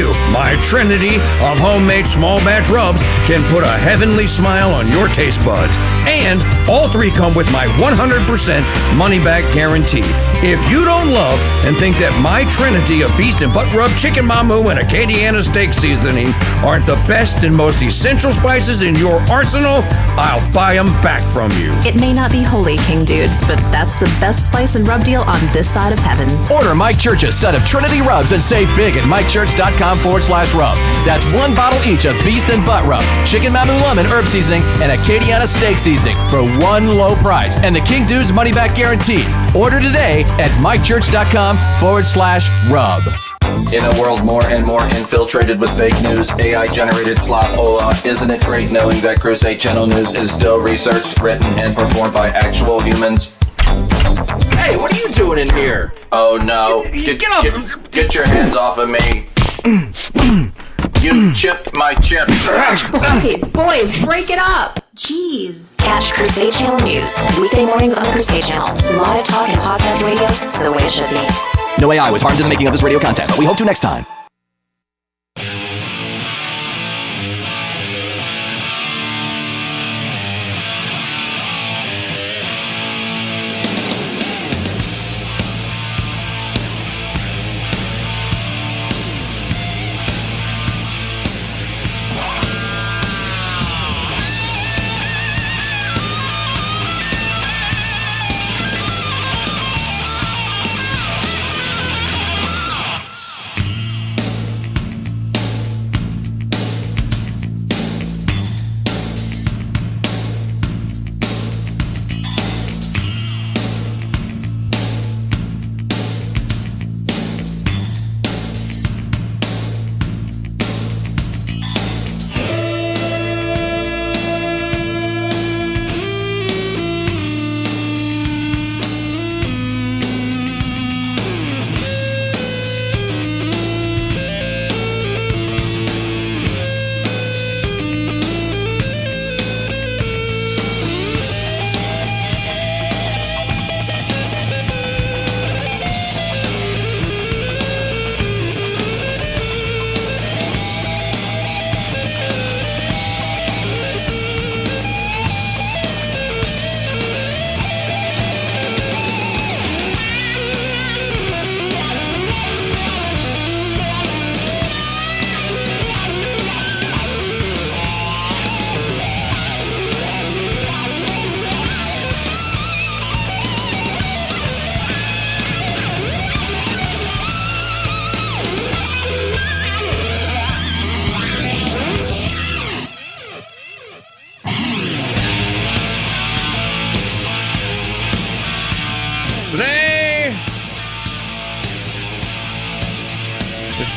you, my trinity of homemade small batch rubs, can put a heavenly smile on your taste buds. And all three come with my 100% money-back guarantee. If you don't love and think that my trinity of beast and butt rub, chicken mamu, and Acadiana steak seasoning aren't the best and most essential spices in your arsenal, I'll buy them back from you. It may not be holy, KingDude, but that's the best spice and rub deal on this side of heaven. Order Mike Church's set of Trinity rubs and save big at MikeChurch.com/rub. That's one bottle each of beast and butt rub, chicken mamu lemon herb seasoning, and Acadiana steak seasoning for one low price and the KingDude's money back guarantee. Order today at MikeChurch.com/rub. In a world more and more infiltrated with fake news, AI-generated slop hola, isn't it great knowing that Crusade Channel News is still researched, written, and performed by actual humans? Hey, what are you doing in here? Oh no, get your hands off of me. You chipped my chip. Boys, break it up. Jeez. Catch Crusade Channel News weekday mornings on the Crusade Channel. Live talk and podcast radio the way it should be. No AI was harmed in the making of this radio content, but we hope to next time.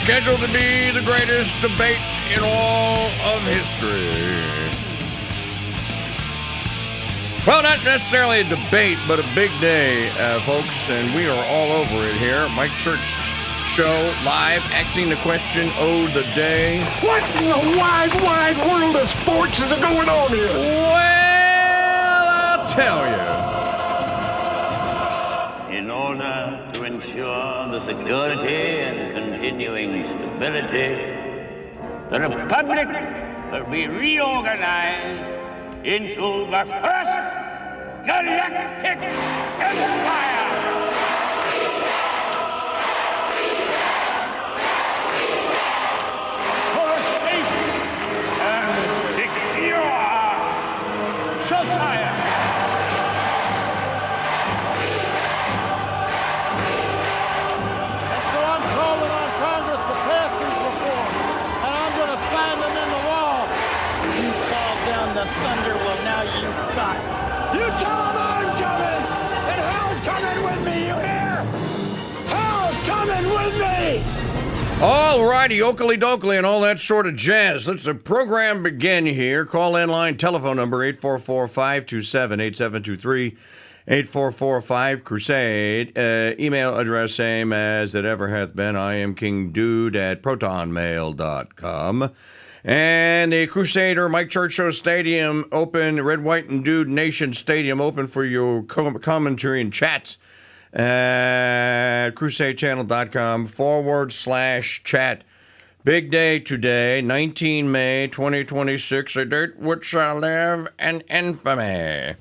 Scheduled to be the greatest debate in all of history. Well, not necessarily a debate, but a big day, folks, and we are all over it here. Mike Church Show live, asking the question of the day. What in the wide, wide world of sports is going on here? Well, I'll tell you. In order to ensure the security and continuing stability, the Republic will be reorganized into the first galactic empire. For a safe and secure society. Thunder, well, now you've got it. You tell them I'm coming, and hell's coming with me, you hear? Hell's coming with me! All righty, Oakley Dokley and all that sort of jazz. Let's the program begin here. Call in line telephone number 844-527-8723, 844-5-CRUSADE. Email address same as it ever hath been. I am KingDude at protonmail.com. And the Crusader Mike Church Show Stadium open, Red, White, and Dude Nation Stadium open for your commentary and chats at crusadechannel.com /chat. Big day today, 19 May 2026, a date which shall live in infamy.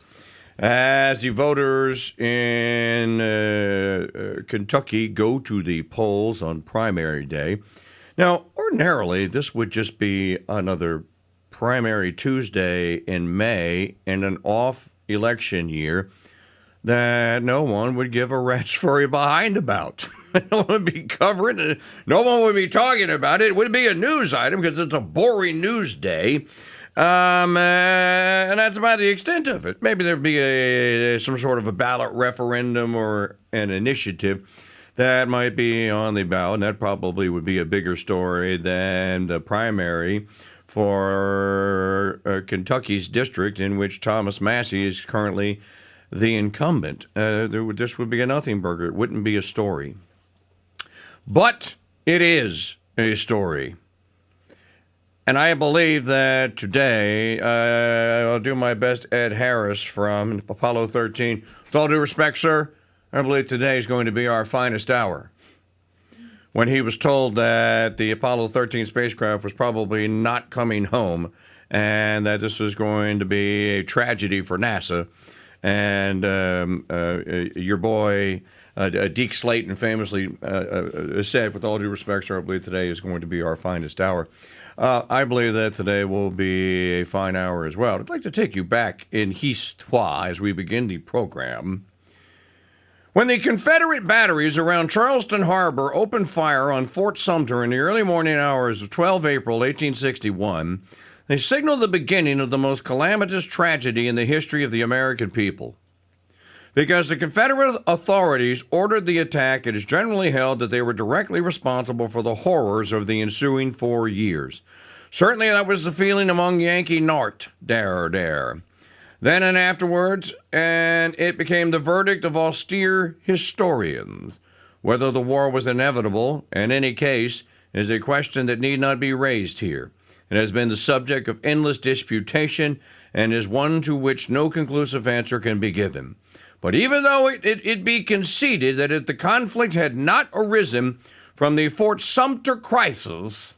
As the voters in Kentucky go to the polls on primary day. Now, ordinarily, this would just be another primary Tuesday in May in an off-election year that no one would give a rat's furry behind about. No one would be covering it. No one would be talking about it. It would be a news item because it's a boring news day. And that's about the extent of it. Maybe there'd be some sort of a ballot referendum or an initiative that might be on the ballot, and that probably would be a bigger story than the primary for Kentucky's district in which Thomas Massie is currently the incumbent. This would be a nothing burger. It wouldn't be a story. But it is a story. And I believe that today, I'll do my best Ed Harris from Apollo 13. With all due respect, sir, I believe today is going to be our finest hour. When he was told that the Apollo 13 spacecraft was probably not coming home and that this was going to be a tragedy for NASA, and your boy, Deke Slayton, famously said, with all due respect, sir, I believe today is going to be our finest hour. I believe that today will be a fine hour as well. I'd like to take you back in histoire as we begin the program. When the Confederate batteries around Charleston Harbor opened fire on Fort Sumter in the early morning hours of 12 April 1861, they signaled the beginning of the most calamitous tragedy in the history of the American people. Because the Confederate authorities ordered the attack, it is generally held that they were directly responsible for the horrors of the ensuing 4 years. Certainly that was the feeling among Yankee Nort, there. Then and afterwards, and it became the verdict of austere historians. Whether the war was inevitable, in any case, is a question that need not be raised here. It has been the subject of endless disputation and is one to which no conclusive answer can be given. But even though it be conceded that if the conflict had not arisen from the Fort Sumter crisis,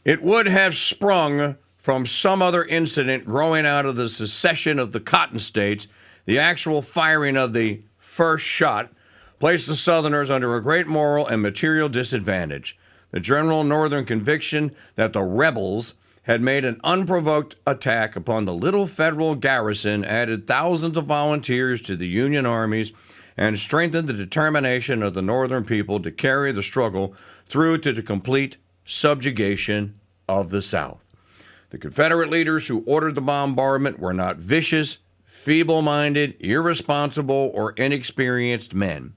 it would have sprung from some other incident growing out of the secession of the Cotton States, the actual firing of the first shot placed the Southerners under a great moral and material disadvantage. The general Northern conviction that the rebels had made an unprovoked attack upon the little federal garrison added thousands of volunteers to the Union armies and strengthened the determination of the Northern people to carry the struggle through to the complete subjugation of the South. The Confederate leaders who ordered the bombardment were not vicious, feeble-minded, irresponsible, or inexperienced men.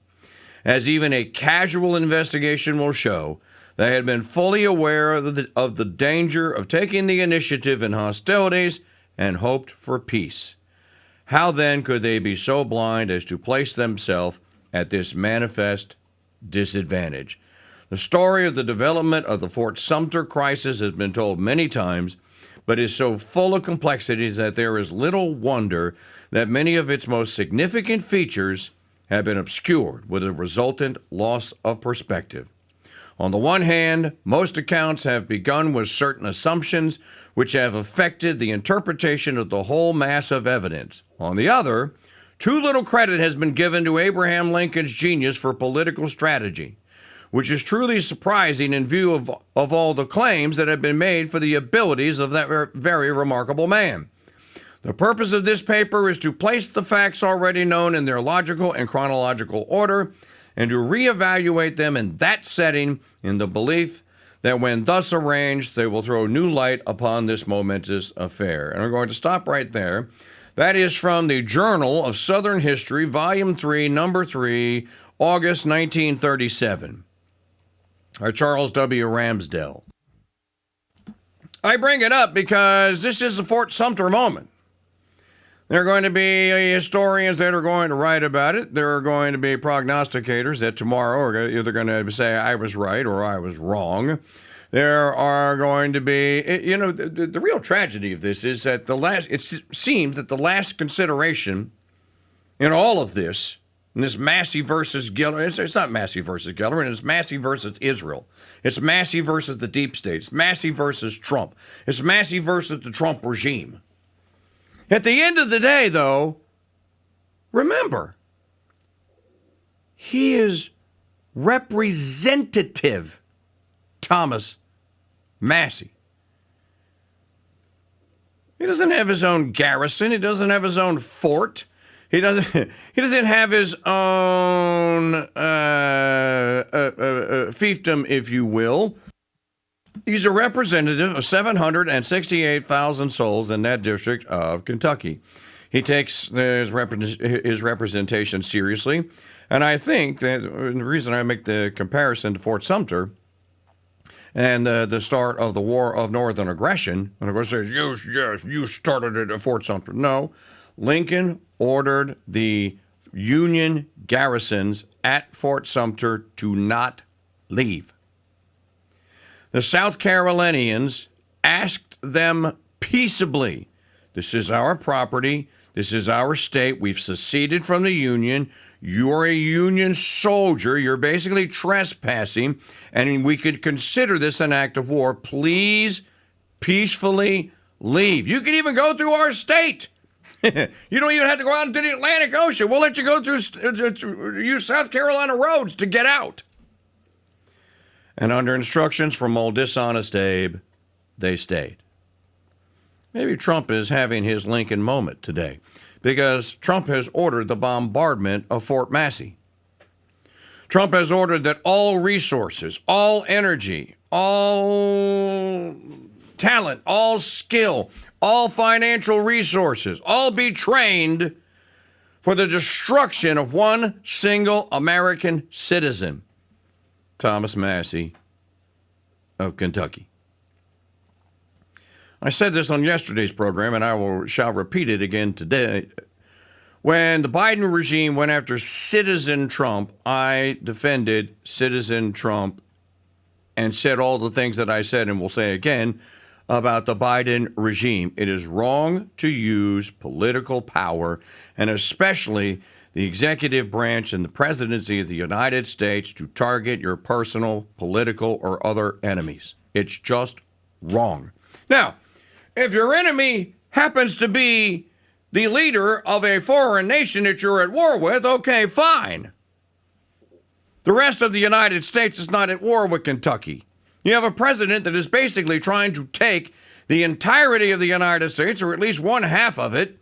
As even a casual investigation will show, they had been fully aware of the danger of taking the initiative in hostilities and hoped for peace. How then could they be so blind as to place themselves at this manifest disadvantage? The story of the development of the Fort Sumter crisis has been told many times, but is so full of complexities that there is little wonder that many of its most significant features have been obscured with a resultant loss of perspective. On the one hand, most accounts have begun with certain assumptions which have affected the interpretation of the whole mass of evidence. On the other, too little credit has been given to Abraham Lincoln's genius for political strategy, which is truly surprising in view of all the claims that have been made for the abilities of that very remarkable man. The purpose of this paper is to place the facts already known in their logical and chronological order and to reevaluate them in that setting in the belief that when thus arranged, they will throw new light upon this momentous affair. And we're going to stop right there. That is from the Journal of Southern History, Volume 3, Number 3, August 1937. Charles W. Ramsdell. I bring it up because this is the Fort Sumter moment. There are going to be historians that are going to write about it. There are going to be prognosticators that tomorrow are either going to say I was right or I was wrong. There are going to be, the real tragedy of this is that it seems that the last consideration in all of this, And this MASSIE versus Gillibrand, it's not MASSIE versus Gillibrand, it's MASSIE versus Israel. It's MASSIE versus the deep state. It's MASSIE versus Trump. It's MASSIE versus the Trump regime. At the end of the day, though, remember, he is Representative Thomas Massie. He doesn't have his own garrison. He doesn't have his own fort. He doesn't have his own fiefdom, if you will. He's a representative of 768,000 souls in that district of Kentucky. He takes his representation seriously. And I think that the reason I make the comparison to Fort Sumpter and the start of the War of Northern Aggression, and of course says, you started it at Fort Sumpter. No, Lincoln ordered the Union garrisons at Fort Sumpter to not leave. The South Carolinians asked them peaceably, this is our property, this is our state, we've seceded from the Union, you're a Union soldier, you're basically trespassing, and we could consider this an act of war. Please peacefully leave. You can even go through our state. You don't even have to go out into the Atlantic Ocean. We'll let you go through use South Carolina roads to get out. And under instructions from old dishonest Abe, they stayed. Maybe Trump is having his Lincoln moment today because Trump has ordered the bombardment of Fort Massie. Trump has ordered that all resources, all energy, all talent, all skill, all financial resources, all be trained for the destruction of one single American citizen, Thomas Massie of Kentucky. I said this on yesterday's program, and I shall repeat it again today. When the Biden regime went after Citizen Trump, I defended Citizen Trump and said all the things that I said and will say again about the Biden regime. It is wrong to use political power, and especially the executive branch and the presidency of the United States, to target your personal, political, or other enemies. It's just wrong. Now, if your enemy happens to be the leader of a foreign nation that you're at war with, okay, fine. The rest of the United States is not at war with Kentucky. You have a president that is basically trying to take the entirety of the United States, or at least one half of it,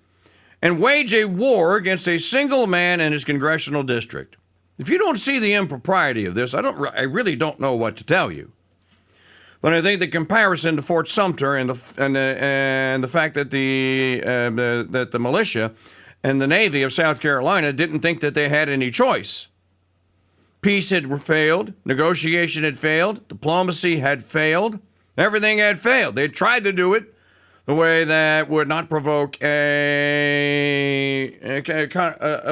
and wage a war against a single man in his congressional district. If you don't see the impropriety of this, I really don't know what to tell you. But I think the comparison to Fort Sumpter and the fact that the militia and the Navy of South Carolina didn't think that they had any choice. Peace had failed, negotiation had failed, diplomacy had failed, everything had failed. They tried to do it the way that would not provoke a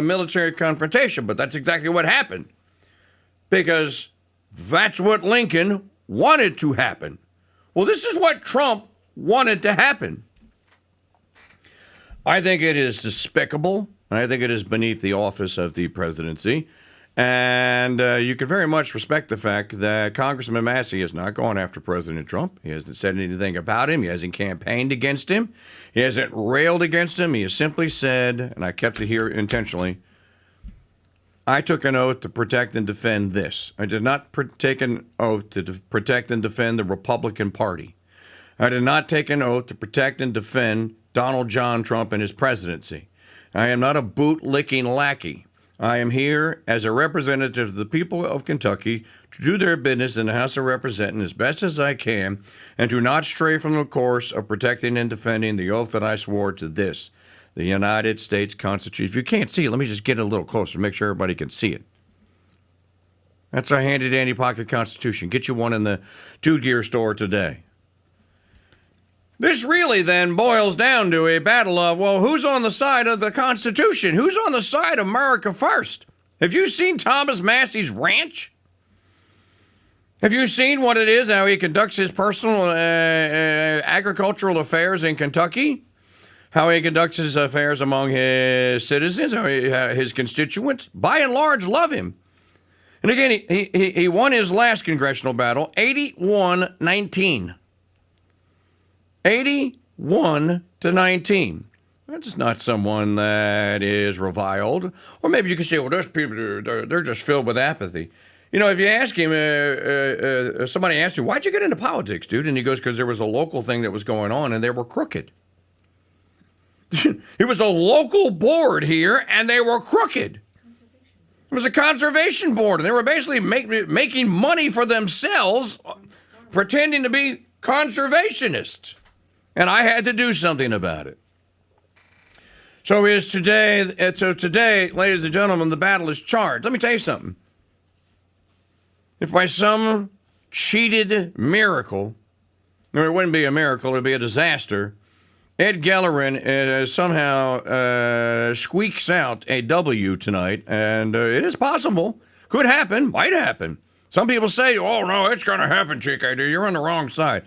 military confrontation, but that's exactly what happened, because that's what Lincoln wanted to happen. Well, this is what Trump wanted to happen. I think it is despicable, and I think it is beneath the office of the presidency. And you can very much respect the fact that Congressman Massie is not going after President Trump. He hasn't said anything about him. He hasn't campaigned against him. He hasn't railed against him. He has simply said, and I kept it here intentionally, I took an oath to protect and defend this. I did not take an oath to protect and defend the Republican Party. I did not take an oath to protect and defend Donald John Trump and his presidency. I am not a boot-licking lackey. I am here as a representative of the people of Kentucky to do their business in the House of Representatives as best as I can and to not stray from the course of protecting and defending the oath that I swore to this, the United States Constitution. If you can't see it, let me just get a little closer, make sure everybody can see it. That's our handy-dandy pocket Constitution. Get you one in the Dude Gear store today. This really then boils down to a battle of, well, who's on the side of the Constitution? Who's on the side of America first? Have you seen Thomas Massie's ranch? Have you seen what it is, how he conducts his personal agricultural affairs in Kentucky? how he conducts his affairs among his citizens, his constituents, by and large, love him. And again, he won his last congressional battle 81-19. 81-19. That's not someone that is reviled. Or maybe you could say, well, those people, they're just filled with apathy. You know, if you ask him, somebody asks him, why'd you get into politics, dude? And he goes, because there was a local thing that was going on and they were crooked. It was a local board here and they were crooked. It was a conservation board and they were basically making money for themselves, pretending to be conservationists. And I had to do something about it. So today, ladies and gentlemen, the battle is charged. Let me tell you something. If by some cheated miracle, or it wouldn't be a miracle, it would be a disaster, Ed Gellerin somehow squeaks out a W tonight, and it is possible, could happen, might happen. Some people say, oh, no, it's going to happen, Chico. You're on the wrong side.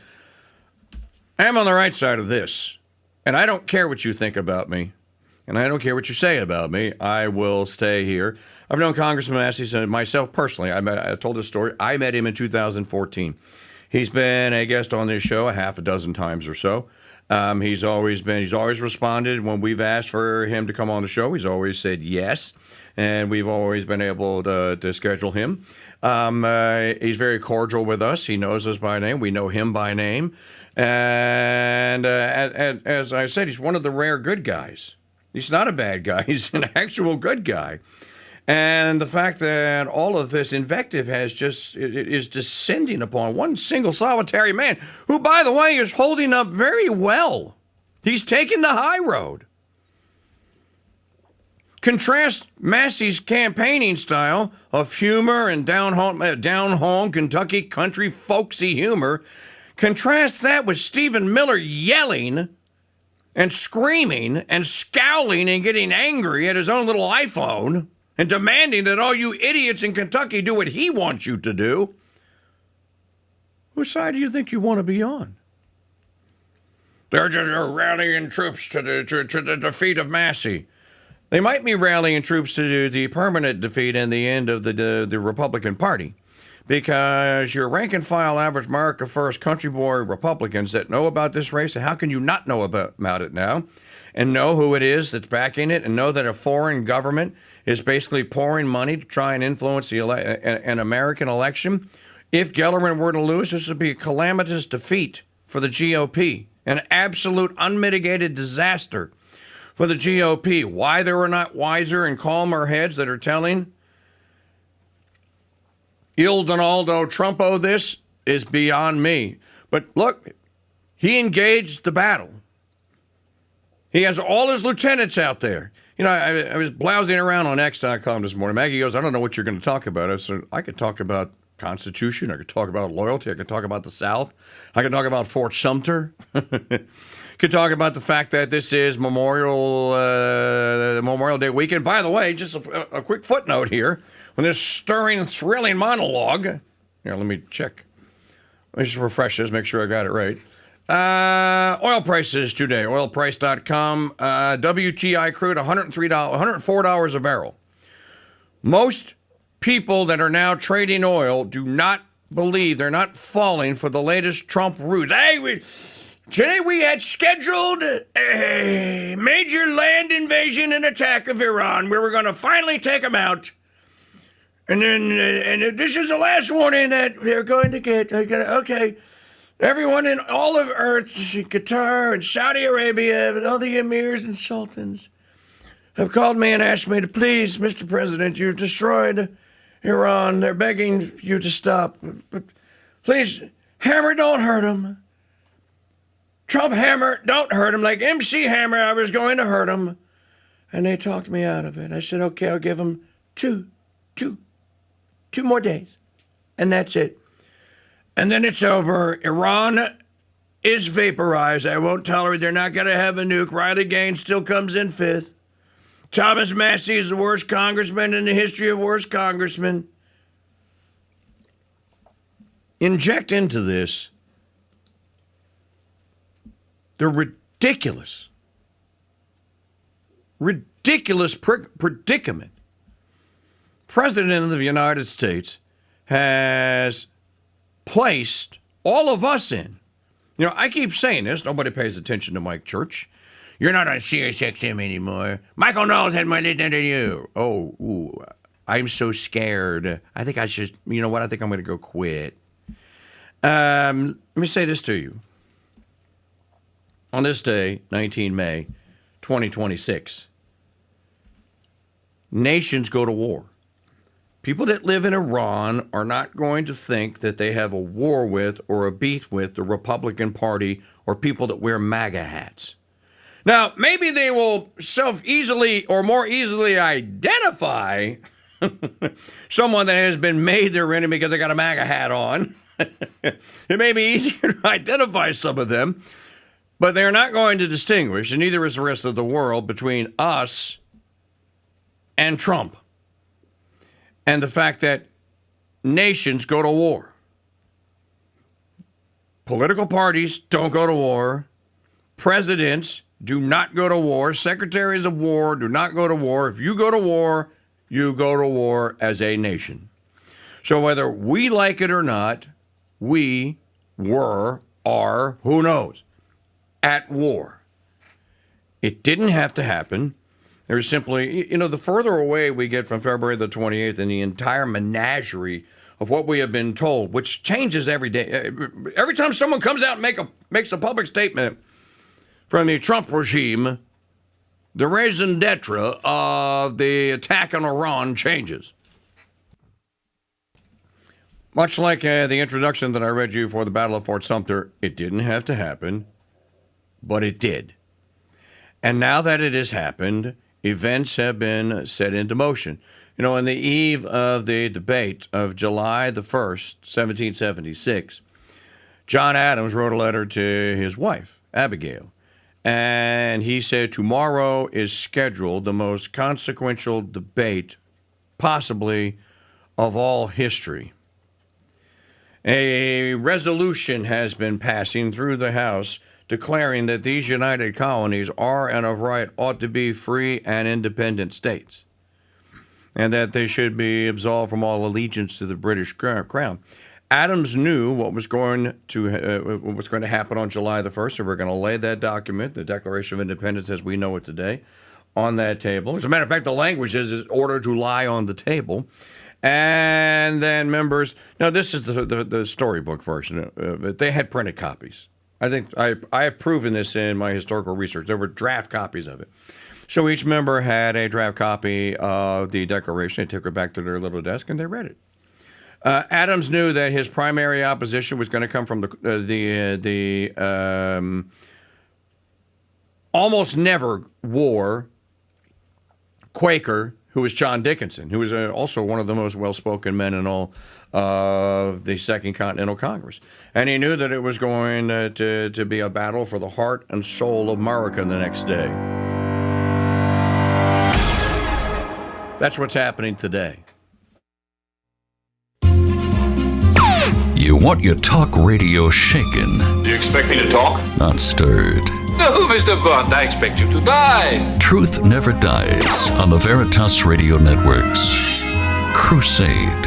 I'm on the right side of this, and I don't care what you think about me. And I don't care what you say about me. I will stay here. I've known Congressman Massie myself personally. I told this story. I met him in 2014. He's been a guest on this show a half a dozen times or so. He's always responded when we've asked for him to come on the show. He's always said yes, and we've always been able to schedule him. He's very cordial with us. He knows us by name. We know him by name. And as I said, he's one of the rare good guys. He's not a bad guy. He's an actual good guy. And the fact that all of this invective is descending upon one single solitary man, who, by the way, is holding up very well. He's taking the high road. Contrast Massie's campaigning style of humor and down home Kentucky country folksy humor. Contrast that with Stephen Miller yelling and screaming and scowling and getting angry at his own little iPhone and demanding that all you idiots in Kentucky do what he wants you to do. Whose side do you think you want to be on? They're just rallying troops to the defeat of Massie. They might be rallying troops to the permanent defeat and the end of the Republican Party. Because your rank-and-file average America First country boy Republicans that know about this race, and how can you not know about it now, and know who it is that's backing it, and know that a foreign government is basically pouring money to try and influence an American election? If Gellerin were to lose, this would be a calamitous defeat for the GOP, an absolute unmitigated disaster for the GOP. Why there are not wiser and calmer heads that are telling Il Donaldo Trumpo this is beyond me. But look, he engaged the battle. He has all his lieutenants out there. You know, I was blousing around on X.com this morning. Maggie goes, I don't know what you're going to talk about. I said, I could talk about Constitution. I could talk about loyalty. I could talk about the South. I could talk about Fort Sumpter. Could talk about the fact that this is Memorial Day weekend. By the way, just a quick footnote here. When this stirring, thrilling monologue, here, let me check. Let me just refresh this, make sure I got it right. Oil prices today, oilprice.com. WTI crude, $104 a barrel. Most people that are now trading oil do not believe, they're not falling for the latest Trump ruse. Hey, today we had scheduled a major land invasion and attack of Iran. We were going to finally take them out. And then this is the last warning that they're going to get. Okay, everyone in all of Earth, Qatar and Saudi Arabia, and all the emirs and sultans have called me and asked me to please, Mr. President, you've destroyed Iran. They're begging you to stop. But please, Hammer, don't hurt them. Trump Hammer, don't hurt him. Like MC Hammer, I was going to hurt him. And they talked me out of it. I said, okay, I'll give him two more days. And that's it. And then it's over. Iran is vaporized. I won't tolerate. They're not going to have a nuke. Riley Gaines still comes in fifth. Thomas Massie is the worst congressman in the history of worst congressmen. Inject into this the ridiculous ridiculous predicament President of the United States has placed all of us in. You know, I keep saying this. Nobody pays attention to Mike Church. You're not on Sirius XM anymore. Michael Knowles had more listening than you. Oh, ooh, I'm so scared. I think I should, you know what? I think I'm going to go quit. Let me say this to you. On this day, 19 May, 2026, nations go to war. People that live in Iran are not going to think that they have a war with or a beef with the Republican Party or people that wear MAGA hats. Now, maybe they will easily or more easily identify someone that has been made their enemy because they got a MAGA hat on. It may be easier to identify some of them, but they're not going to distinguish, and neither is the rest of the world, between us and Trump. And the fact that nations go to war. Political parties don't go to war. Presidents do not go to war. Secretaries of war do not go to war. If you go to war, you go to war as a nation. So whether we like it or not, we are, who knows, at war. It didn't have to happen. There's simply, the further away we get from February the 28th and the entire menagerie of what we have been told, which changes every day. Every time someone comes out and makes a public statement from the Trump regime, the raison d'etre of the attack on Iran changes. Much like the introduction that I read you for the Battle of Fort Sumpter, it didn't have to happen, but it did. And now that it has happened, events have been set into motion. On the eve of the debate of July the 1st, 1776, John Adams wrote a letter to his wife, Abigail, and he said, tomorrow is scheduled the most consequential debate possibly of all history. A resolution has been passing through the House declaring that these united colonies are and of right ought to be free and independent states, and that they should be absolved from all allegiance to the British crown. Adams knew what was going to happen on July the 1st, so we're going to lay that document, the Declaration of Independence as we know it today, on that table. As a matter of fact, the language is ordered to lie on the table. And then members, now this is the storybook version, but they had printed copies. I think I have proven this in my historical research. There were draft copies of it. So each member had a draft copy of the Declaration. They took it back to their little desk and they read it. Adams knew that his primary opposition was going to come from the almost never wore Quaker, who was John Dickinson, who was also one of the most well-spoken men in all of the Second Continental Congress. And he knew that it was going to be a battle for the heart and soul of America the next day. That's what's happening today. You want your talk radio shaken. Do you expect me to talk? Not stirred. No, Mr. Bond, I expect you to die. Truth never dies on the Veritas Radio Networks. Crusade.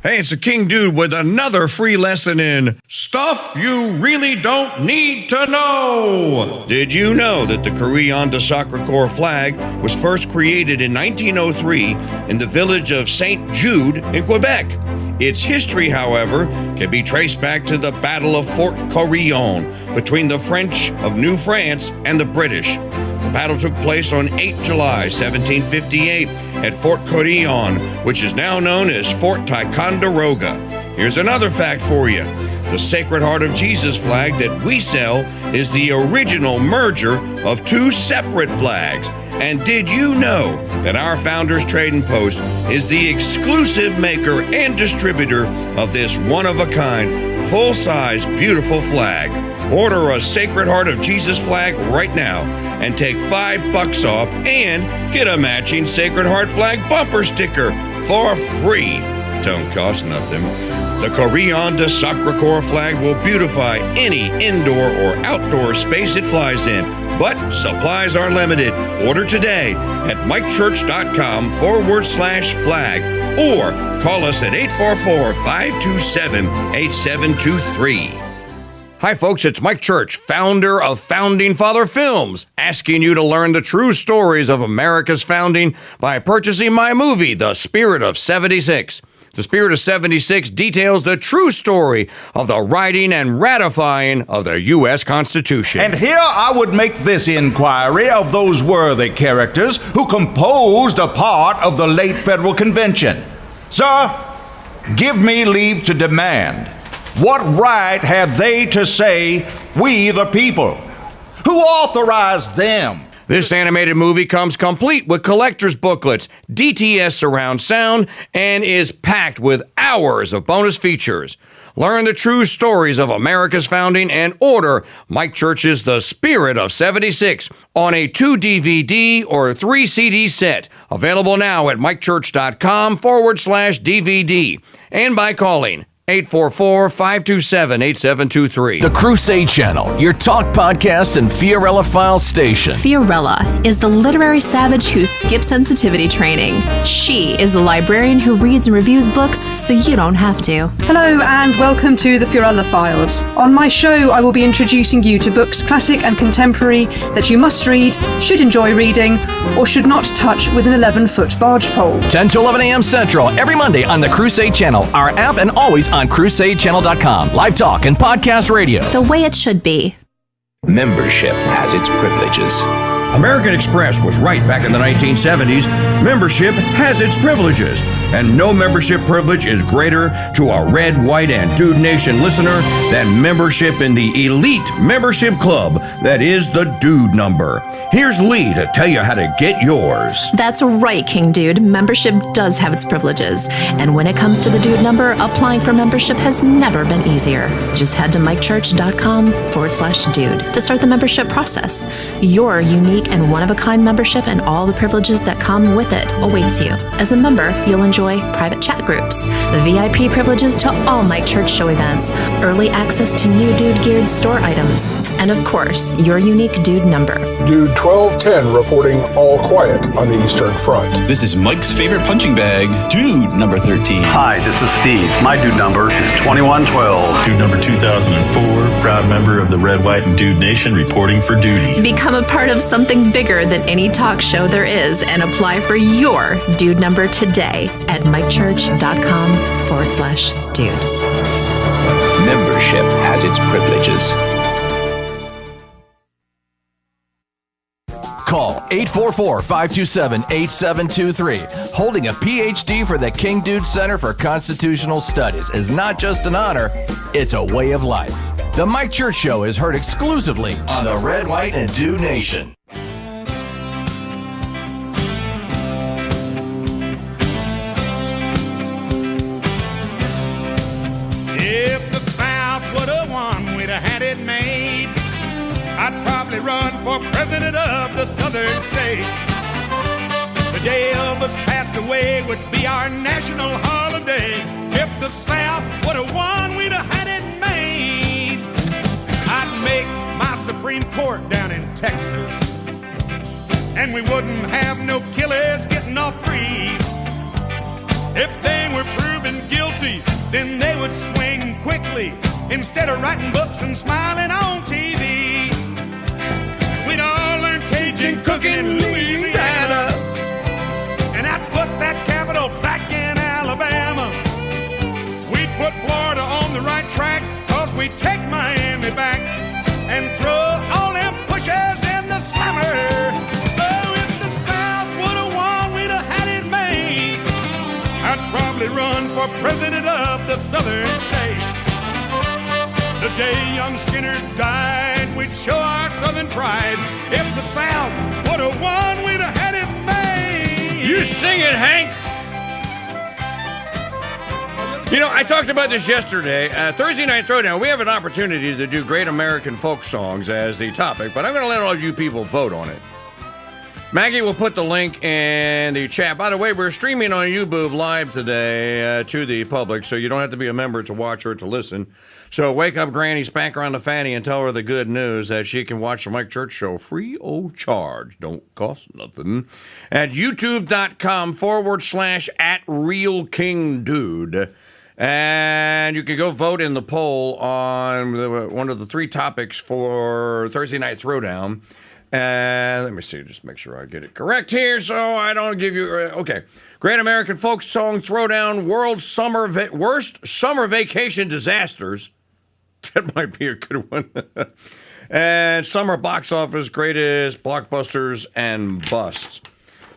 Hey, it's the KingDude with another free lesson in stuff you really don't need to know. Did you know that the Carillon de Sacre-Cœur flag was first created in 1903 in the village of St. Jude in Quebec? Its history, however, can be traced back to the Battle of Fort Carillon between the French of New France and the British. The battle took place on 8 July 1758 at Fort Carillon, which is now known as Fort Ticonderoga. Here's another fact for you. The Sacred Heart of Jesus flag that we sell is the original merger of two separate flags. And did you know that our Founders Trading Post is the exclusive maker and distributor of this one-of-a-kind, full-size, beautiful flag? Order a Sacred Heart of Jesus flag right now and take $5 off and get a matching Sacred Heart flag bumper sticker for free. Don't cost nothing. The Carillon de Sacre-Cœur flag will beautify any indoor or outdoor space it flies in. But supplies are limited. Order today at mikechurch.com/flag or call us at 844-527-8723. Hi, folks, it's Mike Church, founder of Founding Father Films, asking you to learn the true stories of America's founding by purchasing my movie, The Spirit of 76. The Spirit of 76 details the true story of the writing and ratifying of the U.S. Constitution. And here I would make this inquiry of those worthy characters who composed a part of the late Federal Convention. Sir, give me leave to demand, what right have they to say, we the people? Who authorized them? This animated movie comes complete with collector's booklets, DTS surround sound, and is packed with hours of bonus features. Learn the true stories of America's founding and order Mike Church's The Spirit of 76 on a 2 DVD or 3 CD set. Available now at mikechurch.com/DVD and by calling 844-527-8723. The Crusade Channel, your talk podcast and Fiorella File station. Fiorella is the literary savage who skips sensitivity training. She is the librarian who reads and reviews books so you don't have to. Hello and welcome to the Fiorella Files. On my show, I will be introducing you to books, classic and contemporary, that you must read, should enjoy reading, or should not touch with an 11-foot barge pole. 10 to 11 a.m. Central, every Monday on the Crusade Channel, our app, and always on CrusadeChannel.com. Live talk and podcast radio. The way it should be. Membership has its privileges. American Express was right back in the 1970s. Membership has its privileges, and no membership privilege is greater to a Red, White, and Dude Nation listener than membership in the elite membership club that is the Dude Number. Here's Lee to tell you how to get yours. That's right, King Dude. Membership does have its privileges. And when it comes to the Dude Number, applying for membership has never been easier. Just head to mikechurch.com/dude to start the membership process. Your unique and one-of-a-kind membership and all the privileges that come with it awaits you. As a member, you'll enjoy private chat groups, VIP privileges to all Mike Church show events, early access to new Dude-geared store items, and of course, your unique Dude Number. Dude 1210 reporting all quiet on the Eastern Front. This is Mike's favorite punching bag, Dude number 13. Hi, this is Steve. My Dude number is 2112. Dude number 2004, proud member of the Red, White, and Dude Nation reporting for duty. Become a part of something bigger than any talk show there is and apply for your Dude Number today at mikechurch.com/dude. Membership has its privileges. Call 844-527-8723. Holding a PhD for the KingDude Center for Constitutional Studies is not just an honor, it's a way of life. The Mike Church Show is heard exclusively on the Red, White, and Dude Nation. If the South would have won, we'd have had it made. I'd probably run for president of the southern states. The day Elvis passed away would be our national holiday. If the South would have won, we'd have had it made. I'd make my Supreme Court down in Texas, and we wouldn't have no killers getting off free. If they were proven guilty, then they would swing quickly instead of writing books and smiling on TV. We'd all learn Cajun cooking in Louisiana, and I'd put that capital back in Alabama. We'd put Florida on the right track, cause we'd take Miami back and throw all them pushers in the slammer. Oh, if the South would have won, we'd have had it made. I'd probably run for president of the southern states. The day young Skinner died, we'd show our southern pride. If the South would have won, we'd have had it made. You sing it, Hank! You know, I talked about this yesterday. Thursday Night Throwdown, we have an opportunity to do great American folk songs as the topic, but I'm going to let all you people vote on it. Maggie will put the link in the chat. By the way, we're streaming on YouTube live today to the public, so you don't have to be a member to watch or to listen. So wake up Granny, spank her on the fanny, and tell her the good news that she can watch the Mike Church Show free of charge. Don't cost nothing. At youtube.com/@RealKingDude. And you can go vote in the poll on one of the 3 topics for Thursday Night Throwdown. And let me see, just make sure I get it correct here so I don't give you... okay. Great American Folk Song Throwdown, Worst Summer Vacation Disasters. That might be a good one. And Summer Box Office Greatest Blockbusters and Busts.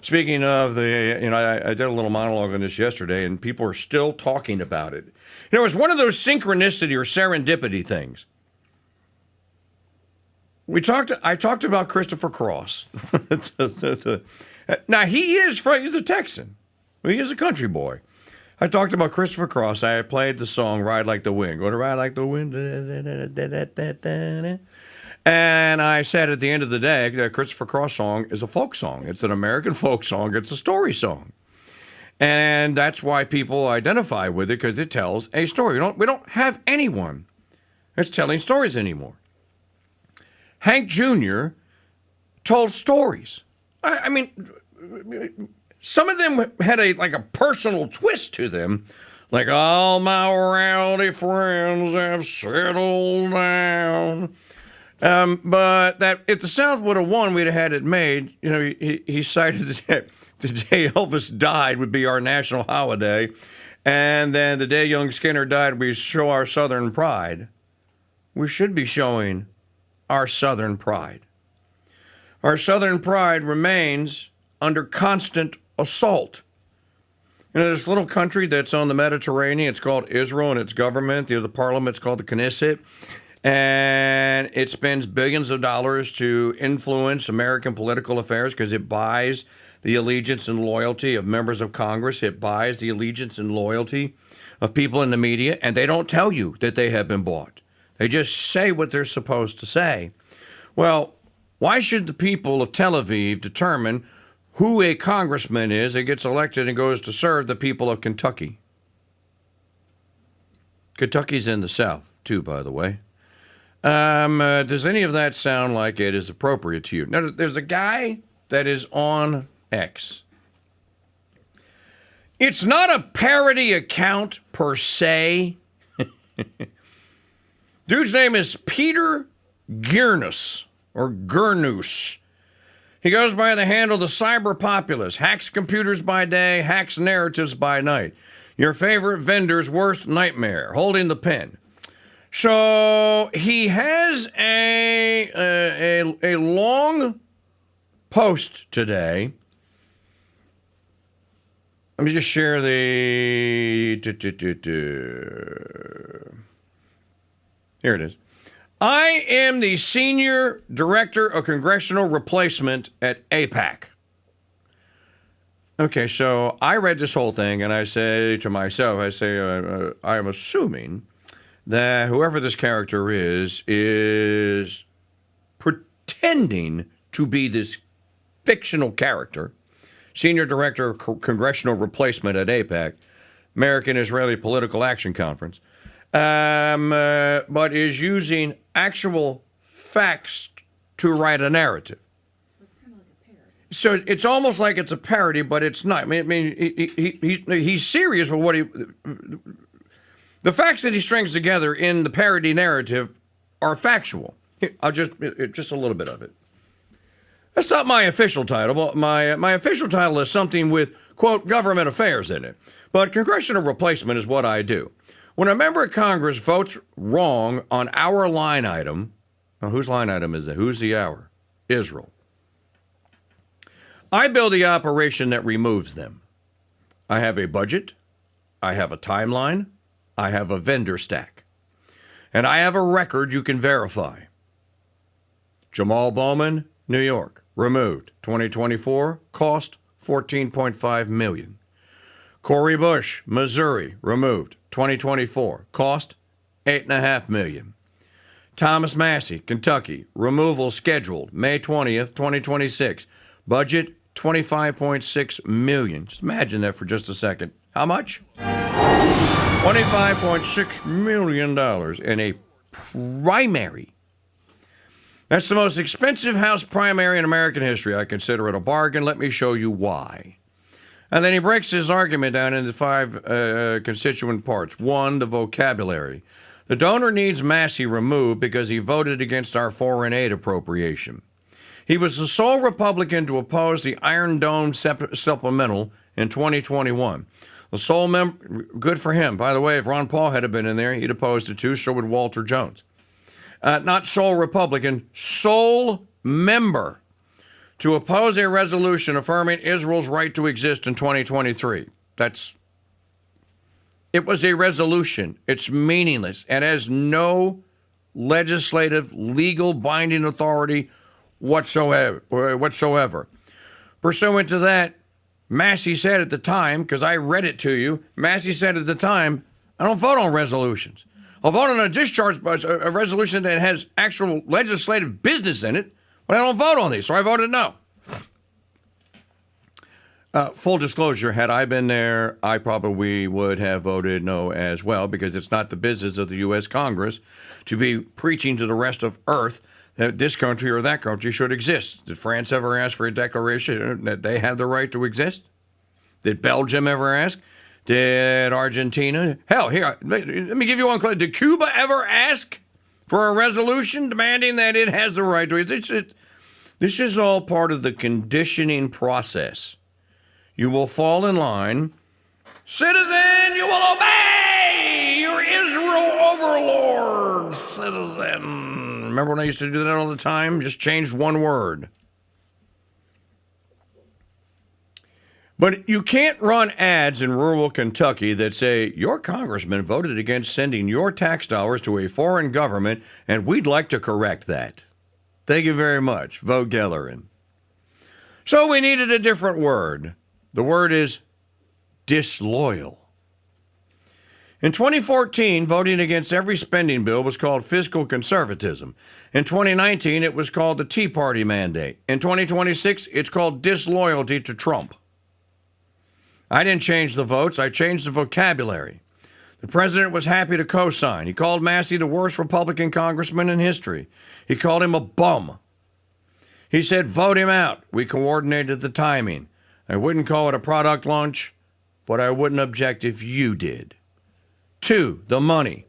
Speaking of I did a little monologue on this yesterday, and people are still talking about it. It was one of those synchronicity or serendipity things. I talked about Christopher Cross. Now, he's a Texan. He is a country boy. I talked about Christopher Cross. I played the song Ride Like the Wind. Go to Ride Like the Wind. And I said at the end of the day, the Christopher Cross song is a folk song. It's an American folk song. It's a story song. And that's why people identify with it, because it tells a story. We don't have anyone that's telling stories anymore. Hank Jr. told stories. I mean, some of them had a personal twist to them. Like, all my rowdy friends have settled down. But that if the South would have won, we'd have had it made. You know, he cited that the day Elvis died would be our national holiday. And then the day young Skinner died, we show our Southern pride. We should be showing our Southern pride. Our Southern pride remains under constant assault. You know, this little country that's on the Mediterranean, it's called Israel, and its government, the parliament's called the Knesset, and it spends billions of dollars to influence American political affairs because it buys the allegiance and loyalty of members of Congress. It buys the allegiance and loyalty of people in the media, and they don't tell you that they have been bought. They just say what they're supposed to say. Well, why should the people of Tel Aviv determine who a congressman is that gets elected and goes to serve the people of Kentucky? Kentucky's in the South, too, by the way. Does any of that sound like it is appropriate to you? Now, there's a guy that is on X. It's not a parody account per se. Dude's name is Peter Gernus, or Gernus. He goes by the handle the cyber populace, hacks computers by day, hacks narratives by night. Your favorite vendor's worst nightmare, holding the pen. So he has a long post today. Let me just share the... Here it is. I am the Senior Director of Congressional Replacement at AIPAC. Okay, so I read this whole thing, and I say to myself, I am assuming that whoever this character is pretending to be this fictional character, Senior Director of Congressional Replacement at AIPAC, American Israeli Political Action Conference, but is using actual facts to write a narrative. So it's almost like it's a parody, but it's not. I mean, he's serious with what the facts that he strings together in the parody narrative are factual. I'll just a little bit of it. That's not my official title. My official title is something with, quote, government affairs in it. But congressional replacement is what I do. When a member of Congress votes wrong on our line item, now whose line item is it? Who's the our? Israel. I build the operation that removes them. I have a budget. I have a timeline. I have a vendor stack. And I have a record you can verify. Jamal Bowman, New York, removed. 2024, cost $14.5 million. Corey Bush, Missouri, removed. 2024, cost $8.5 million. Thomas Massey, Kentucky, removal scheduled May 20th, 2026. Budget, $25.6 million. Just imagine that for just a second. How much? $25.6 million in a primary. That's the most expensive House primary in American history. I consider it a bargain. Let me show you why. And then he breaks his argument down into 5 constituent parts. 1, the vocabulary. The donor needs MASSIE removed because he voted against our foreign aid appropriation. He was the sole Republican to oppose the Iron Dome supplemental in 2021. The sole member, good for him. By the way, if Ron Paul had been in there, he'd opposed it too, so would Walter Jones. Not sole Republican, sole member to oppose a resolution affirming Israel's right to exist in 2023. It was a resolution. It's meaningless and has no legislative, legal binding authority whatsoever. Pursuant to that, MASSIE said at the time, because I read it to you, MASSIE said at the time, I don't vote on resolutions. I'll vote on a discharge, a resolution that has actual legislative business in it, but I don't vote on these, so I voted no. Full disclosure, had I been there, I probably would have voted no as well, because it's not the business of the U.S. Congress to be preaching to the rest of Earth that this country or that country should exist. Did France ever ask for a declaration that they have the right to exist? Did Belgium ever ask? Did Argentina? Hell, here, let me give you one clue. Did Cuba ever ask for a resolution demanding that it has the right to exist? This is all part of the conditioning process. You will fall in line. Citizen, you will obey your Israel overlord, citizen. Remember when I used to do that all the time? Just changed one word. But you can't run ads in rural Kentucky that say, your congressman voted against sending your tax dollars to a foreign government, and we'd like to correct that. Thank you very much. Vote Gellerin. So we needed a different word. The word is disloyal. In 2014, voting against every spending bill was called fiscal conservatism. In 2019, it was called the Tea Party mandate. In 2026, it's called disloyalty to Trump. I didn't change the votes. I changed the vocabulary. The president was happy to co-sign. He called MASSIE the worst Republican congressman in history. He called him a bum. He said, vote him out. We coordinated the timing. I wouldn't call it a product launch, but I wouldn't object if you did. 2, the money.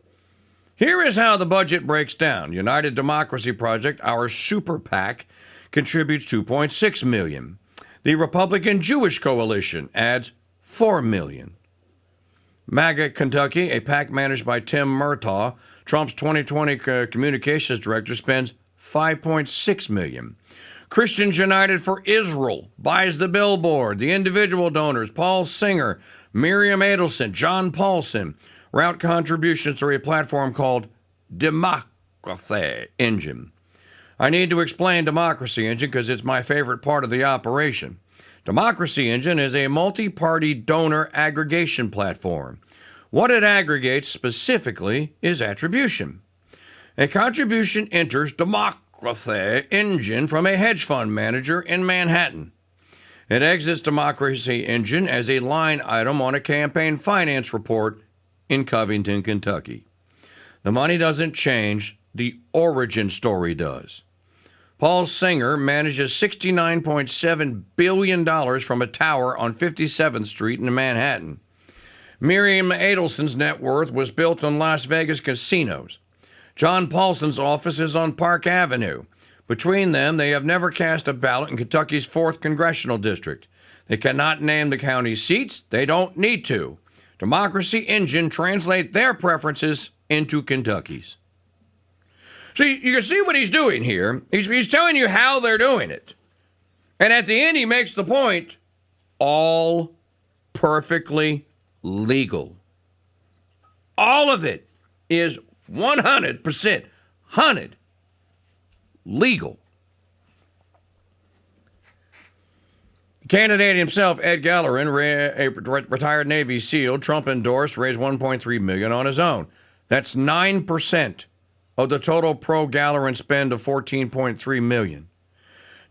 Here is how the budget breaks down. United Democracy Project, our super PAC, contributes $2.6 million. The Republican Jewish Coalition adds $4 million. MAGA Kentucky, a PAC managed by Tim Murtaugh, Trump's 2020 communications director, spends $5.6 million. Christians United for Israel buys the billboard. The individual donors, Paul Singer, Miriam Adelson, John Paulson, route contributions through a platform called Democracy Engine. I need to explain Democracy Engine because it's my favorite part of the operation. Democracy Engine is a multi-party donor aggregation platform. What it aggregates specifically is attribution. A contribution enters Democracy Engine from a hedge fund manager in Manhattan. It exits Democracy Engine as a line item on a campaign finance report in Covington, Kentucky. The money doesn't change, the origin story does. Paul Singer manages $69.7 billion from a tower on 57th Street in Manhattan. Miriam Adelson's net worth was built on Las Vegas casinos. John Paulson's office is on Park Avenue. Between them, they have never cast a ballot in Kentucky's 4th Congressional District. They cannot name the county seats. They don't need to. Democracy Engine translate their preferences into Kentucky's. So you can see what he's doing here. He's telling you how they're doing it. And at the end, he makes the point, all perfectly legal. All of it is 100% legal. The candidate himself, Ed Gellerin, a retired Navy SEAL, Trump endorsed, raised $1.3 million on his own. That's 9% of the total pro-Gellerin spend of $14.3 million.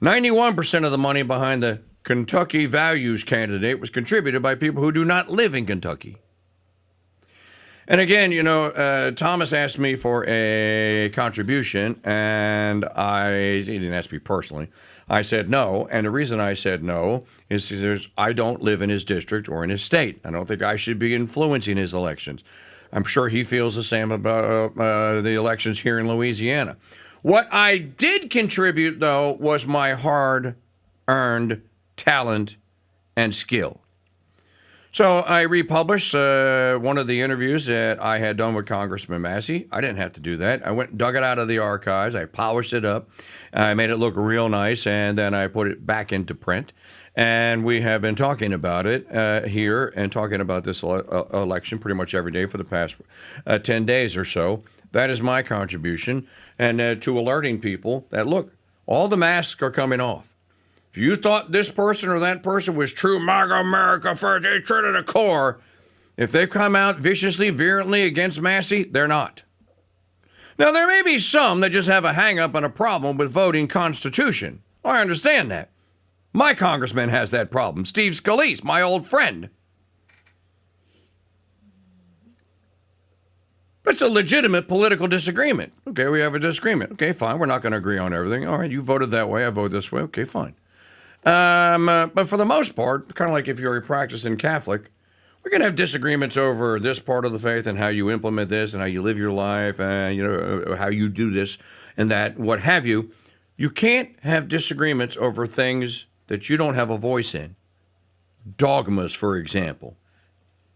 91% of the money behind the Kentucky Values candidate was contributed by people who do not live in Kentucky. And again, Thomas asked me for a contribution, and he didn't ask me personally. I said no, and the reason I said no is because I don't live in his district or in his state. I don't think I should be influencing his elections. I'm sure he feels the same about the elections here in Louisiana. What I did contribute, though, was my hard-earned talent and skill. So I republished one of the interviews that I had done with Congressman Massey. I didn't have to do that. I went and dug it out of the archives. I polished it up. I made it look real nice, and then I put it back into print. And we have been talking about it here and talking about this election pretty much every day for the past 10 days or so. That is my contribution. And to alerting people that, look, all the masks are coming off. If you thought this person or that person was true MAGA America first, they're true to the core. If they've come out viciously, virulently against Massey, they're not. Now, there may be some that just have a hang-up and a problem with voting Constitution. I understand that. My congressman has that problem. Steve Scalise, my old friend. That's a legitimate political disagreement. Okay, we have a disagreement. Okay, fine. We're not going to agree on everything. All right, you voted that way. I vote this way. Okay, fine. But for the most part, kind of like if you're a practicing Catholic, we're going to have disagreements over this part of the faith and how you implement this and how you live your life and, how you do this and that, what have you. You can't have disagreements over things that you don't have a voice in. Dogmas, for example.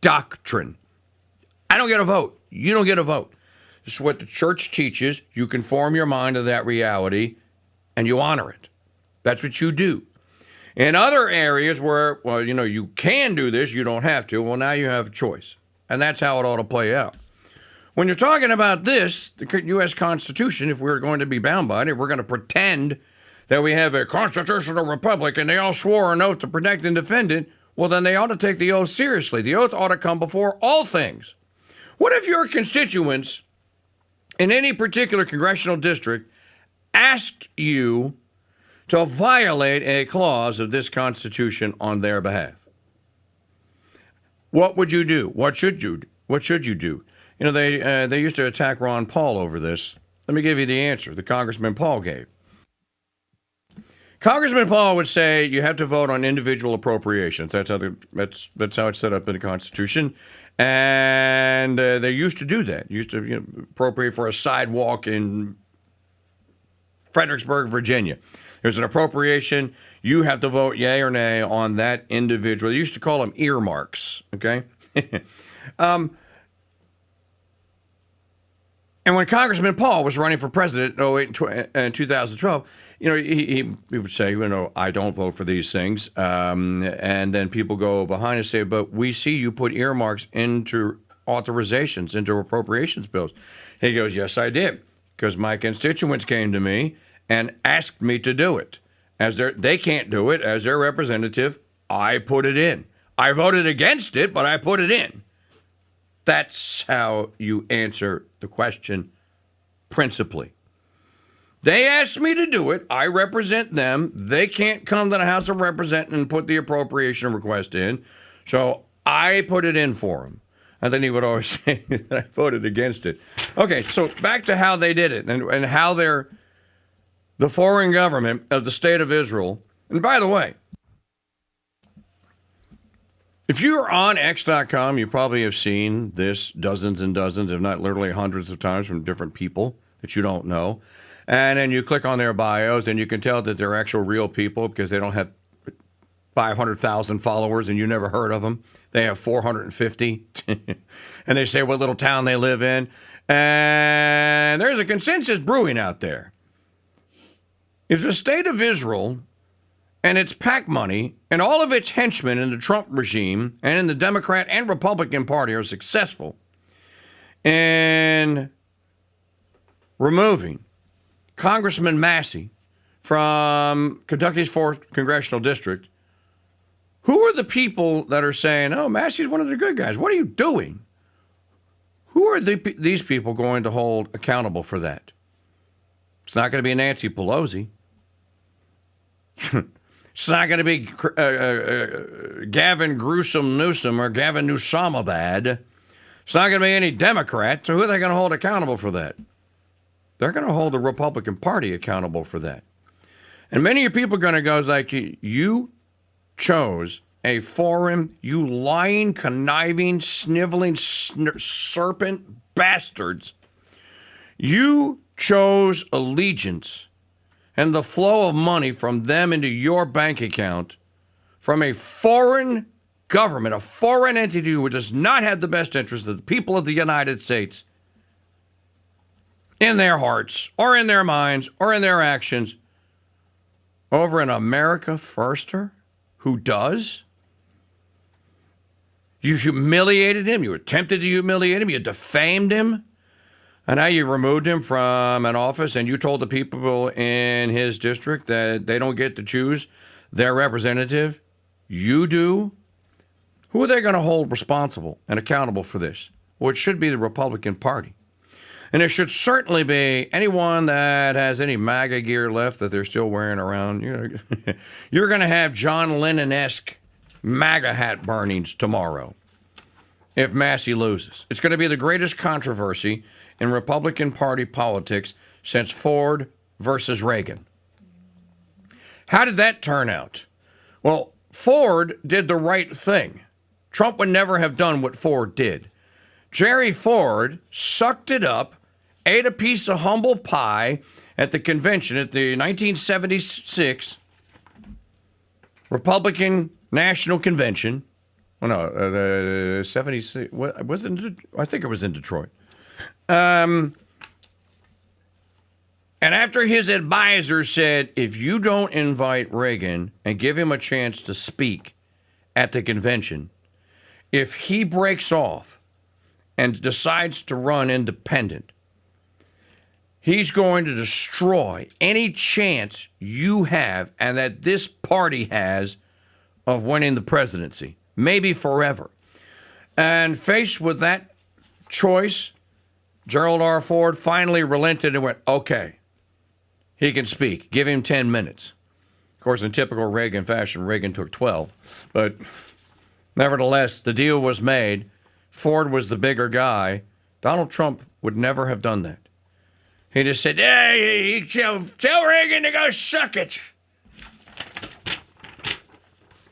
Doctrine. I don't get a vote. You don't get a vote. This is what the church teaches. You conform your mind to that reality and you honor it. That's what you do. In other areas where, you can do this, you don't have to. Well, now you have a choice. And that's how it ought to play out. When you're talking about this, the U.S. Constitution, if we're going to be bound by it, we're going to pretend that we have a constitutional republic and they all swore an oath to protect and defend it, well, then they ought to take the oath seriously. The oath ought to come before all things. What if your constituents in any particular congressional district asked you to violate a clause of this Constitution on their behalf? What would you do? What should you do? What should you do? They used to attack Ron Paul over this. Let me give you the answer that Congressman Paul gave. Congressman Paul would say you have to vote on individual appropriations. That's how it's set up in the Constitution. And they used to do that. Used to appropriate for a sidewalk in Fredericksburg, Virginia. There's an appropriation. You have to vote yay or nay on that individual. They used to call them earmarks, okay? And when Congressman Paul was running for president in 2008 and 2012, he would say, I don't vote for these things. And then people go behind and say, but we see you put earmarks into authorizations, into appropriations bills. He goes, yes, I did, because my constituents came to me and asked me to do it. They can't do it. As their representative, I put it in. I voted against it, but I put it in. That's how you answer the question principally. They asked me to do it. I represent them. They can't come to the House of Representatives and put the appropriation request in. So I put it in for them. And then he would always say that I voted against it. Okay, so back to how they did it and how the foreign government of the state of Israel. And by the way, if you're on X.com, you probably have seen this dozens and dozens, if not literally hundreds of times from different people that you don't know. And then you click on their bios and you can tell that they're actual real people because they don't have 500,000 followers and you never heard of them. They have 450. And they say what little town they live in. And there's a consensus brewing out there. If the state of Israel and its PAC money and all of its henchmen in the Trump regime and in the Democrat and Republican Party are successful in removing Congressman Massey from Kentucky's 4th Congressional District, who are the people that are saying, oh, Massey's one of the good guys? What are you doing? Who are these people going to hold accountable for that? It's not going to be Nancy Pelosi. It's not going to be Gavin Gruesome Newsom or Gavin Newsomabad. It's not going to be any Democrat. So who are they going to hold accountable for that? They're going to hold the Republican Party accountable for that. And many of people are going to go like, you chose a foreign, you lying, conniving, sniveling serpent bastards. You chose allegiance and the flow of money from them into your bank account from a foreign government, a foreign entity who does not have the best interest of the people of the United States in their hearts or in their minds or in their actions over an America firster who does. You humiliated him. You attempted to humiliate him. You defamed him. And now you removed him from an office and you told the people in his district that they don't get to choose their representative. You do. Who are they going to hold responsible and accountable for this? Well, it should be the Republican Party. And it should certainly be anyone that has any MAGA gear left that they're still wearing around. You're going to have John Lennon-esque MAGA hat burnings tomorrow if MASSIE loses. It's going to be the greatest controversy in Republican Party politics since Ford versus Reagan. How did that turn out? Well, Ford did the right thing. Trump would never have done what Ford did. Jerry Ford sucked it up, ate a piece of humble pie at the convention at the 1976 Republican National Convention. Oh, no, the 76, was it? I think it was in Detroit. And after his advisors said, if you don't invite Reagan and give him a chance to speak at the convention, if he breaks off and decides to run independent, he's going to destroy any chance you have and that this party has of winning the presidency, maybe forever. And faced with that choice, Gerald R. Ford finally relented and went, okay, he can speak. Give him 10 minutes. Of course, in typical Reagan fashion, Reagan took 12. But nevertheless, the deal was made. Ford was the bigger guy. Donald Trump would never have done that. He just said, hey, tell Reagan to go suck it.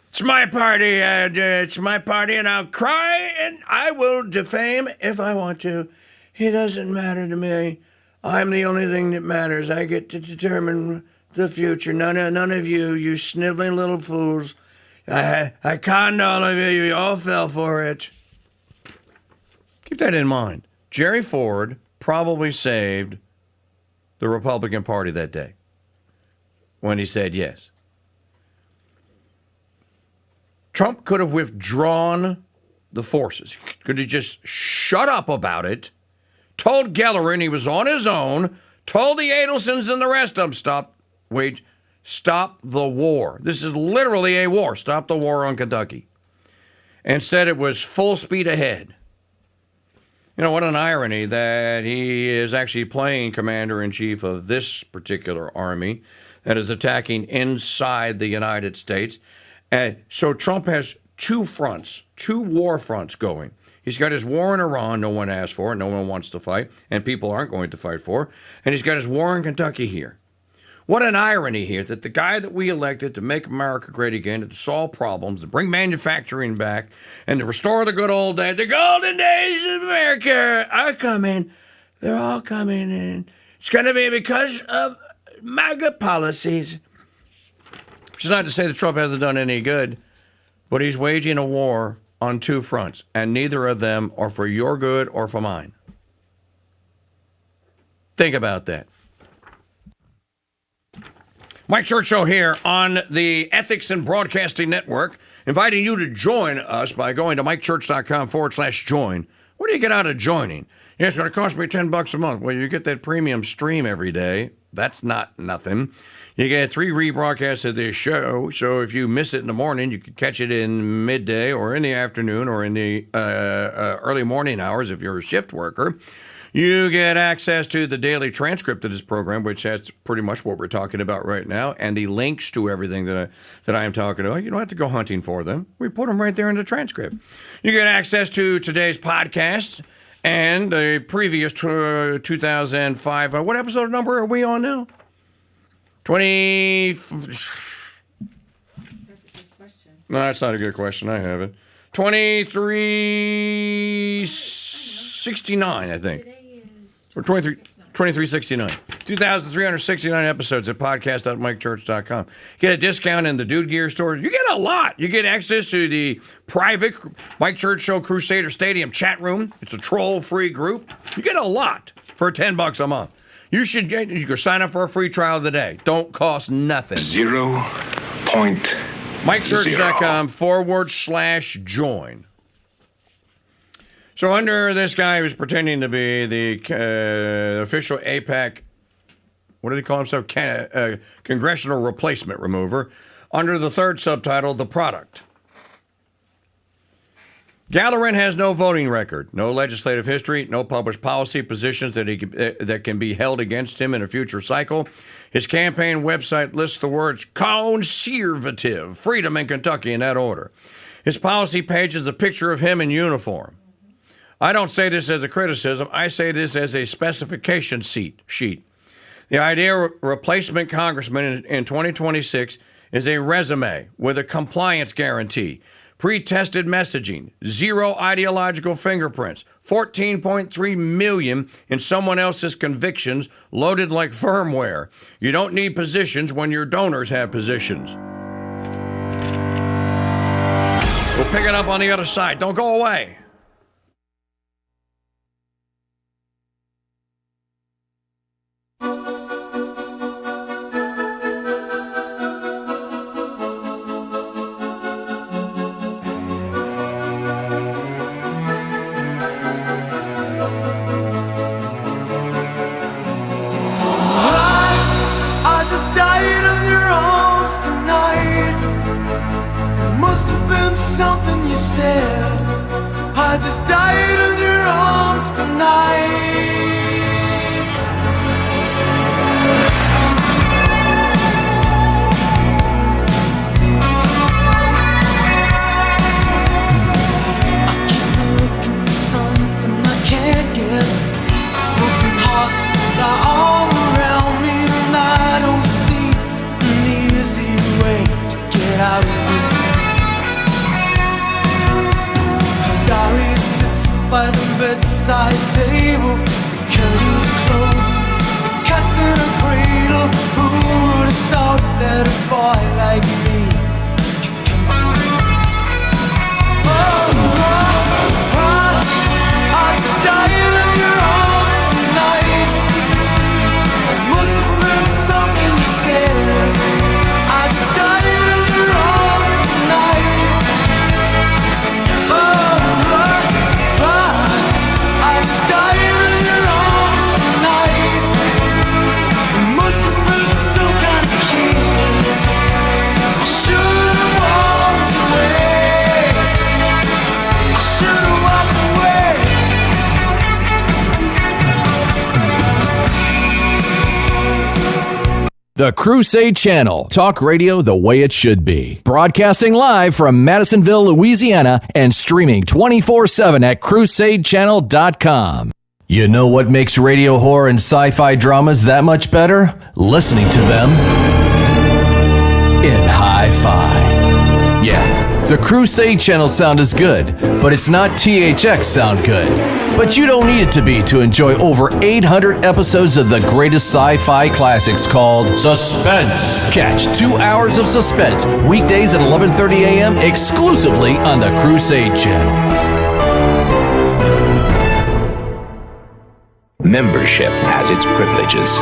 It's my party. It's my party, and I'll cry, and I will defame if I want to. It doesn't matter to me. I'm the only thing that matters. I get to determine the future. None of you sniveling little fools. I conned all of you. You all fell for it. Keep that in mind. Jerry Ford probably saved the Republican Party that day when he said yes. Trump could have withdrawn the forces. Could have just shut up about it, told Gellerin he was on his own, told the Adelsons and the rest of them, stop the war. This is literally a war. Stop the war on Kentucky. And said it was full speed ahead. You know, what an irony that he is actually playing commander-in-chief of this particular army that is attacking inside the United States. And so Trump has two fronts, two war fronts going. He's got his war in Iran, no one asked for, no one wants to fight, and people aren't going to fight for. And he's got his war in Kentucky here. What an irony here that the guy that we elected to make America great again, to solve problems, to bring manufacturing back, and to restore the good old days, the golden days of America are coming. They're all coming in. It's going to be because of MAGA policies. Which is not to say that Trump hasn't done any good, but he's waging a war on two fronts, and neither of them are for your good or for mine. Think about that. Mike Church Show here on the Ethics and Broadcasting Network, inviting you to join us by going to mikechurch.com/join. What do you get out of joining? Yeah, it's going to cost me $10 a month. Well, you get that premium stream every day. That's not nothing. You get 3 rebroadcasts of this show, so if you miss it in the morning, you can catch it in midday or in the afternoon or in the early morning hours if you're a shift worker. You get access to the daily transcript of this program, which has pretty much what we're talking about right now, and the links to everything that I am talking about. You don't have to go hunting for them. We put them right there in the transcript. You get access to today's podcast and the previous 2005. What episode number are we on now? 20. That's a good question. No, that's not a good question. I have it. 2369, I think. Or 2369. 2,369 episodes at podcast.mikechurch.com. Get a discount in the Dude Gear store. You get a lot. You get access to the private Mike Church Show Crusader Stadium chat room. It's a troll-free group. You get a lot for $10 a month. You can sign up for a free trial today. Don't cost nothing. 0.0. MikeChurch.com/join. So under this guy who's pretending to be the official AIPAC, what did he call himself? Congressional Replacement Remover, under the third subtitle, The Product. Gallerin has no voting record, no legislative history, no published policy positions that can be held against him in a future cycle. His campaign website lists the words conservative, freedom in Kentucky in that order. His policy page is a picture of him in uniform. I don't say this as a criticism. I say this as a specification sheet. The idea of replacement congressman in 2026 is a resume with a compliance guarantee, pre-tested messaging, 0 ideological fingerprints, 14.3 million in someone else's convictions loaded like firmware. You don't need positions when your donors have positions. We'll pick it up on the other side. Don't go away. Something you said, I just died in your arms tonight. I keep looking for something I can't get. Broken hearts lie all around me, and I don't see an easy way to get out of this. Diary sits by the bedside table. The curtains are closed, the cat's in a cradle. Who would have thought that a boy like me could come to this? I just died in your arms tonight. It must have been something you said. I just died in your arms tonight. The Crusade Channel, talk radio the way it should be. Broadcasting live from Madisonville, Louisiana, and streaming 24/7 at crusadechannel.com. You know what makes radio horror and sci-fi dramas that much better? Listening to them in hi-fi. Yeah, the Crusade Channel sound is good, but it's not THX sound good. But you don't need it to be to enjoy over 800 episodes of the greatest sci-fi classics called Suspense. Catch 2 hours of suspense weekdays at 11:30 a.m. exclusively on the Crusade Channel. Membership has its privileges.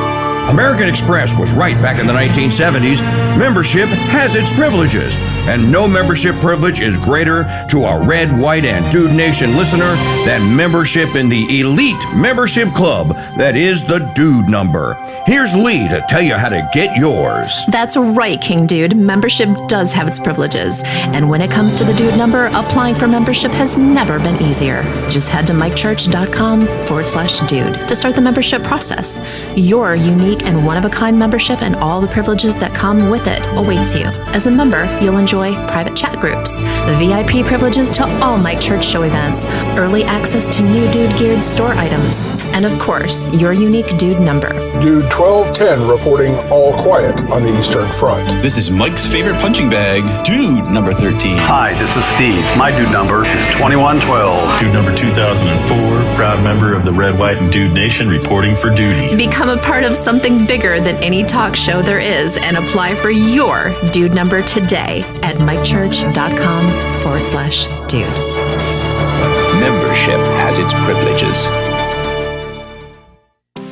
American Express was right back in the 1970s. Membership has its privileges, and no membership privilege is greater to a Red, White, and Dude Nation listener than membership in the elite membership club that is the Dude Number. Here's Lee to tell you how to get yours. That's right, KingDude. Membership does have its privileges. And when it comes to the Dude number, applying for membership has never been easier. Just head to mikechurch.com/dude to start the membership process. Your unique and one-of-a-kind membership and all the privileges that come with it awaits you. As a member, you'll enjoy private chat groups, VIP privileges to all Mike Church show events, early access to new Dude-geared store items, and of course, your unique Dude number. Dude 1210 reporting all quiet on the Eastern Front. This is Mike's favorite punching bag, Dude number 13. Hi, this is Steve. My dude number is 2112. Dude number 2004, proud member of the Red, White, and Dude Nation reporting for duty. Become a part of something bigger than any talk show there is and apply for your Dude number today at mikechurch.com/dude. Membership has its privileges.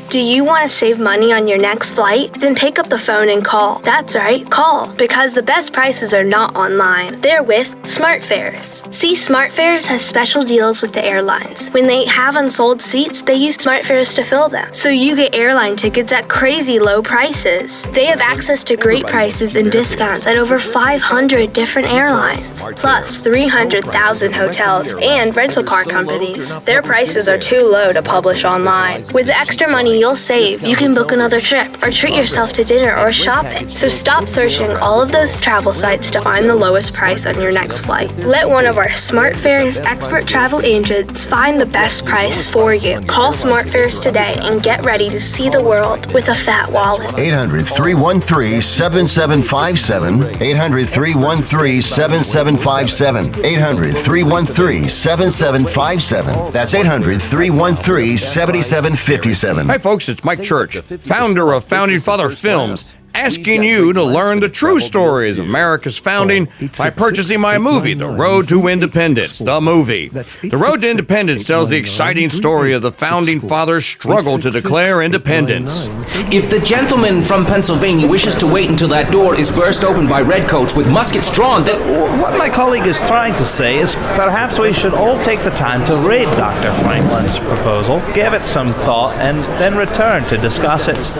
Do you want to save money on your next flight? Then pick up the phone and call. That's right, call. Because the best prices are not online. They're with SmartFares. See, SmartFares has special deals with the airlines. When they have unsold seats, they use SmartFares to fill them. So you get airline tickets at crazy low prices. They have access to great prices and discounts at over 500 different airlines. Plus 300,000 hotels and rental car companies. Their prices are too low to publish online. With the extra money you'll save, you can book another trip or treat yourself to dinner or shopping. So stop searching all of those travel sites to find the lowest price on your next flight. Let one of our SmartFares expert travel agents find the best price for you. Call SmartFares today and get ready to see the world with a fat wallet. 800-313-7757. 800-313-7757. 800-313-7757. That's 800-313-7757. Hi, folks, it's Mike Church, founder of Founding Father Films, asking you to learn the true stories of America's founding by purchasing my movie, The Road to Independence, the movie. The Road to Independence tells the exciting story of the Founding Fathers' struggle to declare independence. If the gentleman from Pennsylvania wishes to wait until that door is burst open by redcoats with muskets drawn, then... What my colleague is trying to say is perhaps we should all take the time to read Dr. Franklin's proposal, give it some thought, and then return to discuss its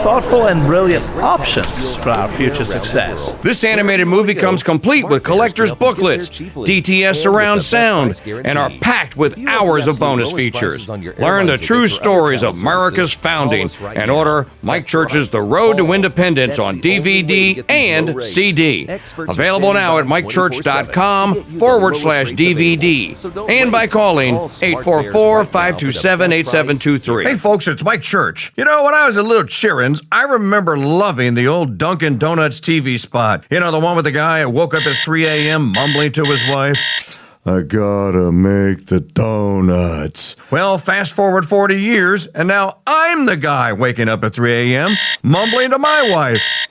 thoughtful and brilliant options for our future success. This animated movie comes complete with collector's booklets, DTS surround sound, and are packed with hours of bonus features. Learn the true stories of America's founding and order Mike Church's The Road to Independence on DVD and CD. Available now at mikechurch.com/DVD and by calling 844-527-8723. Hey folks, it's Mike Church. You know, when I was a little I remember loving the old Dunkin' Donuts TV spot. You know, the one with the guy who woke up at 3 a.m. mumbling to his wife, "I gotta make the donuts." Well, fast forward 40 years, and now I'm the guy waking up at 3 a.m. mumbling to my wife,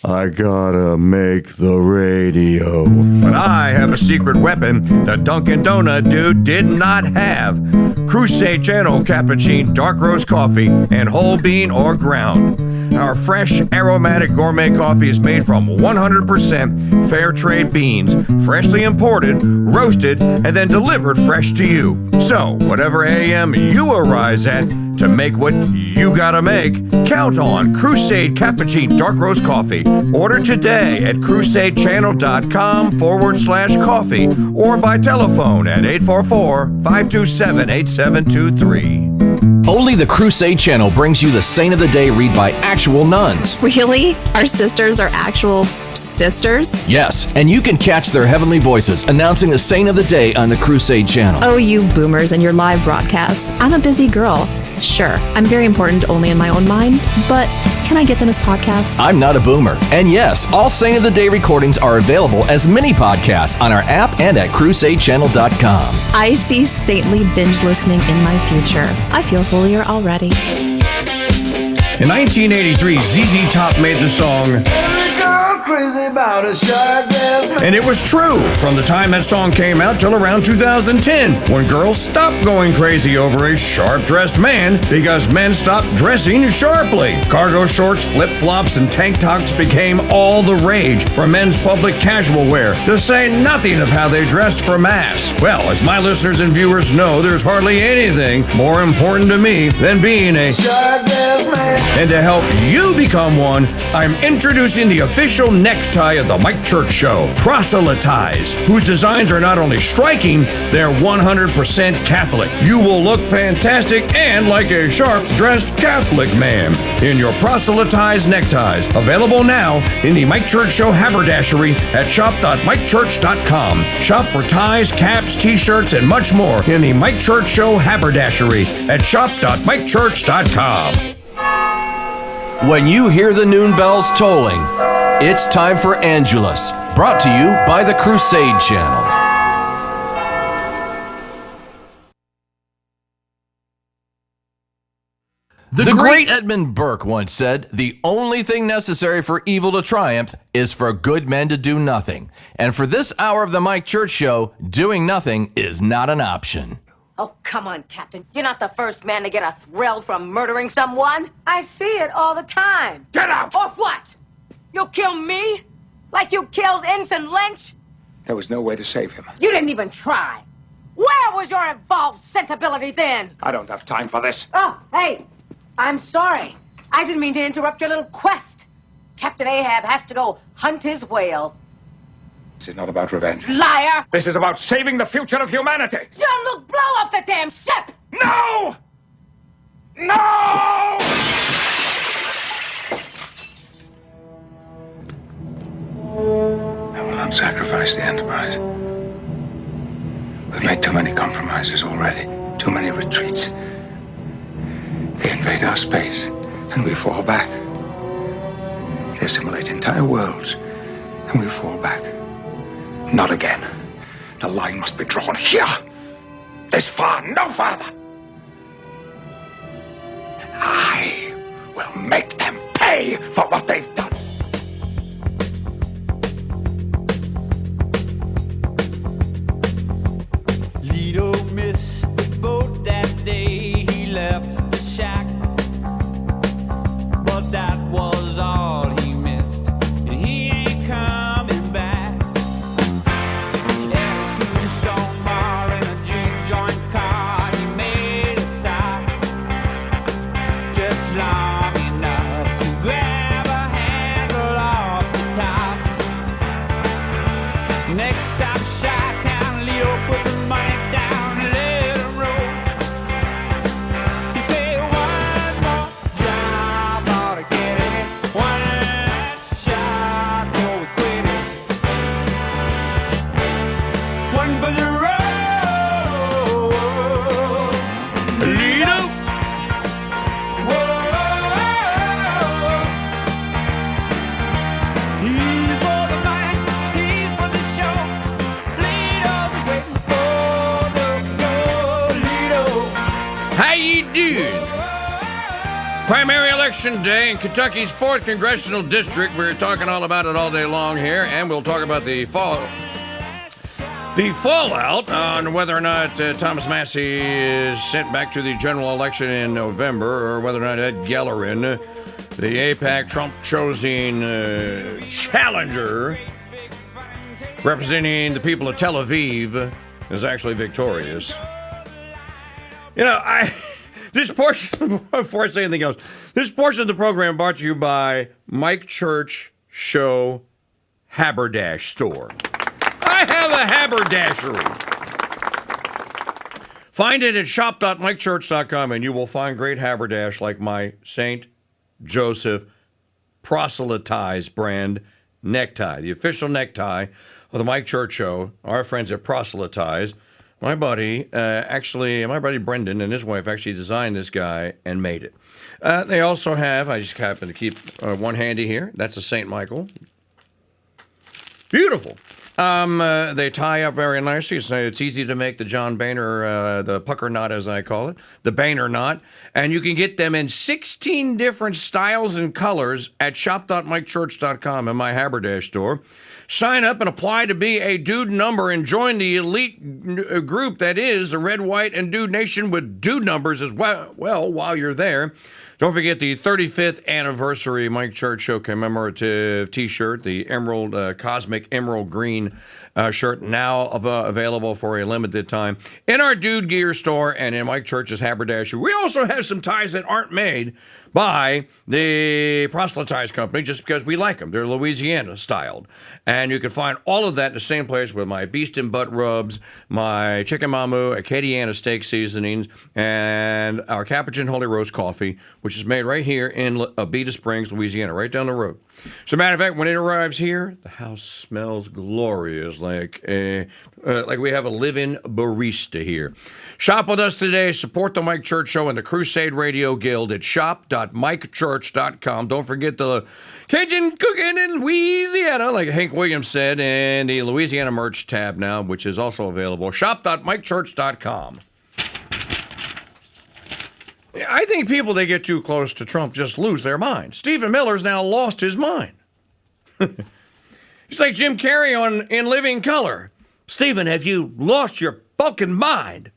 "I gotta make the radio." But I have a secret weapon the Dunkin' Donut dude did not have. Crusade Channel Cappuccino Dark Roast Coffee and whole bean or ground. Our fresh, aromatic gourmet coffee is made from 100% fair trade beans, freshly imported, roasted, and then delivered fresh to you. So, whatever AM you arise at, to make what you gotta make, count on Crusade Cappuccino Dark Roast Coffee. Order today at crusadechannel.com/coffee or by telephone at 844-527-8723. Only the Crusade Channel brings you the Saint of the Day read by actual nuns. Really? Our sisters are actual sisters? Yes, and you can catch their heavenly voices announcing the Saint of the Day on the Crusade Channel. Oh, you boomers and your live broadcasts. I'm a busy girl. Sure, I'm very important only in my own mind, but can I get them as podcasts? I'm not a boomer. And yes, all Saint of the Day recordings are available as mini podcasts on our app and at crusadechannel.com. I see saintly binge listening in my future. I feel holier already. In 1983, ZZ Top made the song crazy about a sharp dressed man. And it was true from the time that song came out till around 2010, when girls stopped going crazy over a sharp-dressed man because men stopped dressing sharply. Cargo shorts, flip-flops, and tank tops became all the rage for men's public casual wear, to say nothing of how they dressed for mass. Well, as my listeners and viewers know, there's hardly anything more important to me than being a sharp-dressed man. And to help you become one, I'm introducing the official necktie of the Mike Church Show, Proselytize, whose designs are not only striking, they're 100% Catholic. You will look fantastic and like a sharp-dressed Catholic man in your Proselytize neckties. Available now in the Mike Church Show haberdashery at shop.mikechurch.com. Shop for ties, caps, t-shirts, and much more in the Mike Church Show haberdashery at shop.mikechurch.com. When you hear the noon bells tolling, it's time for Angelus, brought to you by the Crusade Channel. The great Edmund Burke once said, "The only thing necessary for evil to triumph is for good men to do nothing." And for this hour of the Mike Church Show, doing nothing is not an option. Oh, come on, Captain. You're not the first man to get a thrill from murdering someone. I see it all the time. Get out! Or what? You'll kill me? Like you killed Ensign Lynch? There was no way to save him. You didn't even try. Where was your involved sensibility then? I don't have time for this. Oh, hey, I'm sorry. I didn't mean to interrupt your little quest. Captain Ahab has to go hunt his whale. This is not about revenge. Liar! This is about saving the future of humanity. Jean-Luc, blow up the damn ship! No! No! I will not sacrifice the Enterprise. We've made too many compromises already. Too many retreats. They invade our space, and we fall back. They assimilate entire worlds, and we fall back. Not again. The line must be drawn here. This far, no farther. And I will make them pay for what they've done. Lido missed the boat that day. He left the shack. But that was all he missed. And he ain't coming back. Down to the stone bar in a juke-joint car. He made a stop. Just long enough to grab a handle off the top. Next stop, Chi-Town. Leo put the money down and let him roll. He said, one more job ought to get it. One last shot before we quit it. One for the road. Lido. Whoa. He's for the money. He's for the show. Lido's waiting for the goal. Lido. How you doing? Primary election day in Kentucky's 4th Congressional District. We're talking all about it all day long here, and we'll talk about the fallout on whether or not Thomas Massie is sent back to the general election in November, or whether or not Ed Gellerin, the AIPAC Trump-chosen challenger representing the people of Tel Aviv, is actually victorious. You know, this portion, before I say anything else, this portion of the program brought to you by Mike Church Show Haberdash Store. I have a haberdashery. Find it at shop.mikechurch.com, and you will find great haberdash like my St. Joseph Proselytize brand necktie, the official necktie of the Mike Church Show. Our friends at Proselytize. My buddy Brendan and his wife actually designed this guy and made it. They also have, I just happen to keep one handy here. That's a St. Michael. Beautiful. They tie up very nicely. It's easy to make the John Boehner, the pucker knot, as I call it, the Boehner knot. And you can get them in 16 different styles and colors at shop.mikechurch.com in my Haberdash store. Sign up and apply to be a Dude number and join the elite group that is the Red, White, and Dude Nation with Dude numbers as well while you're there. Don't forget the 35th anniversary Mike Church Show commemorative T-shirt, the Emerald Cosmic Emerald Green shirt, now available for a limited time in our Dude Gear store and in Mike Church's Haberdashery. We also have some ties that aren't made by the proselytized company just because we like them. They're Louisiana styled. And you can find all of that in the same place with my Beast and Butt rubs, my Chicken Mamu, Acadiana steak seasonings, and our Capuchin Holy Roast coffee, which is made right here in Abita Springs, Louisiana, right down the road. As a matter of fact, when it arrives here, the house smells glorious, like we have a living barista here. Shop with us today. Support the Mike Church Show and the Crusade Radio Guild at shop.mikechurch.com. Don't forget the Cajun cooking in Louisiana, like Hank Williams said, and the Louisiana merch tab now, which is also available. Shop.mikechurch.com. I think people that get too close to Trump just lose their mind. Stephen Miller's now lost his mind. He's like Jim Carrey in Living Color. Stephen, have you lost your fucking mind?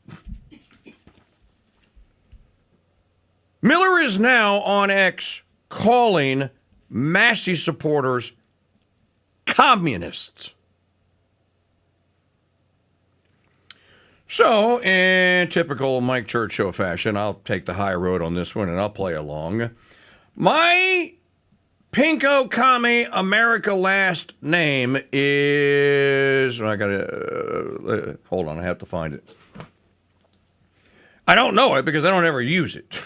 Miller is now on X calling MASSIE supporters communists. So, in typical Mike Church Show fashion, I'll take the high road on this one and I'll play along. My Pinko Commie America last name is... I gotta... hold on, I have to find it. I don't know it because I don't ever use it.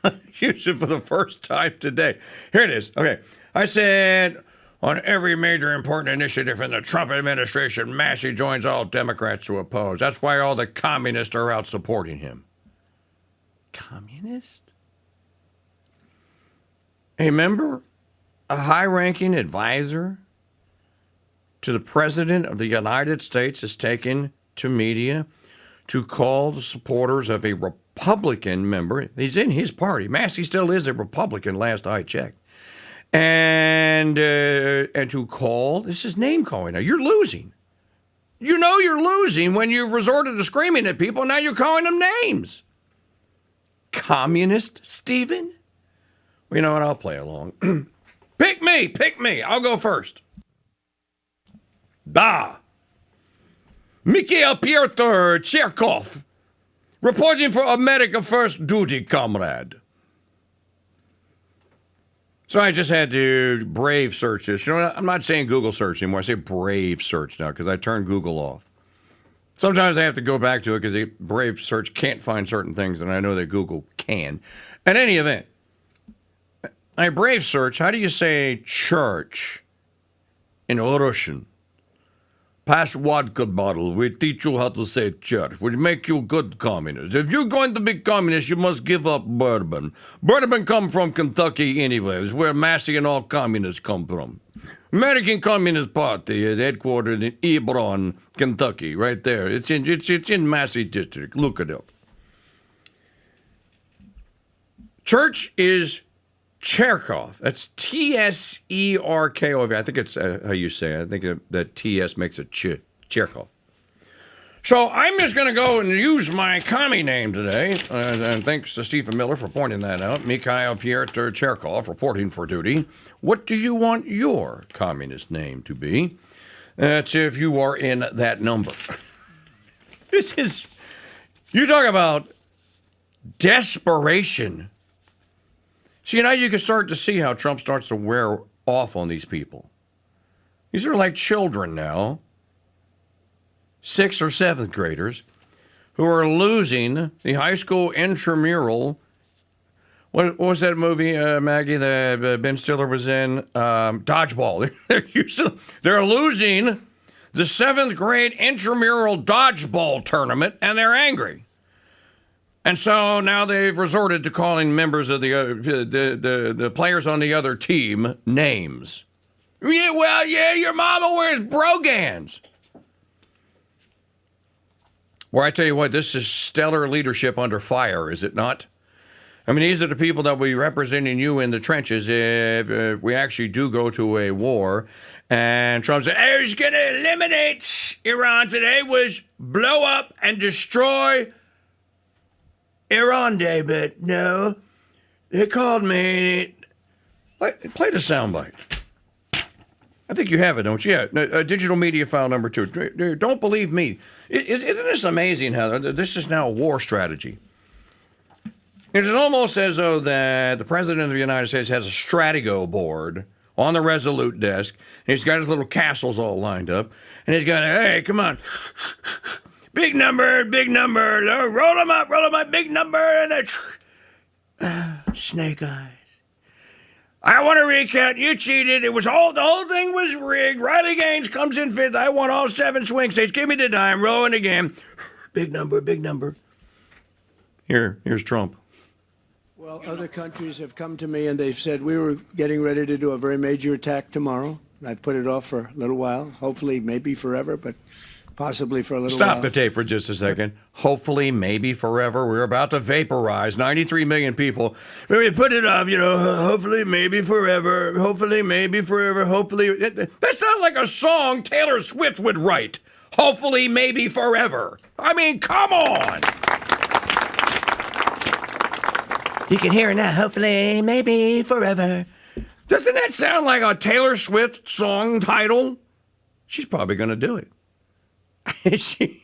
I used it for the first time today. Here it is. Okay. I said... On every major important initiative in the Trump administration, MASSIE joins all Democrats who oppose. That's why all the communists are out supporting him. Communist? A member, a high-ranking advisor to the President of the United States is taken to media to call the supporters of a Republican member. He's in his party. MASSIE still is a Republican, last I checked. And to call, this is name calling. Now, you're losing. You know you're losing when you've resorted to screaming at people. Now you're calling them names. Communist, Stephen? Well, you know what? I'll play along. Pick me. I'll go first. Mikhail Pyotr Cherkov, reporting for America First Duty, comrade. So I just had to Brave search this. You know what? I'm not saying Google search anymore. I say Brave search now because I turned Google off. Sometimes I have to go back to it because Brave search can't find certain things, and I know that Google can. In any event, I Brave search. How do you say church in Russian? Pass vodka bottle. We teach you how to say church. We make you good communist. If you're going to be communist, you must give up bourbon. Bourbon come from Kentucky anyway. It's where MASSIE and all communists come from. American Communist Party is headquartered in Hebron, Kentucky, right there. It's in MASSIE district. Look it up. Church is Cherkov. That's T-S-E-R-K-O-V. I think it's how you say it. I think that T-S makes it Cherkov. So I'm just going to go and use my commie name today. And thanks to Stephen Miller for pointing that out. Mikhail Pyotr Cherkov reporting for duty. What do you want your communist name to be? That's if you are in that number. You talk about desperation. See, now you can start to see how Trump starts to wear off on these people. These are like children now, 6th or 7th graders, who are losing the high school intramural. What was that movie, Maggie, that Ben Stiller was in? Dodgeball. They're losing the 7th grade intramural dodgeball tournament, and they're angry. And so now they've resorted to calling members of the players on the other team names. Yeah, well, yeah, your mama wears brogans. Well, I tell you what, this is stellar leadership under fire, is it not? I mean, these are the people that will be representing you in the trenches if we actually do go to a war. And Trump said, "I was going to eliminate Iran today, was blow up and destroy Iran Day." But no, they called me. Play the soundbite. I think you have it, don't you? Yeah, digital media file number 2. Don't believe me. Isn't this amazing how this is now a war strategy? It's almost as though that the President of the United States has a Stratigo board on the Resolute desk, and he's got his little castles all lined up, and he's got, hey, come on. Big number, roll them up, big number, and snake eyes. I want to recount. You cheated. The whole thing was rigged. Riley Gaines comes in 5th. I won all 7 swing states. Give me the dime. Rolling again. Big number. Here's Trump. Well, other countries have come to me and they've said we were getting ready to do a very major attack tomorrow. I've put it off for a little while. Hopefully, maybe forever, but possibly for a little while. Stop the tape for just a second. Hopefully, maybe forever. We're about to vaporize 93 million people. We put it off, hopefully, maybe forever. Hopefully, maybe forever. Hopefully. That sounds like a song Taylor Swift would write. Hopefully, maybe forever. I mean, come on. You can hear it now. Hopefully, maybe forever. Doesn't that sound like a Taylor Swift song title? She's probably going to do it. She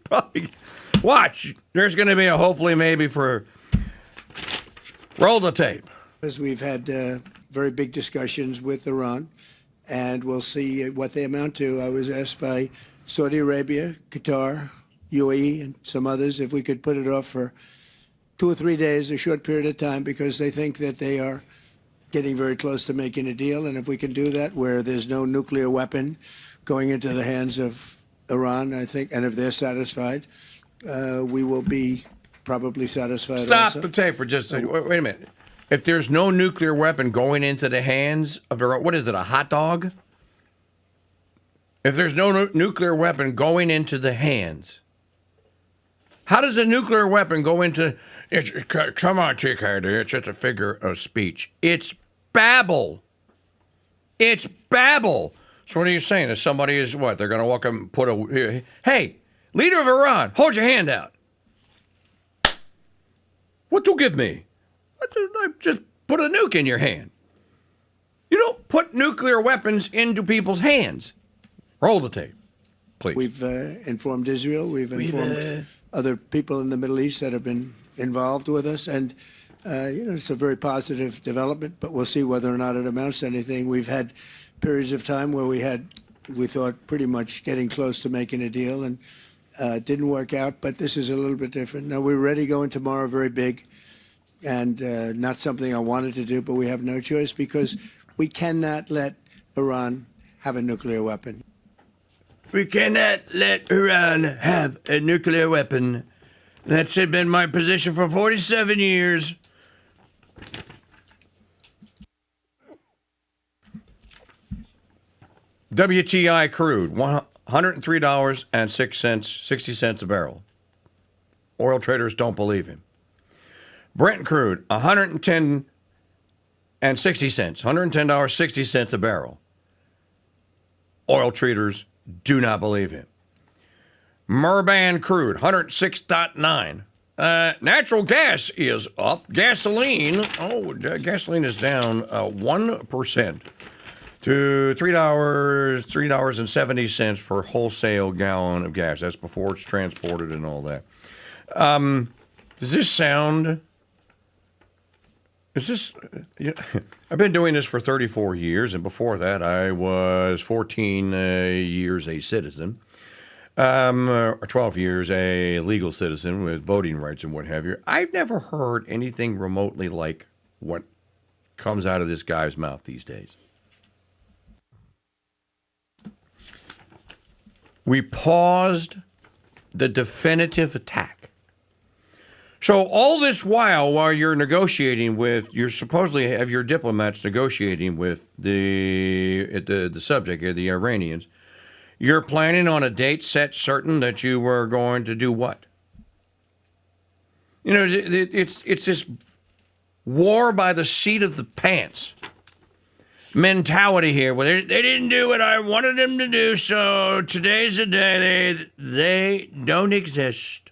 probably. Watch. There's going to be a hopefully, maybe for. Roll the tape. As we've had very big discussions with Iran, and we'll see what they amount to. I was asked by Saudi Arabia, Qatar, UAE, and some others if we could put it off for 2 or 3 days, a short period of time, because they think that they are getting very close to making a deal. And if we can do that where there's no nuclear weapon going into the hands of Iran, I think, and if they're satisfied, we will be probably satisfied. Stop also. the tape for just a second. Wait a minute. If there's no nuclear weapon going into the hands of Iran, what is it, a hot dog? If there's no nuclear weapon going into the hands, how does a nuclear weapon go into... Come on, Chick Hardy. It's just a figure of speech. It's babble. It's babble. So what are you saying? If somebody is what? They're going to walk up and put a... Hey, leader of Iran, hold your hand out. What do you give me? I just put a nuke in your hand. You don't put nuclear weapons into people's hands. Roll the tape, please. We've informed Israel. We've informed other people in the Middle East that have been involved with us. And, it's a very positive development, but we'll see whether or not it amounts to anything. We've had periods of time where we thought pretty much getting close to making a deal, and didn't work out. But this is a little bit different. Now, we're ready going tomorrow, very big, and not something I wanted to do, but we have no choice because we cannot let Iran have a nuclear weapon. We cannot let Iran have a nuclear weapon. That's been my position for 47 years. WTI crude, $103.60 a barrel. Oil traders don't believe him. Brent crude, $110.60, $110.60 a barrel. Oil traders do not believe him. Murban crude, 106.9. Natural gas is up. Gasoline, gasoline is down 1% to $3.70 per wholesale gallon of gas. That's before it's transported and all that. Does this sound... I've been doing this for 34 years, and before that, I was 14 years a citizen, or 12 years a legal citizen with voting rights and what have you. I've never heard anything remotely like what comes out of this guy's mouth these days. We paused the definitive attack. So all this while you're negotiating with, you supposedly have your diplomats negotiating with the subject, the Iranians, You're planning on a date set certain that you were going to do what? You know, it's this war by the seat of the pants mentality here. Well, they didn't do what I wanted them to do, so today's the day they don't exist.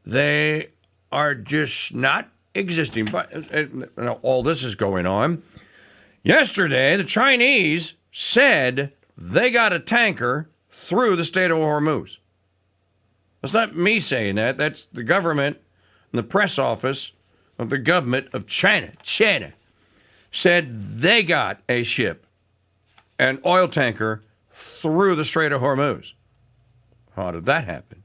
They are just not existing. But all this is going on. Yesterday, the Chinese said they got a tanker through the Strait of Hormuz. That's not me saying that. That's the government and the press office of the government of China. China said they got a ship, an oil tanker, through the Strait of Hormuz. How did that happen?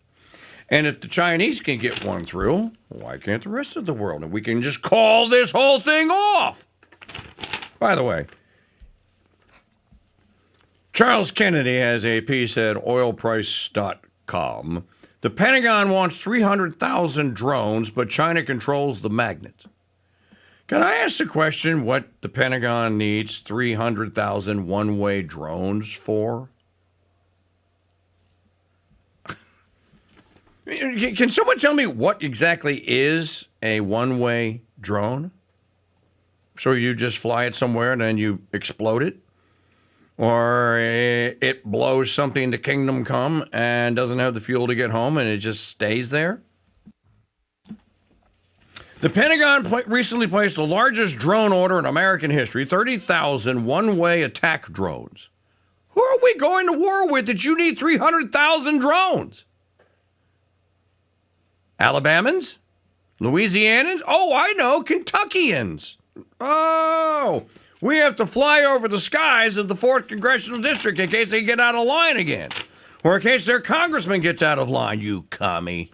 And if the Chinese can get one through, why can't the rest of the world? And we can just call this whole thing off. By the way, Charles Kennedy has a piece at oilprice.com. The Pentagon wants 300,000 drones, but China controls the magnets. Can I ask the question what the Pentagon needs 300,000 one-way drones for? Can someone tell me what exactly is a one-way drone? So you just fly it somewhere and then you explode it? Or it blows something to Kingdom Come and doesn't have the fuel to get home and it just stays there? The Pentagon recently placed the largest drone order in American history, 30,000 one-way attack drones. Who are we going to war with that you need 300,000 drones? Alabamans? Louisianans? Oh, I know, Kentuckians. Oh, we have to fly over the skies of the 4th Congressional District in case they get out of line again. Or in case their congressman gets out of line, you commie.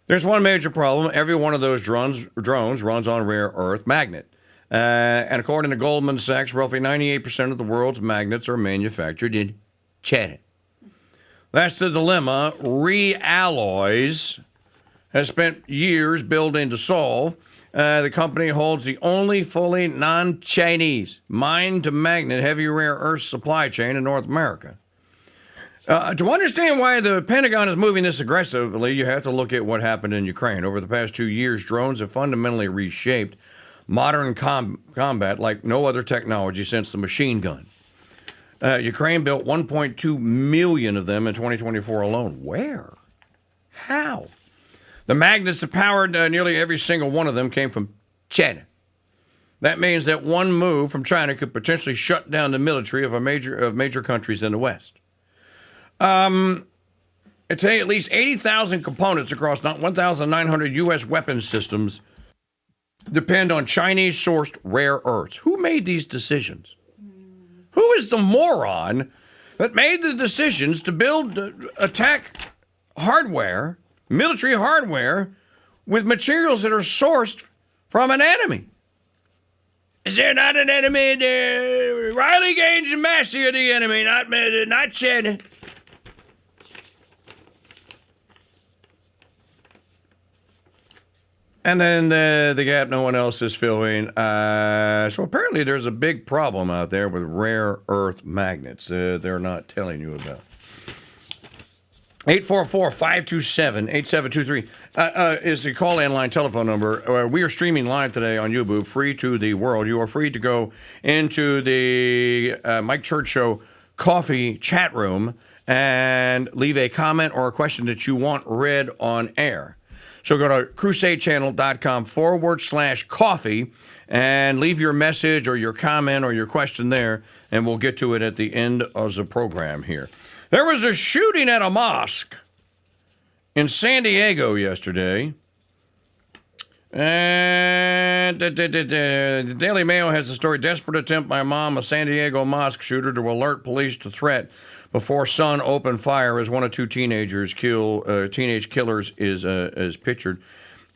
There's one major problem. Every one of those drones runs on rare earth magnet. And according to Goldman Sachs, roughly 98% of the world's magnets are manufactured in China. That's the dilemma Realloys has spent years building to solve. The company holds the only fully non-Chinese mine-to-magnet heavy rare earth supply chain in North America. To understand why the Pentagon is moving this aggressively, you have to look at what happened in Ukraine. Over the past 2 years, drones have fundamentally reshaped modern combat like no other technology since the machine gun. Ukraine built 1.2 million of them in 2024 alone. Where? How? The magnets that powered nearly every single one of them came from China. That means that one move from China could potentially shut down the military of major countries in the West. Today, at least 80,000 components across 1,900 U.S. weapons systems depend on Chinese-sourced rare earths. Who made these decisions? Who is the moron that made the decisions to build attack hardware, military hardware, with materials that are sourced from an enemy? Is there not an enemy there? Riley Gaines and Massey are the enemy, not China. And then the gap no one else is filling. So apparently there's a big problem out there with rare earth magnets they're not telling you about. 844-527-8723 is the call-in line telephone number. We are streaming live today on YouTube, free to the world. You are free to go into the Mike Church Show coffee chat room and leave a comment or a question that you want read on air. So go to crusadechannel.com/coffee and leave your message or your comment or your question there, and we'll get to it at the end of the program here. There was a shooting at a mosque in San Diego yesterday. And the Daily Mail has the story, desperate attempt by mom of San Diego mosque shooter to alert police to threat before son opened fire as one of two teenage killers is pictured.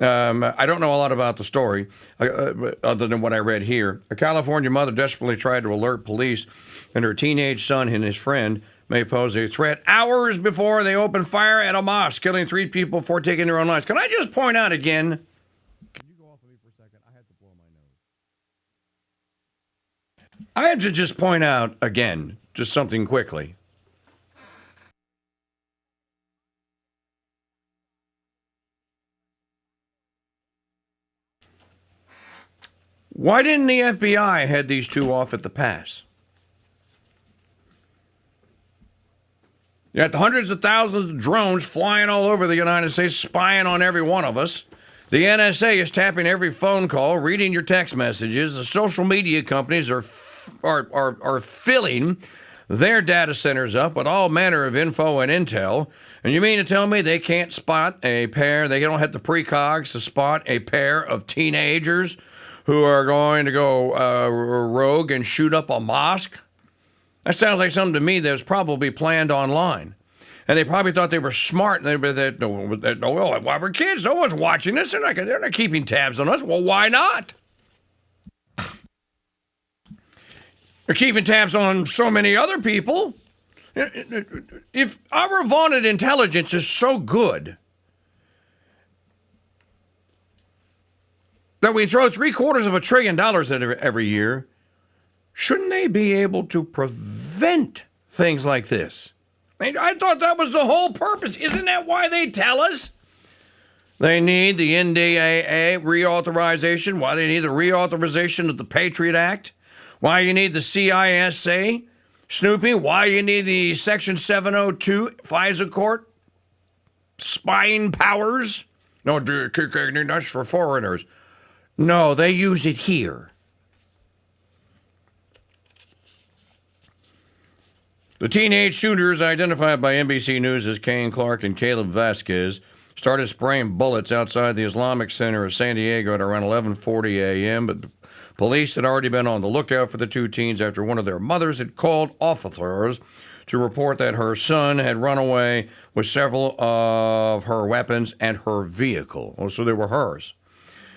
I don't know a lot about the story other than what I read here. A California mother desperately tried to alert police and her teenage son and his friend may pose a threat hours before they opened fire at a mosque, killing 3 people before taking their own lives. Can I just point out again? Can you go off of me for a second? I had to blow my I have to just point out again, just something quickly. Why didn't the FBI head these two off at the pass? You got the hundreds of thousands of drones flying all over the United States, spying on every one of us. The NSA is tapping every phone call, reading your text messages. The social media companies are filling their data centers up with all manner of info and intel. And you mean to tell me they can't spot a pair, they don't have the precogs to spot a pair of teenagers who are going to go rogue and shoot up a mosque? That sounds like something to me that was probably planned online. And they probably thought they were smart. And why we're kids? No one's watching us. They're not keeping tabs on us. Well, why not? They're keeping tabs on so many other people. If our vaunted intelligence is so good that we throw $750 billion at it every year, shouldn't they be able to prevent things like this? I thought that was the whole purpose. Isn't that why they tell us? They need the NDAA reauthorization, why they need the reauthorization of the Patriot Act, why you need the CISA snooping, why you need the Section 702 FISA court spying powers. No, that's for foreigners. No, they use it here. The teenage shooters, identified by NBC News as Kane Clark and Caleb Vasquez, started spraying bullets outside the Islamic Center of San Diego at around 11:40 a.m., but the police had already been on the lookout for the two teens after one of their mothers had called officers to report that her son had run away with several of her weapons and her vehicle. Oh, so they were hers.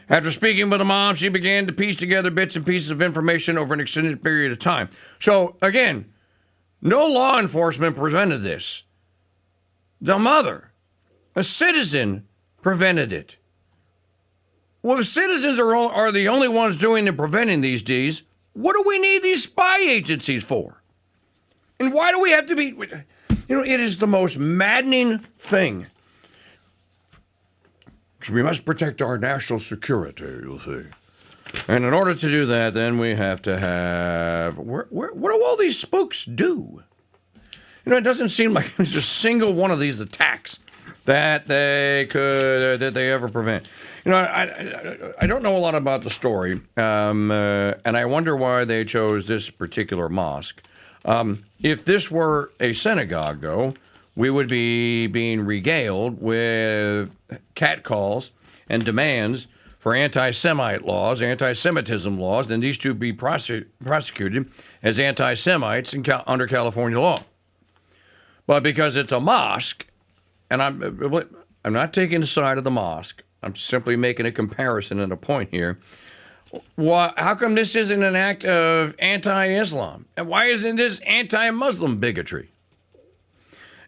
After speaking with the mom, she began to piece together bits and pieces of information over an extended period of time. So, again, no law enforcement prevented this. The mother, a citizen, prevented it. Well, if citizens are the only ones doing and preventing these deeds, what do we need these spy agencies for? And why do we have to be... it is the most maddening thing. We must protect our national security, you'll see. And in order to do that, then we have to have... what do all these spooks do? It doesn't seem like there's a single one of these attacks that they ever prevent. I don't know a lot about the story, and I wonder why they chose this particular mosque. If this were a synagogue, though, we would be being regaled with catcalls and demands for anti-Semite laws, anti-Semitism laws, and these two be prosecuted as anti-Semites under California law. But because it's a mosque, and I'm not taking the side of the mosque, I'm simply making a comparison and a point here. How come this isn't an act of anti-Islam? And why isn't this anti-Muslim bigotry?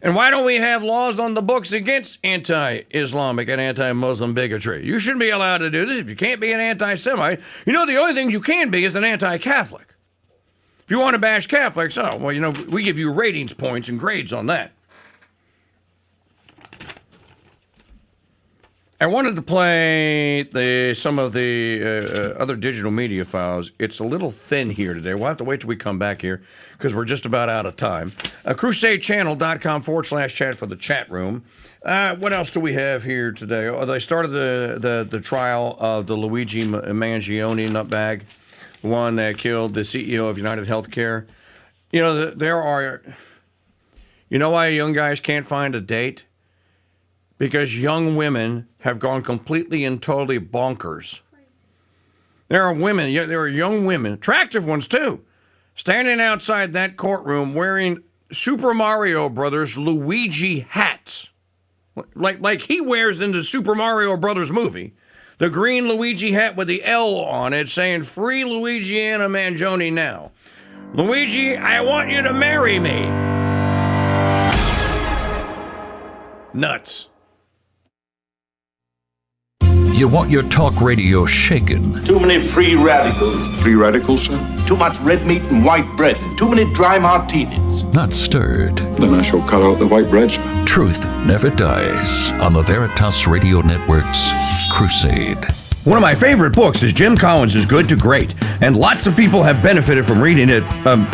And why don't we have laws on the books against anti-Islamic and anti-Muslim bigotry? You shouldn't be allowed to do this. If you can't be an anti-Semite, the only thing you can be is an anti-Catholic. If you want to bash Catholics, we give you ratings points and grades on that. I wanted to play some of the other digital media files. It's a little thin here today. We'll have to wait till we come back here because we're just about out of time. CrusadeChannel.com/chat for the chat room. What else do we have here today? Oh, they started the trial of the Luigi Mangione nutbag, the one that killed the CEO of United Healthcare. There are... why young guys can't find a date? Because young women have gone completely and totally bonkers. There are young women, attractive ones too, standing outside that courtroom wearing Super Mario Brothers Luigi hats. Like he wears in the Super Mario Brothers movie. The green Luigi hat with the L on it saying, "Free Luigiana Mangione now. Luigi, I want you to marry me." Nuts. You want your talk radio shaken. Too many free radicals. Free radicals, sir? Too much red meat and white bread. And too many dry martinis. Not stirred. Then I shall cut out the white bread, sir. Truth never dies on the Veritas Radio Network's Crusade. One of my favorite books is Jim Collins' Good to Great, and lots of people have benefited from reading it,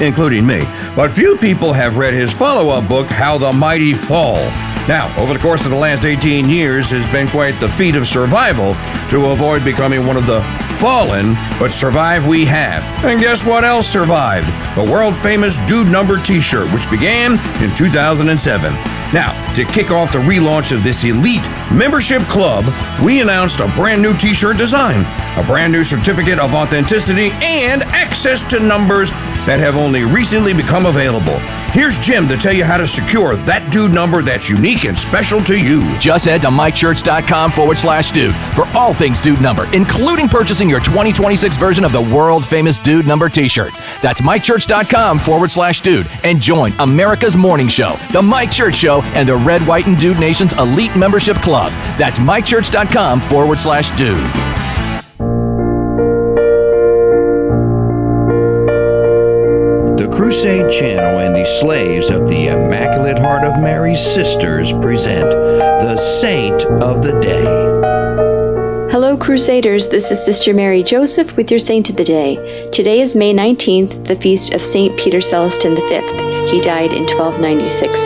including me. But few people have read his follow-up book, How the Mighty Fall. Now, over the course of the last 18 years has been quite the feat of survival to avoid becoming one of the fallen, but survive we have. And guess what else survived? The world-famous Dude Number t-shirt, which began in 2007. Now, to kick off the relaunch of this elite membership club, we announced a brand new t-shirt design, a brand new certificate of authenticity, and access to numbers that have only recently become available. Here's Jim to tell you how to secure that Dude Number that's unique and special to you. Just head to mikechurch.com/dude for all things Dude Number, including purchasing your 2026 version of the world-famous Dude Number t-shirt. That's mikechurch.com/dude and join America's morning show, The Mike Church Show, and the Red, White, and Dude Nation's elite membership club. That's mikechurch.com/dude. The Crusade Channel and the Slaves of the Immaculate Heart of Mary's Sisters present the Saint of the Day. Hello, Crusaders. This is Sister Mary Joseph with your Saint of the Day. Today is May 19th, the feast of St. Peter Celestin V. He died in 1296.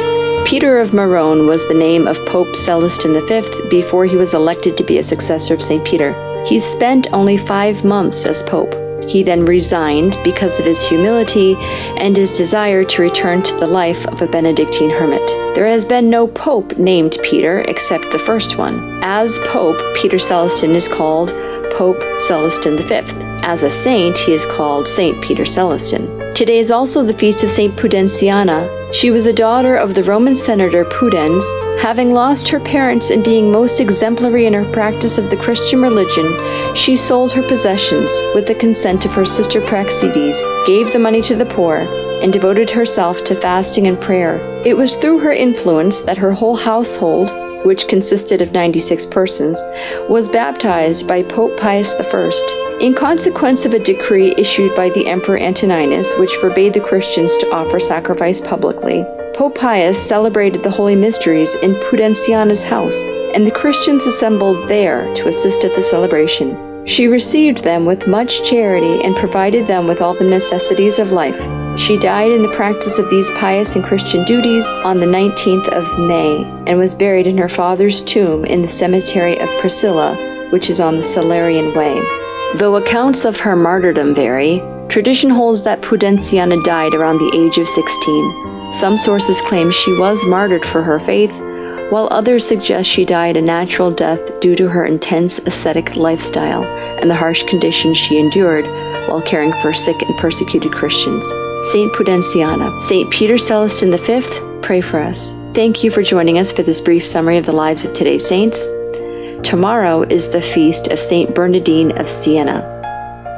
Peter of Marone was the name of Pope Celestin V before he was elected to be a successor of St. Peter. He spent only 5 months as Pope. He then resigned because of his humility and his desire to return to the life of a Benedictine hermit. There has been no pope named Peter except the first one. As Pope, Peter Celestin is called Pope Celestin V. As a saint, he is called Saint Peter Celestin. Today is also the feast of Saint Pudensiana. She was a daughter of the Roman senator Pudens. Having lost her parents and being most exemplary in her practice of the Christian religion, she sold her possessions with the consent of her sister Praxedes, gave the money to the poor, and devoted herself to fasting and prayer. It was through her influence that her whole household, which consisted of 96 persons, was baptized by Pope Pius I. In consequence of a decree issued by the Emperor Antoninus, which forbade the Christians to offer sacrifice publicly, Pope Pius celebrated the Holy Mysteries in Pudensiana's house, and the Christians assembled there to assist at the celebration. She received them with much charity and provided them with all the necessities of life. She died in the practice of these pious and Christian duties on the 19th of May, and was buried in her father's tomb in the cemetery of Priscilla, which is on the Salarian Way. Though accounts of her martyrdom vary, tradition holds that Pudensiana died around the age of 16. Some sources claim she was martyred for her faith, while others suggest she died a natural death due to her intense ascetic lifestyle and the harsh conditions she endured while caring for sick and persecuted Christians. Saint Pudensiana, Saint Peter Celestin V, pray for us. Thank you for joining us for this brief summary of the lives of today's saints. Tomorrow is the feast of Saint Bernardine of Siena.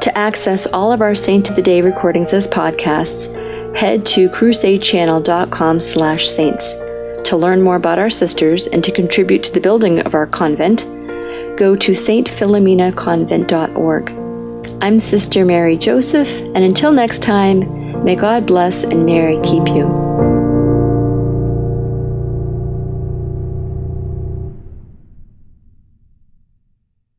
To access all of our Saint of the Day recordings as podcasts, head to crusadechannel.com/saints. To learn more about our sisters and to contribute to the building of our convent, go to stphilomenaconvent.org. I'm Sister Mary Joseph, and until next time, may God bless and Mary keep you.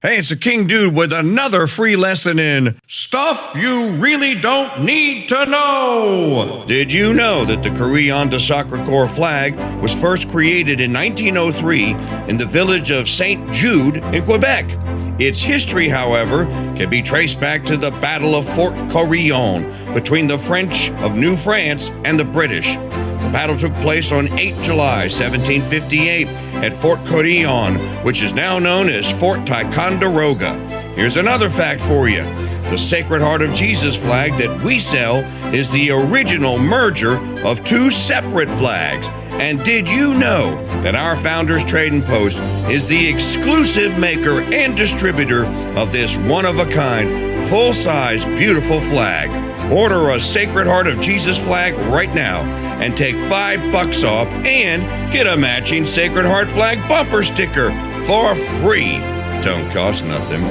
Hey, it's the King Dude with another free lesson in Stuff You Really Don't Need to Know. Did you know that the Carillon de Sacré-Cœur flag was first created in 1903 in the village of St. Jude in Quebec? Its history, however, can be traced back to the Battle of Fort Carillon between the French of New France and the British. The battle took place on 8 July 1758 at Fort Carillon, which is now known as Fort Ticonderoga. Here's another fact for you. The Sacred Heart of Jesus flag that we sell is the original merger of 2 separate flags. And did you know that our Founders Trading Post is the exclusive maker and distributor of this one-of-a-kind, full-size, beautiful flag? Order a Sacred Heart of Jesus flag right now and take $5 off and get a matching Sacred Heart flag bumper sticker for free. don't cost nothing.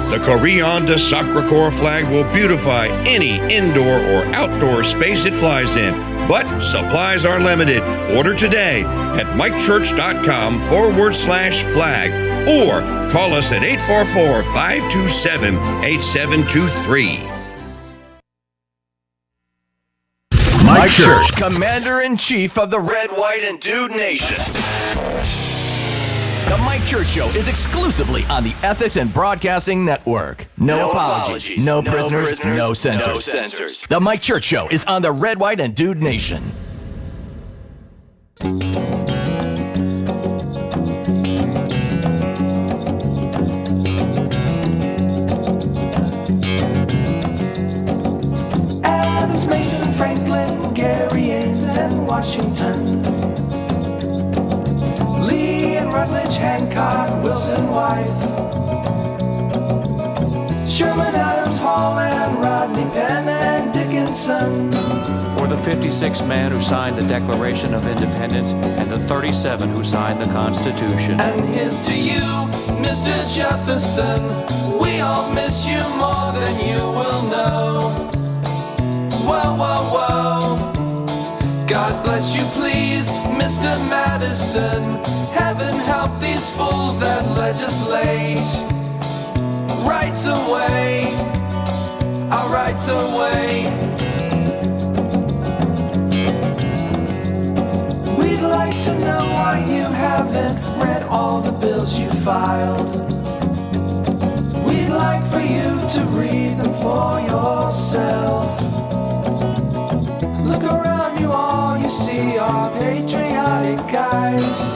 The Carillon de Sacre-Cœur flag will beautify any indoor or outdoor space it flies in, but supplies are limited. Order today at mikechurch.com/flag or call us at 844-527-8723. Mike Church, Commander-in-Chief of the Red, White, and Dude Nation. The Mike Church Show is exclusively on the Ethics and Broadcasting Network. No apologies, no prisoners, no censors. The Mike Church Show is on the Red, White, and Dude Nation. Adams, Mason, Franklin, Gary, Ames, and Washington. Lee and Rutledge, Hancock, Wilson, Wythe. Sherman, Adams, Hall, and Rodney, Penn, and Dickinson. For the 56 men who signed the Declaration of Independence and the 37 who signed the Constitution. And here's to you, Mr. Jefferson. We all miss you more than you will know. Whoa, whoa, whoa. God bless you, please, Mr. Madison. Heaven help these fools that legislate. Rights away, our rights away. We'd like to know why you haven't read all the bills you filed. We'd like for you to read them for yourself. Look around you, all you see are patriotic guys.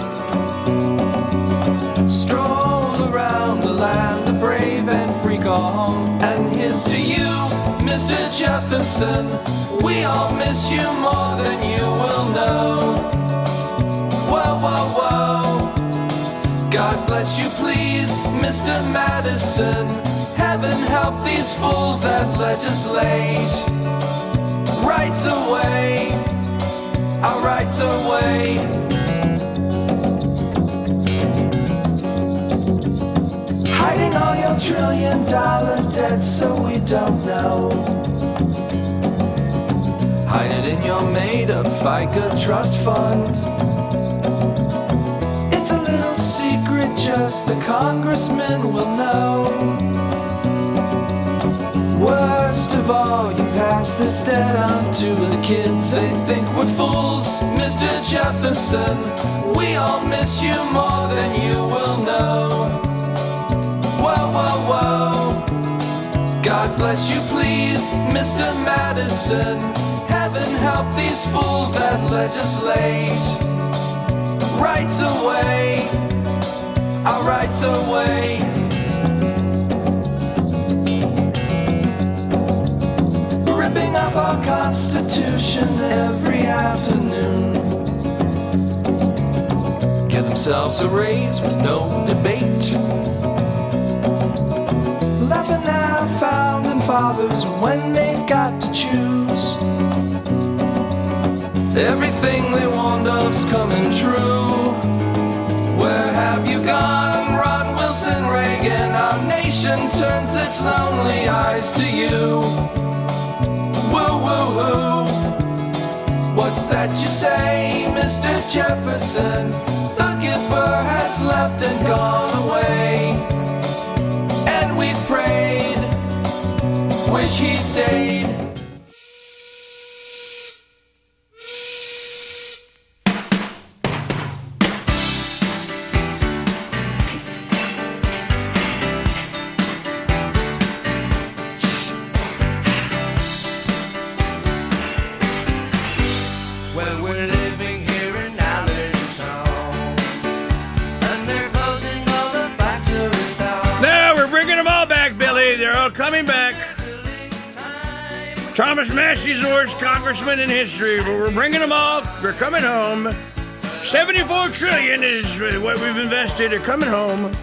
Stroll around the land, the brave and free call home. And here's to you, Mr. Jefferson. We all miss you more than you will know. Whoa, whoa, whoa. God bless you, please, Mr. Madison. Heaven help these fools that legislate. Rights away, our rights away. Hiding all your $1 trillion debt so we don't know. Hide it in your made-up FICA trust fund. It's a little secret, just the congressman will know. Worst of all, you pass this debt on to the kids. They think we're fools, Mr. Jefferson. We all miss you more than you will know. Whoa, whoa, whoa. God bless you, please, Mr. Madison. Heaven help these fools that legislate. Rights away, our rights away. Ripping up our Constitution every afternoon. Give themselves a raise with no debate. Laughing at our founding fathers when they've got to choose. Everything they warned of's coming true. Where have you gone, Ron Wilson Reagan? Our nation turns its lonely eyes to you. Woo, woo, woo. What's that you say, Mr. Jefferson? The Gipper has left and gone away. And we prayed, wish he stayed. Coming back. Thomas Massie's the worst congressman in history, but we're bringing them all. They're coming home. $74 trillion is what we've invested. They're coming home.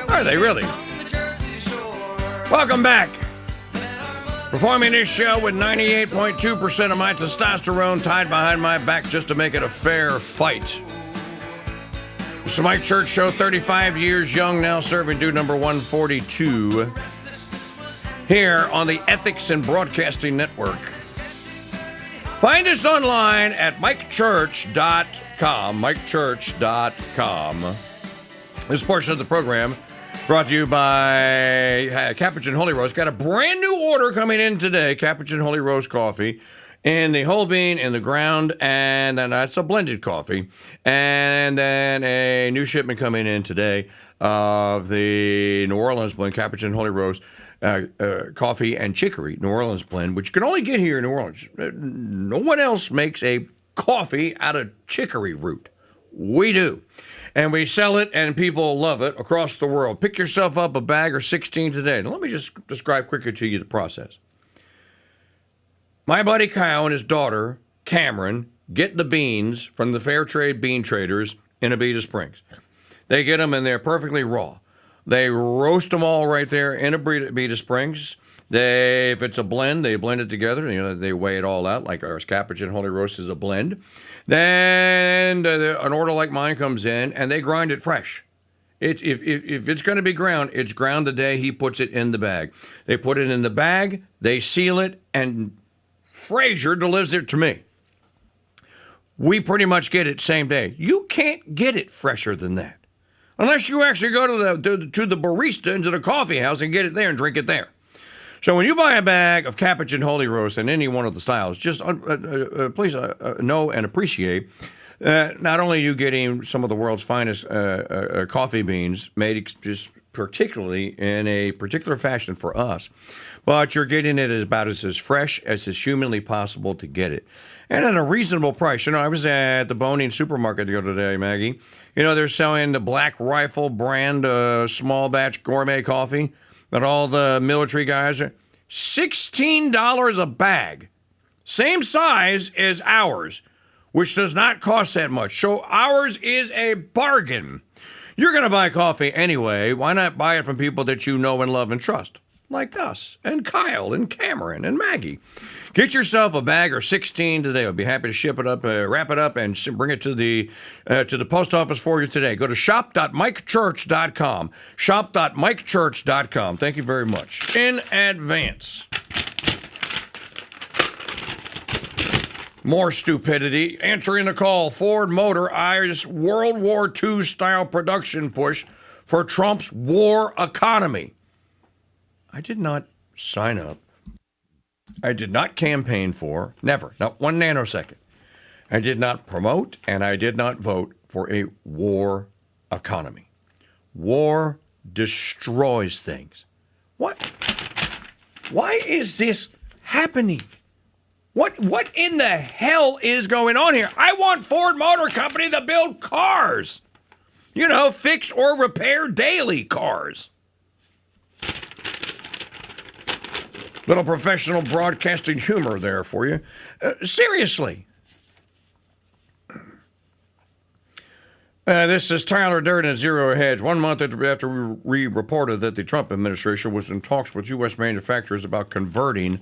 Are they really? Welcome back. Performing this show with 98.2% of my testosterone tied behind my back just to make it a fair fight. It's the Mike Church Show, 35 years young, now serving dude number 142 here on the Ethics and Broadcasting Network. Find us online at mikechurch.com, mikechurch.com. This portion of the program brought to you by Capuchin Holy Roast. Got a brand new order coming in today, Capuchin Holy Roast coffee. In the whole bean, in the ground, and then that's a blended coffee. And then a new shipment coming in today of the New Orleans blend, Capuchin Holy Roast, coffee and chicory New Orleans blend, which you can only get here in New Orleans. No one else makes a coffee out of chicory root. We do. And we sell it, and people love it across the world. Pick yourself up a bag or 16 today. Now, let me just describe quickly to you the process. My buddy Kyle and his daughter, Cameron, get the beans from the Fair Trade bean traders in Abita Springs. They get them, and they're perfectly raw. They roast them all right there in Abita Springs. If it's a blend, they blend it together. You know, they weigh it all out, like our Capuchin Holy Roast is a blend. Then an order like mine comes in, and they grind it fresh. If it's going to be ground, it's ground the day he puts it in the bag. They put it in the bag, they seal it, and Frazier delivers it to me. We pretty much get it same day. You can't get it fresher than that. Unless you actually go to the barista into the coffee house and get it there and drink it there. So when you buy a bag of Capuchin Holy Roast in any one of the styles, just please know and appreciate not only are you getting some of the world's finest coffee beans made just particularly in a particular fashion for us, but you're getting it about as fresh as is humanly possible to get it. And at a reasonable price. You know, I was at the Boning supermarket the other day, Maggie. You know, they're selling the Black Rifle brand small batch gourmet coffee that all the military guys are. $16 a bag. Same size as ours, which does not cost that much. So ours is a bargain. You're going to buy coffee anyway. Why not buy it from people that you know and love and trust? Like us, and Kyle, and Cameron, and Maggie. Get yourself a bag or 16 today. I'll be happy to ship it up, wrap it up, and bring it to the post office for you today. Go to shop.mikechurch.com. Shop.mikechurch.com. Thank you very much in advance. More stupidity. Answering the call. Ford Motor eyes World War II style production push for Trump's war economy. I did not sign up. I did not campaign for, never, not one nanosecond. I did not promote, and I did not vote for a war economy. War destroys things. What? Why is this happening? What in the hell is going on here? I want Ford Motor Company to build cars. You know, fix or repair daily cars. Little professional broadcasting humor there for you. Seriously. This is Tyler Durden at Zero Hedge. 1 month after we reported that the Trump administration was in talks with U.S. manufacturers about converting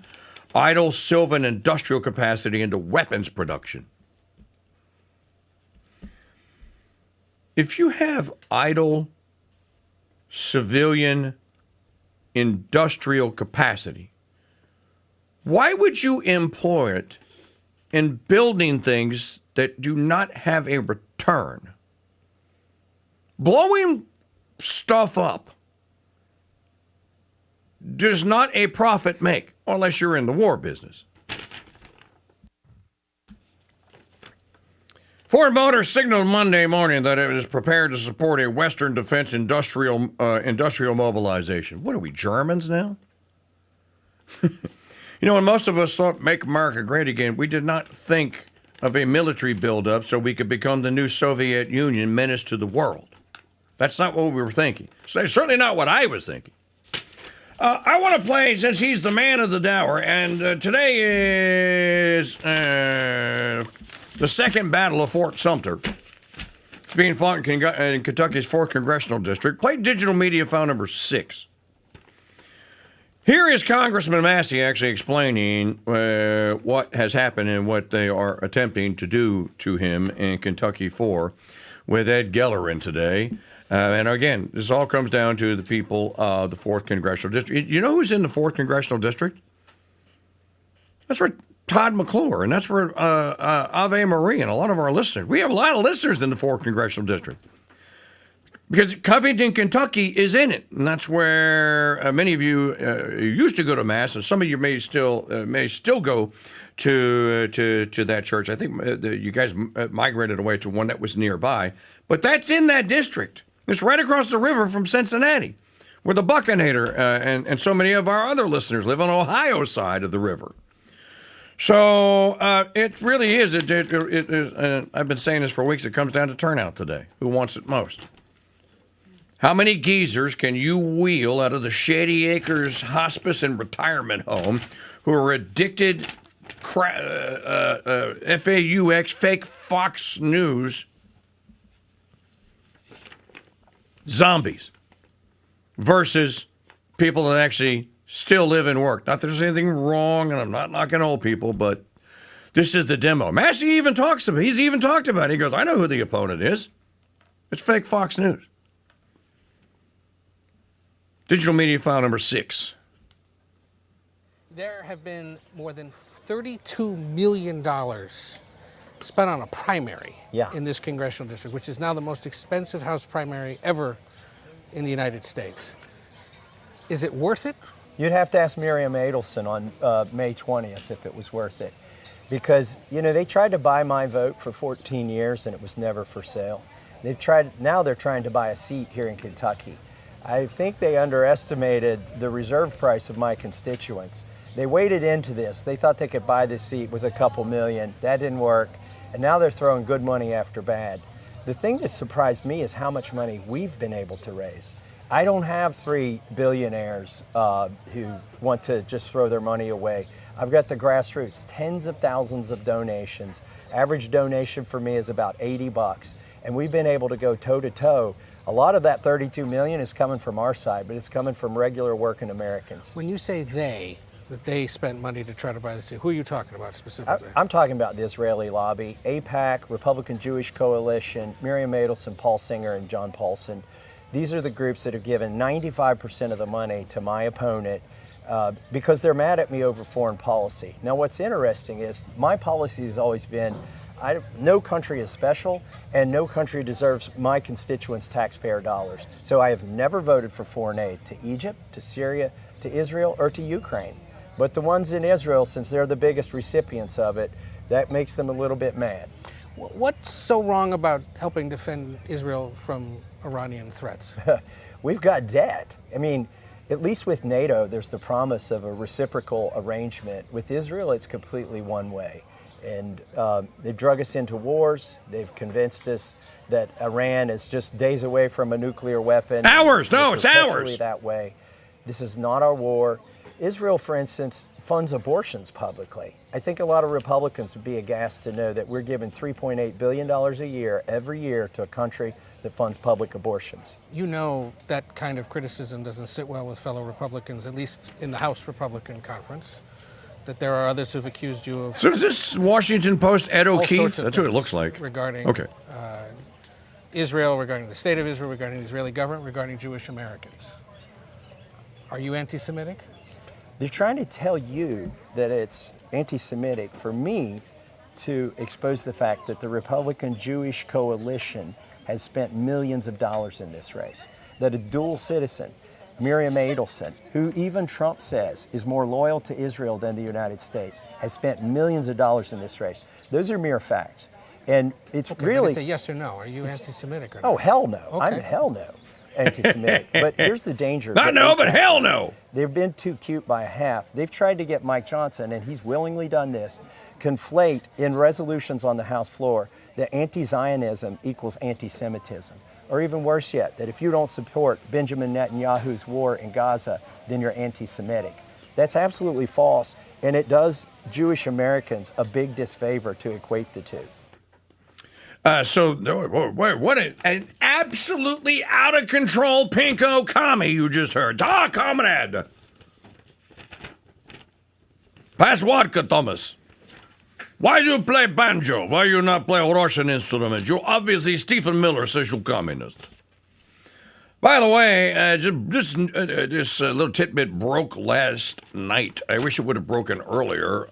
idle Sylvan industrial capacity into weapons production. If you have idle civilian industrial capacity, why would you employ it in building things that do not have a return? Blowing stuff up does not a profit make, unless you're in the war business. Ford Motor signaled Monday morning that it is prepared to support a Western defense industrial mobilization. What are we, Germans now? You know, when most of us thought Make America Great Again, we did not think of a military buildup so we could become the new Soviet Union menace to the world. That's not what we were thinking. So certainly not what I was thinking. I want to play, since he's the man of the hour, and today is the second battle of Fort Sumpter. It's being fought in Kentucky's 4th Congressional District. Play digital media file number 6. Here is Congressman Massie actually explaining what has happened and what they are attempting to do to him in Kentucky 4 with Ed Geller in today. And again, this all comes down to the people of the 4th Congressional District. You know who's in the 4th Congressional District? That's for Todd McClure, and that's for Ave Marie and a lot of our listeners. We have a lot of listeners in the 4th Congressional District because Covington, Kentucky is in it. And that's where many of you used to go to Mass, and some of you may still go to that church. I think you guys migrated away to one that was nearby. But that's in that district. It's right across the river from Cincinnati, where the Buccinator and so many of our other listeners live on Ohio side of the river. So it really is. I've been saying this for weeks. It comes down to turnout today. Who wants it most? How many geezers can you wheel out of the Shady Acres Hospice and Retirement Home who are addicted FAUX, fake Fox News zombies versus people that actually still live and work? Not that there's anything wrong, and I'm not knocking old people, but this is the demo. Massie even talks about it. He's even talked about it. He goes, I know who the opponent is. It's fake Fox News. Digital media file number 6. There have been more than $32 million spent on a primary in this congressional district, which is now the most expensive House primary ever in the United States. Is it worth it? You'd have to ask Miriam Adelson on May 20th if it was worth it. Because, they tried to buy my vote for 14 years and it was never for sale. Now they're trying to buy a seat here in Kentucky. I think they underestimated the reserve price of my constituents. They waded into this. They thought they could buy this seat with a couple million. That didn't work. And now they're throwing good money after bad. The thing that surprised me is how much money we've been able to raise. I don't have 3 billionaires who want to just throw their money away. I've got the grassroots, tens of thousands of donations. Average donation for me is about $80. And we've been able to go toe-to-toe. A lot of that 32 million is coming from our side, but it's coming from regular working Americans. When you say that they spent money to try to buy the seat, who are you talking about specifically? I'm talking about the Israeli lobby, AIPAC, Republican Jewish Coalition, Miriam Adelson, Paul Singer, and John Paulson. These are the groups that have given 95% of the money to my opponent because they're mad at me over foreign policy. Now, what's interesting is my policy has always been no country is special, and no country deserves my constituents' taxpayer dollars. So I have never voted for foreign aid to Egypt, to Syria, to Israel, or to Ukraine. But the ones in Israel, since they're the biggest recipients of it, that makes them a little bit mad. What's so wrong about helping defend Israel from Iranian threats? We've got debt. I mean, at least with NATO, there's the promise of a reciprocal arrangement. With Israel, it's completely one way. And they've drug us into wars. They've convinced us that Iran is just days away from a nuclear weapon. Hours! No, it's hours! That way. This is not our war. Israel, for instance, funds abortions publicly. I think a lot of Republicans would be aghast to know that we're giving $3.8 billion a year, every year, to a country that funds public abortions. You know that kind of criticism doesn't sit well with fellow Republicans, at least in the House Republican Conference. That there are others who've accused you of... So is this Washington Post Ed O'Keefe? That's what it looks like. Regarding Israel, regarding the state of Israel, regarding the Israeli government, regarding Jewish Americans. Are you anti-Semitic? They're trying to tell you that it's anti-Semitic for me to expose the fact that the Republican Jewish Coalition has spent millions of dollars in this race. That a dual citizen, Miriam Adelson, who even Trump says is more loyal to Israel than the United States, has spent millions of dollars in this race. Those are mere facts. And it's really... But it's a yes or no. Are you anti-Semitic or not? Oh, hell no. Okay. I'm hell no anti-Semitic. But here's the danger. Not no, but hell no. They've been too cute by half. They've tried to get Mike Johnson, and he's willingly done this, conflate in resolutions on the House floor that anti-Zionism equals anti-Semitism. Or even worse yet, that if you don't support Benjamin Netanyahu's war in Gaza, then you're anti-Semitic. That's absolutely false, and it does Jewish Americans a big disfavor to equate the two. What an absolutely out of control pinko commie you just heard. Comrade. Pass vodka, Thomas. Why do you play banjo? Why you not play a Russian instrument? You obviously, Stephen Miller says you're communist. By the way, this little tidbit broke last night. I wish it would have broken earlier.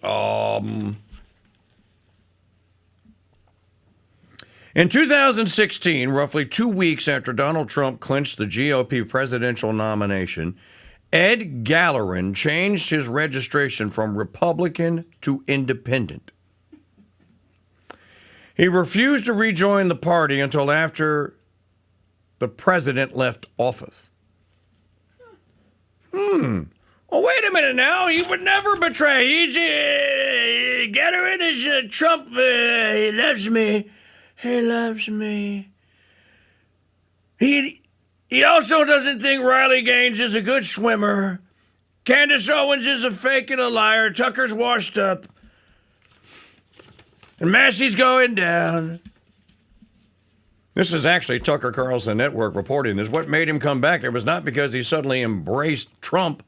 In 2016, roughly 2 weeks after Donald Trump clinched the GOP presidential nomination, Ed Gallerin changed his registration from Republican to Independent. He refused to rejoin the party until after the president left office. Oh, wait a minute now. He would never betray. Gallerin is Trump. He loves me. He loves me. He also doesn't think Riley Gaines is a good swimmer. Candace Owens is a fake and a liar. Tucker's washed up. And Massie's going down. This is actually Tucker Carlson Network reporting this. What made him come back? It was not because he suddenly embraced Trump.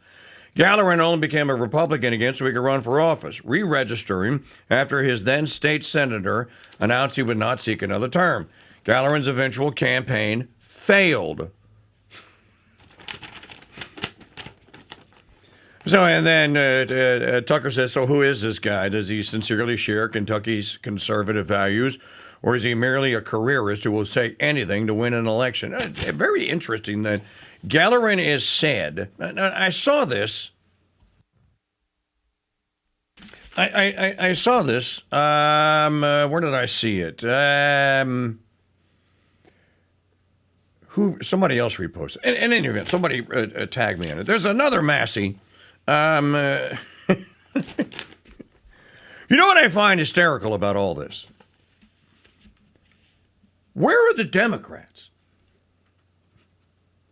Gallerin only became a Republican again so he could run for office, re-registering after his then state senator announced he would not seek another term. Gallerin's eventual campaign failed. So, and then Tucker says, so who is this guy? Does he sincerely share Kentucky's conservative values, or is he merely a careerist who will say anything to win an election? Very interesting that Gallerin is said. I saw this. I saw this. Where did I see it? Somebody else reposted. In any event, somebody tagged me in it. There's another Massie. You know what I find hysterical about all this? Where are the Democrats?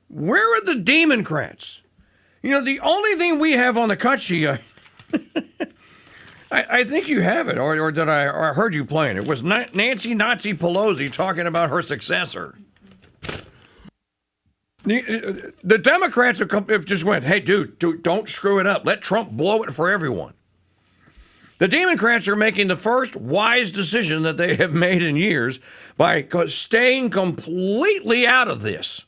Where are the Democrats? You know, the only thing we have on the cut sheet, I think you have it, or did I heard you playing it, was Nancy Nazi Pelosi talking about her successor. The Democrats have just went, hey, dude, don't screw it up. Let Trump blow it for everyone. The Democrats are making the first wise decision that they have made in years by staying completely out of this.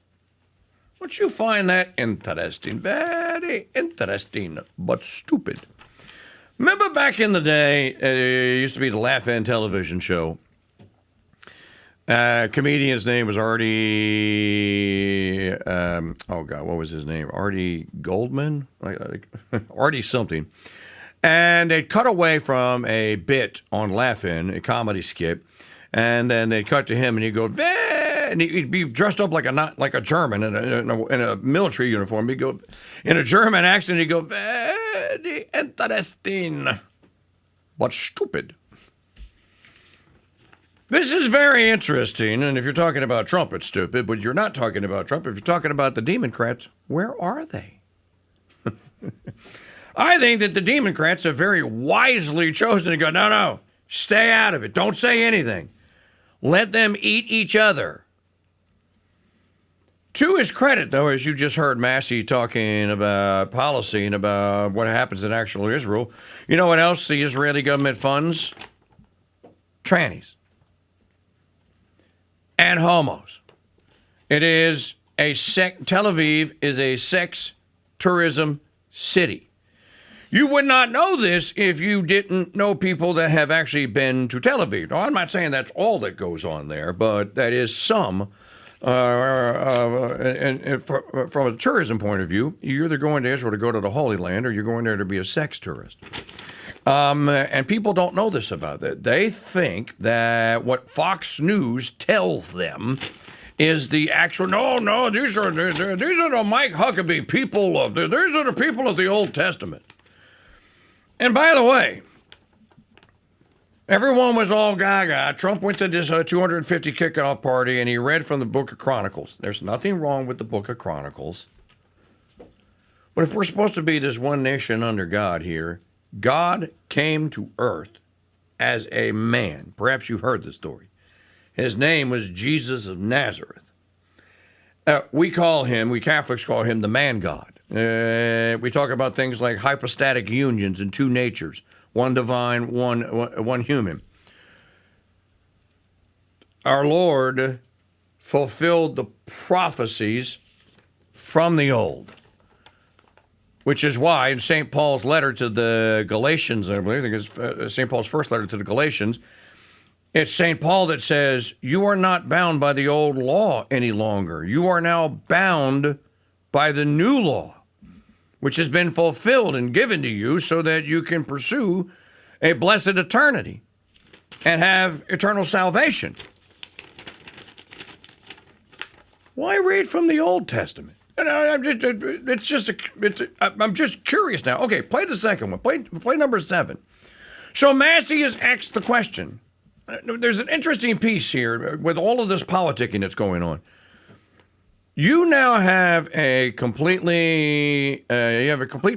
Don't you find that interesting? Very interesting, but stupid. Remember back in the day, it used to be the Laugh-In television show. Comedian's name was Artie, what was his name? Artie Goldman? Artie something. And they'd cut away from a bit on Laugh-In, a comedy skit, and then they'd cut to him and he'd go, Veh! And he'd be dressed up like a German in a military uniform. He'd go, in a German accent, he'd go, very interesting, but stupid. This is very interesting, and if you're talking about Trump, it's stupid, but you're not talking about Trump. If you're talking about the Democrats, where are they? I think that the Democrats have very wisely chosen to go, no, stay out of it. Don't say anything. Let them eat each other. To his credit, though, as you just heard Massie talking about policy and about what happens in actual Israel, you know what else the Israeli government funds? Trannies. And homos. It is Tel Aviv is a sex tourism city. You would not know this if you didn't know people that have actually been to Tel Aviv. Now, I'm not saying that's all that goes on there, but that is some. And from a tourism point of view, you're either going to Israel to go to the Holy Land or you're going there to be a sex tourist. And people don't know this about it. They think that what Fox News tells them is the actual, no, these are the Mike Huckabee people these are the people of the Old Testament. And by the way, everyone was all gaga. Trump went to this 250 kickoff party and he read from the Book of Chronicles. There's nothing wrong with the Book of Chronicles. But if we're supposed to be this one nation under God here, God came to earth as a man. Perhaps you've heard the story. His name was Jesus of Nazareth. We Catholics call him the man God. We talk about things like hypostatic unions and two natures. one divine, one human. Our Lord fulfilled the prophecies from the old, which is why in St. Paul's letter to the Galatians, I think it's St. Paul's first letter to the Galatians, it's St. Paul that says, you are not bound by the old law any longer. You are now bound by the new law, which has been fulfilled and given to you so that you can pursue a blessed eternity and have eternal salvation. Why read from the Old Testament? I'm just curious now. Okay, play the second one. Play number 7. So MASSIE has asked the question. There's an interesting piece here with all of this politicking that's going on. You now have a complete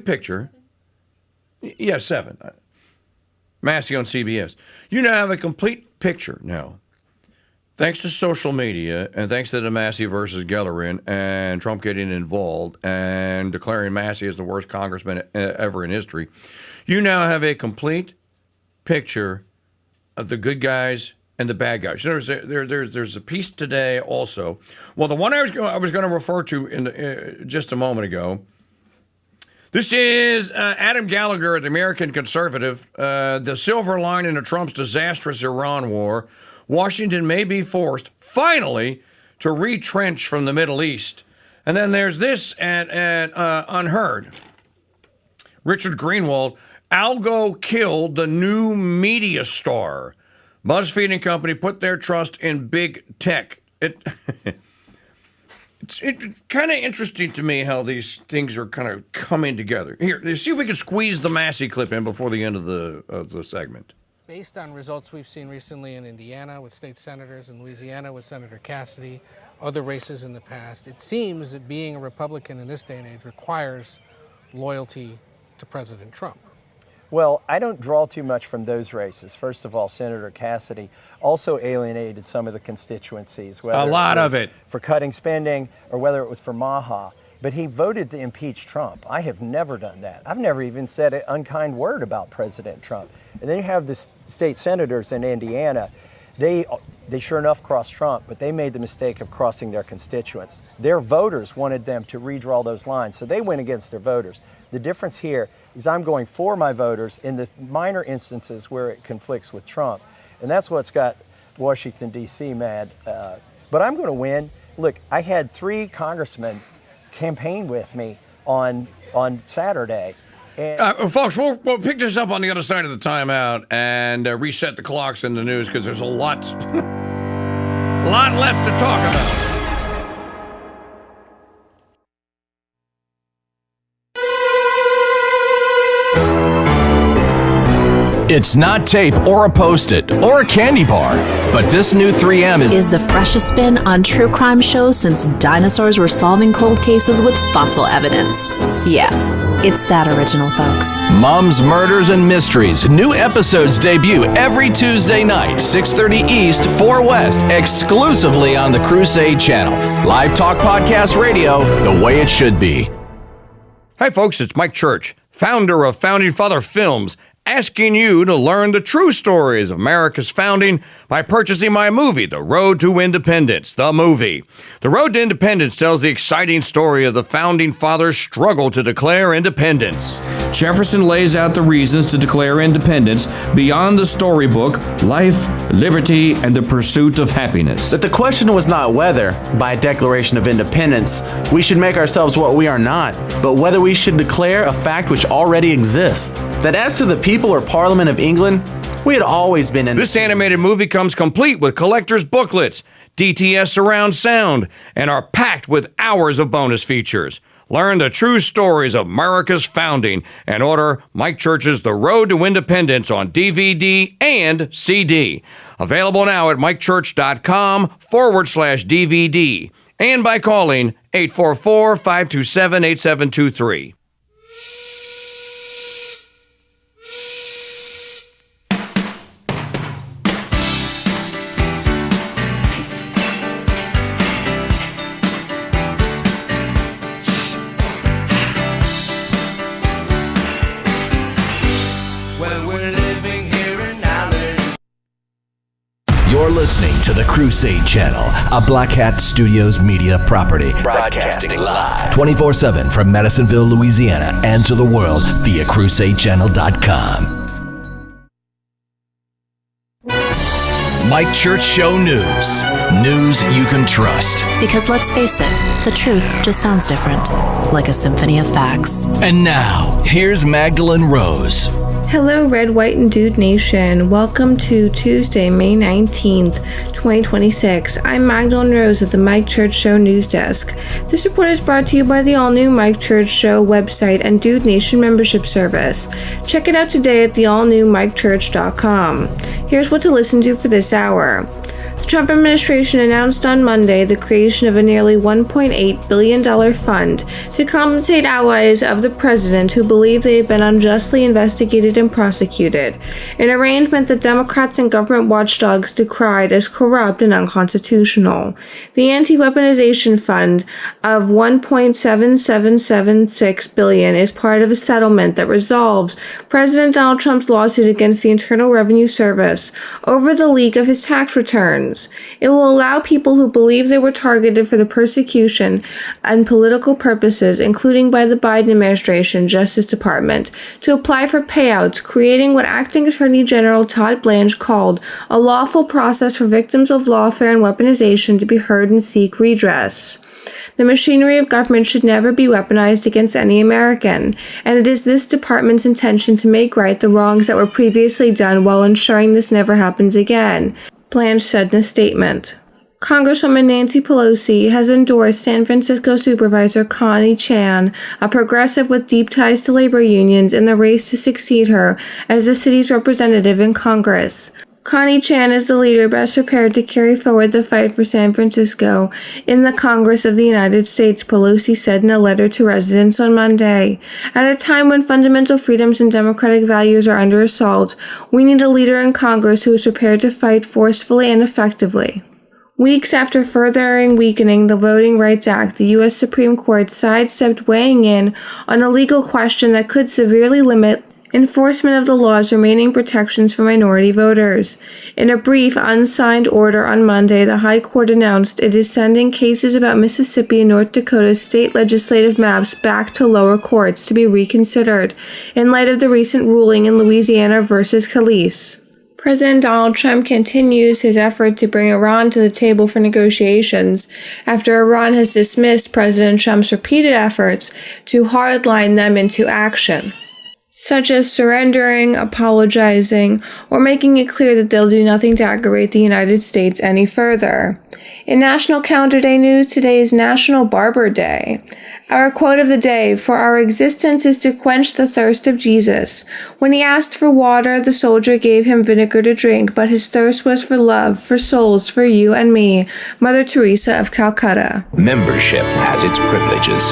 picture. Yeah, 7. MASSIE on CBS. You now have a complete picture now. Thanks to social media and thanks to the MASSIE versus Gellerin and Trump getting involved and declaring MASSIE as the worst congressman ever in history, you now have a complete picture of the good guys and the bad guys. There's a piece today also. Well, the one I was going to refer to in just a moment ago. This is Adam Gallagher, the American conservative. The silver lining of Trump's disastrous Iran war. Washington may be forced, finally, to retrench from the Middle East. And then there's this at Unheard. Richard Greenwald, Algo killed the new media star. BuzzFeed and company put their trust in big tech. It's kind of interesting to me how these things are kind of coming together. Here, see if we can squeeze the MASSIE clip in before the end of the segment. Based on results we've seen recently in Indiana with state senators, in Louisiana with Senator Cassidy, other races in the past, it seems that being a Republican in this day and age requires loyalty to President Trump. Well, I don't draw too much from those races. First of all, Senator Cassidy also alienated some of the constituencies. A lot of it. For cutting spending or whether it was for Maha. But he voted to impeach Trump. I have never done that. I've never even said an unkind word about President Trump. And then you have the state senators in Indiana. They sure enough crossed Trump, but they made the mistake of crossing their constituents. Their voters wanted them to redraw those lines, so they went against their voters. The difference here is I'm going for my voters in the minor instances where it conflicts with Trump. And that's what's got Washington, D.C. mad. But I'm going to win. Look, I had 3 congressmen campaign with me on Saturday. And folks, we'll pick this up on the other side of the timeout and reset the clocks in the news because there's a lot left to talk about. It's not tape or a Post-it or a candy bar, but this new 3M is the freshest spin on true crime shows since dinosaurs were solving cold cases with fossil evidence. Yeah, it's that original, folks. Mom's Murders and Mysteries. New episodes debut every Tuesday night, 6:30 East, 4 West, exclusively on the Crusade channel. Live talk podcast radio, the way it should be. Hi, folks, it's Mike Church, founder of Founding Father Films, asking you to learn the true stories of America's founding by purchasing my movie, The Road to Independence, the movie. The Road to Independence tells the exciting story of the Founding Fathers' struggle to declare independence. Jefferson lays out the reasons to declare independence beyond the storybook, life, liberty, and the pursuit of happiness. That the question was not whether, by a Declaration of Independence, we should make ourselves what we are not, but whether we should declare a fact which already exists. That as to the people or Parliament of England, we had always been in... This animated movie comes complete with collector's booklets, DTS surround sound, and are packed with hours of bonus features. Learn the true stories of America's founding and order Mike Church's The Road to Independence on DVD and CD. Available now at mikechurch.com/DVD and by calling 844-527-8723. listening to the Crusade Channel, a Black Hat Studios media property, broadcasting live 24/7 from Madisonville, Louisiana, and to the world via CrusadeChannel.com. Mike Church Show News. News you can trust. Because let's face it, the truth just sounds different, like a symphony of facts. And now, here's Magdalene Rose. Hello, Red, White, and Dude Nation. Welcome to Tuesday, May 19th, 2026. I'm Magdalene Rose at the Mike Church Show News Desk. This report is brought to you by the all-new Mike Church Show website and Dude Nation membership service. Check it out today at the all-new MikeChurch.com. Here's what to listen to for this hour. The Trump administration announced on Monday the creation of a nearly $1.8 billion fund to compensate allies of the president who believe they have been unjustly investigated and prosecuted, an arrangement that Democrats and government watchdogs decried as corrupt and unconstitutional. The anti-weaponization fund of $1.7776 billion is part of a settlement that resolves President Donald Trump's lawsuit against the Internal Revenue Service over the leak of his tax returns. It will allow people who believe they were targeted for the persecution and political purposes, including by the Biden administration Justice Department, to apply for payouts, creating what Acting Attorney General Todd Blanche called a lawful process for victims of lawfare and weaponization to be heard and seek redress. The machinery of government should never be weaponized against any American, and it is this department's intention to make right the wrongs that were previously done while ensuring this never happens again, Blanche said in a statement. Congresswoman Nancy Pelosi has endorsed San Francisco Supervisor Connie Chan, a progressive with deep ties to labor unions, in the race to succeed her as the city's representative in Congress. Connie Chan is the leader best prepared to carry forward the fight for San Francisco in the Congress of the United States, Pelosi said in a letter to residents on Monday. At a time when fundamental freedoms and democratic values are under assault, we need a leader in Congress who is prepared to fight forcefully and effectively. Weeks after furthering weakening the Voting Rights Act, the U.S. Supreme Court sidestepped weighing in on a legal question that could severely limit enforcement of the law's remaining protections for minority voters. In a brief, unsigned order on Monday, the High Court announced it is sending cases about Mississippi and North Dakota's state legislative maps back to lower courts to be reconsidered in light of the recent ruling in Louisiana versus Calise. President Donald Trump continues his effort to bring Iran to the table for negotiations after Iran has dismissed President Trump's repeated efforts to hardline them into action, such as surrendering, apologizing, or making it clear that they'll do nothing to aggravate the United States any further. In National Calendar Day news, today is National Barber Day. Our quote of the day: "For our existence is to quench the thirst of Jesus. When he asked for water, the soldier gave him vinegar to drink, but his thirst was for love, for souls, for you and me." Mother Teresa of Calcutta. Membership has its privileges.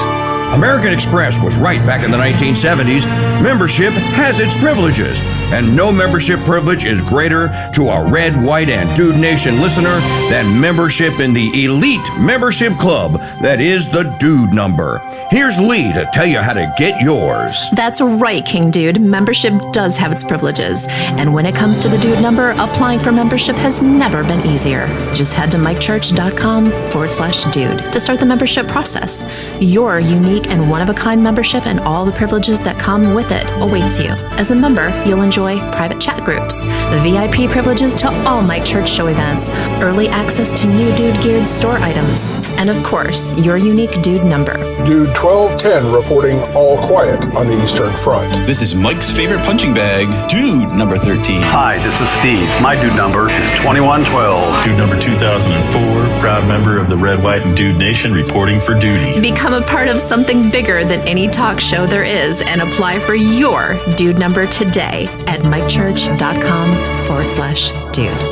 American Express was right back in the 1970s. Membership has its privileges, and no membership privilege is greater to a Red, White, and Dude Nation listener than membership in the elite membership club that is the Dude Number. Here's Lee to tell you how to get yours. That's right, King Dude. Membership does have its privileges. And when it comes to the Dude Number, applying for membership has never been easier. Just head to MikeChurch.com/dude to start the membership process. Your unique and one-of-a-kind membership and all the privileges that come with it awaits you. As a member, you'll enjoy private chat groups, VIP privileges to all Mike Church Show events, early access to new Dude-geared store items, and of course, your unique Dude Number. Dude 1210 reporting all quiet on the Eastern Front. This is Mike's favorite punching bag, Dude number 13. Hi, this is Steve. My Dude number is 2112. Dude number 2004, proud member of the Red, White, and Dude Nation reporting for duty. Become a part of something bigger than any talk show there is and apply for your Dude Number today at MikeChurch.com/dude.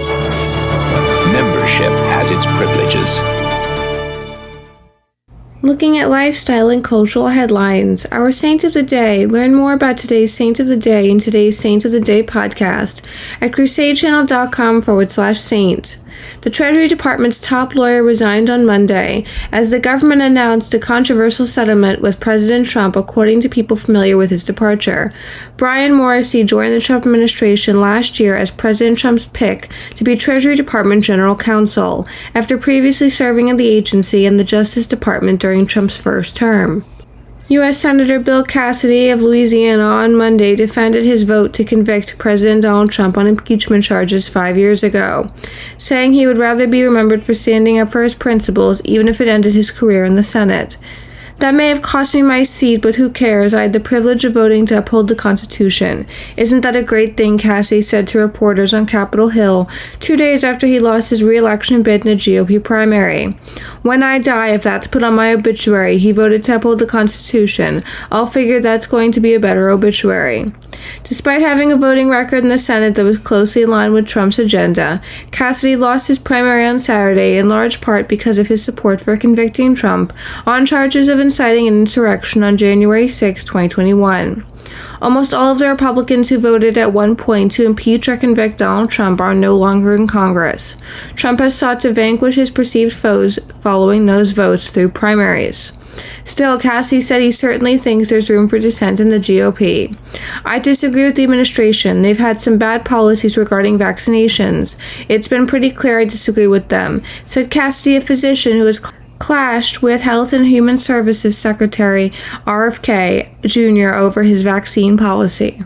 Membership has its privileges. Looking at lifestyle and cultural headlines, our Saint of the Day. Learn more about today's Saint of the Day in today's Saint of the Day podcast at crusadechannel.com/saint. The Treasury Department's top lawyer resigned on Monday as the government announced a controversial settlement with President Trump, according to people familiar with his departure. Brian Morrissey joined the Trump administration last year as President Trump's pick to be Treasury Department General Counsel, after previously serving in the agency and the Justice Department during Trump's first term. U.S. Senator Bill Cassidy of Louisiana on Monday defended his vote to convict President Donald Trump on impeachment charges 5 years ago, saying he would rather be remembered for standing up for his principles, even if it ended his career in the Senate. That may have cost me my seat, but who cares? I had the privilege of voting to uphold the Constitution. Isn't that a great thing? Cassidy said to reporters on Capitol Hill 2 days after he lost his re-election bid in a GOP primary. When I die, if that's put on my obituary, he voted to uphold the Constitution. I'll figure that's going to be a better obituary. Despite having a voting record in the Senate that was closely aligned with Trump's agenda, Cassidy lost his primary on Saturday in large part because of his support for convicting Trump on charges of inciting an insurrection on January 6, 2021. Almost all of the Republicans who voted at one point to impeach or convict Donald Trump are no longer in Congress. Trump has sought to vanquish his perceived foes following those votes through primaries. Still, Cassidy said he certainly thinks there's room for dissent in the GOP. I disagree with the administration. They've had some bad policies regarding vaccinations. It's been pretty clear I disagree with them, said Cassidy, a physician who has clashed with Health and Human Services Secretary RFK Jr. over his vaccine policy.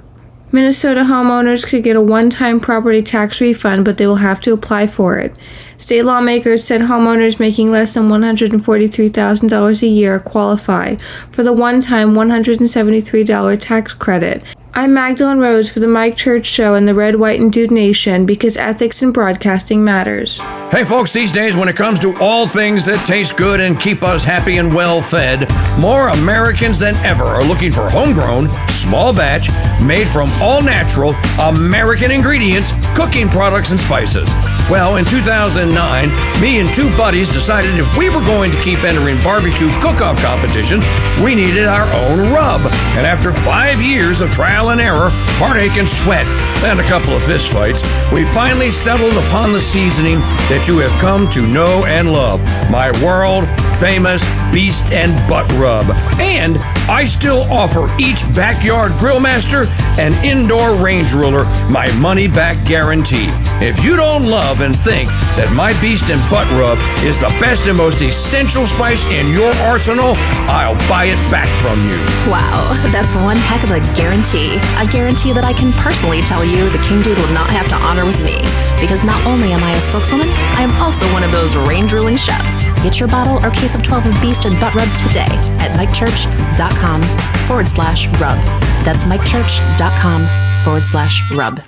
Minnesota homeowners could get a one-time property tax refund, but they will have to apply for it. State lawmakers said homeowners making less than $143,000 a year qualify for the one-time $173 tax credit. I'm Magdalene Rose for the Mike Church Show and the Red, White, and Dude Nation, because ethics in broadcasting matters. Hey folks, these days when it comes to all things that taste good and keep us happy and well fed, more Americans than ever are looking for homegrown, small batch, made from all natural, American ingredients, cooking products and spices. Well, in 2009, me and two buddies decided if we were going to keep entering barbecue cook-off competitions, we needed our own rub. And after 5 years of trial and error, heartache and sweat, and a couple of fistfights, we finally settled upon the seasoning that you have come to know and love, my world-famous Beast and Butt Rub. And I still offer each backyard grill master and indoor range ruler my money-back guarantee. If you don't love and think that my Beast and Butt Rub is the best and most essential spice in your arsenal, I'll buy it back from you. Wow, that's one heck of a guarantee. A guarantee that I can personally tell you the KingDude will not have to honor with me. Because not only am I a spokeswoman, I am also one of those range-ruling chefs. Get your bottle or case of 12 of Beast and Butt Rub today at mikechurch.com/rub. That's mikechurch.com/rub.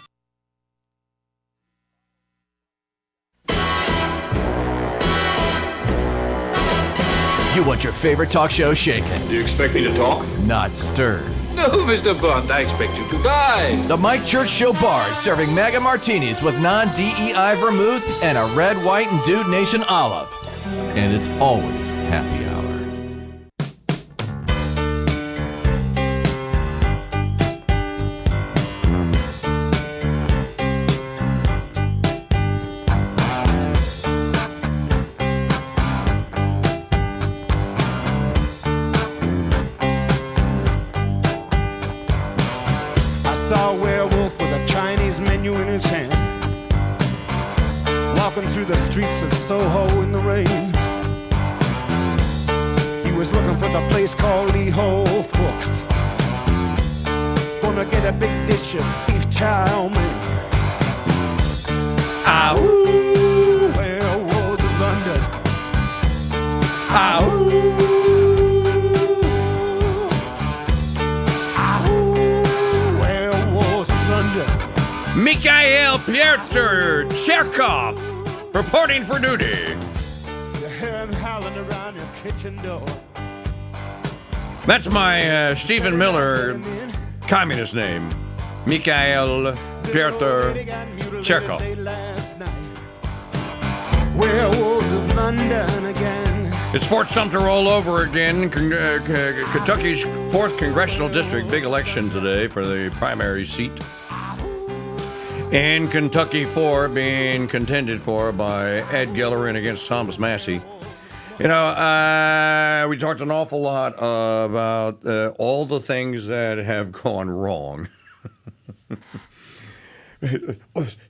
You want your favorite talk show shaken. Do you expect me to talk? Not stirred. No, Mr. Bond, I expect you to die. The Mike Church Show Bar is serving mega martinis with non-DEI vermouth and a red, white, and Dude Nation olive. And it's always happy hour. Saw a werewolf with a Chinese menu in his hand, walking through the streets of Soho in the rain. He was looking for the place called Lee Ho Fooks, gonna get a big dish of beef chow mein. Ahoo, werewolves of London. Ahoo. Mikhail Piotr Cherkov, reporting for duty. You hear him howling around your kitchen door. That's my Stephen Miller communist name, Mikhail Piotr Cherkov. Werewolves of London again. It's Fort Sumpter all over again. Kentucky's 4th Congressional District. Big election today for the primary seat. In Kentucky 4 being contended for by Ed Gillerin against Thomas Massey. You know, we talked an awful lot about all the things that have gone wrong.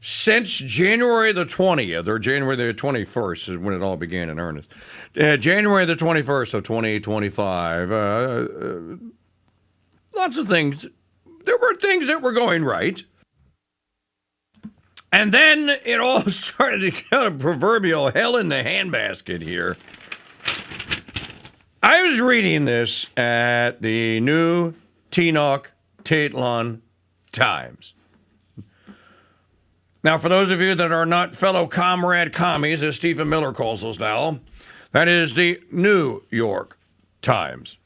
Since January the 20th, or January the 21st is when it all began in earnest. January the 21st of 2025, lots of things. There were things that were going right. And then it all started to kind of proverbial hell in the handbasket here. I was reading this at the New Teanock Tatelon Times. Now, for those of you that are not fellow comrade commies, as Stephen Miller calls us now, that is the New York Times.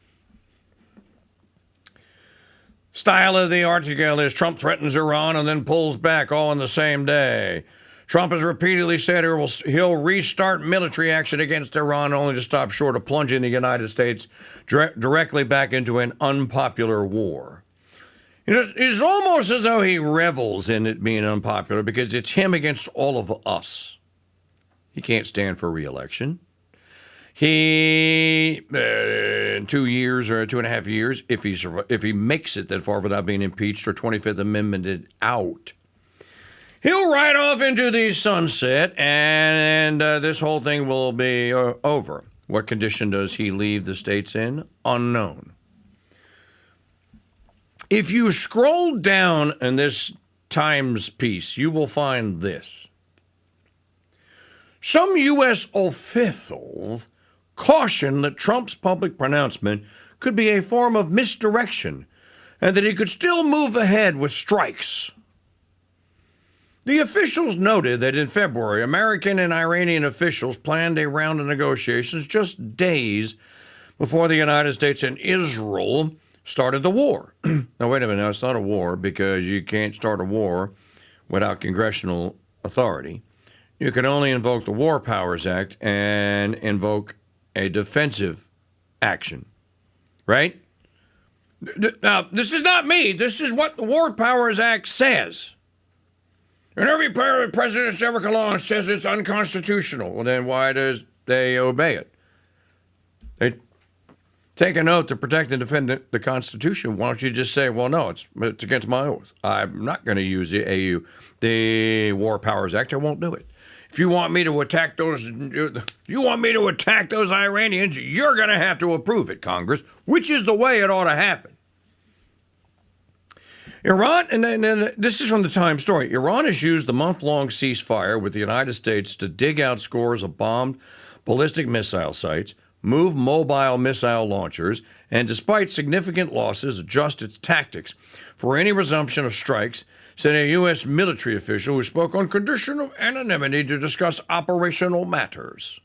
Style of the article is Trump threatens Iran and then pulls back all in the same day. Trump has repeatedly said he'll restart military action against Iran only to stop short of plunging the United States directly back into an unpopular war. It's almost as though he revels in it being unpopular because it's him against all of us. He can't stand for re-election. He, in 2 years or 2.5 years, if he makes it that far without being impeached or 25th Amendmented out, he'll ride off into the sunset and this whole thing will be over. What condition does he leave the states in? Unknown. If you scroll down in this Times piece, you will find this. Some U.S. officials caution that Trump's public pronouncement could be a form of misdirection and that he could still move ahead with strikes. The officials noted that in February, American and Iranian officials planned a round of negotiations just days before the United States and Israel started the war. Now, wait a minute. Now, it's not a war because you can't start a war without congressional authority. You can only invoke the War Powers Act and invoke a defensive action, right? Now, this is not me. This is what the War Powers Act says. And every president that's ever come along says it's unconstitutional. Well, then why does they obey it? They take an oath to protect and defend the Constitution. Why don't you just say, well, no, it's against my oath. I'm not going to use the War Powers Act. I won't do it. If you want me to attack those Iranians, you're going to have to approve it, Congress, which is the way it ought to happen. Iran, and then this is from the Times story. Iran has used the month-long ceasefire with the United States to dig out scores of bombed ballistic missile sites, move mobile missile launchers, and despite significant losses, adjust its tactics for any resumption of strikes, said a U.S. military official who spoke on condition of anonymity to discuss operational matters.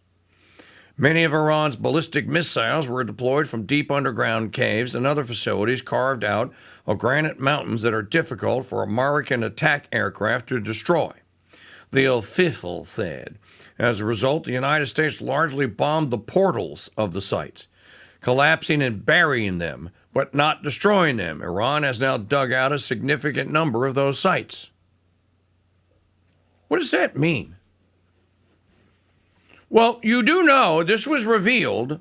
Many of Iran's ballistic missiles were deployed from deep underground caves and other facilities carved out of granite mountains that are difficult for American attack aircraft to destroy, the official said. As a result, the United States largely bombed the portals of the sites, collapsing and burying them, but not destroying them. Iran has now dug out a significant number of those sites. What does that mean? Well, you do know this was revealed.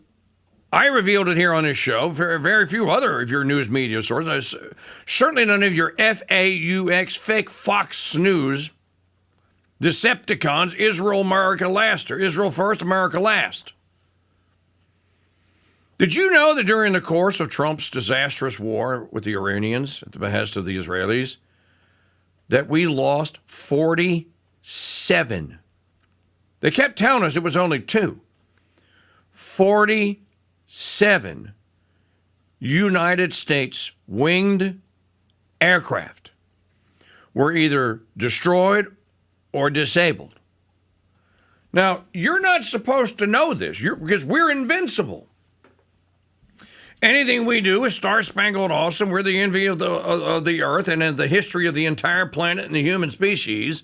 I revealed it here on this show. Very, very few other of your news media sources. Certainly none of your FAUX, fake Fox News, Decepticons, Israel, America last, or Israel first, America last. Did you know that during the course of Trump's disastrous war with the Iranians at the behest of the Israelis, that we lost 47? They kept telling us it was only 2. 47 United States winged aircraft were either destroyed or disabled. Now, you're not supposed to know this because we're invincible. Anything we do is star-spangled awesome. We're the envy of the earth and in the history of the entire planet and the human species.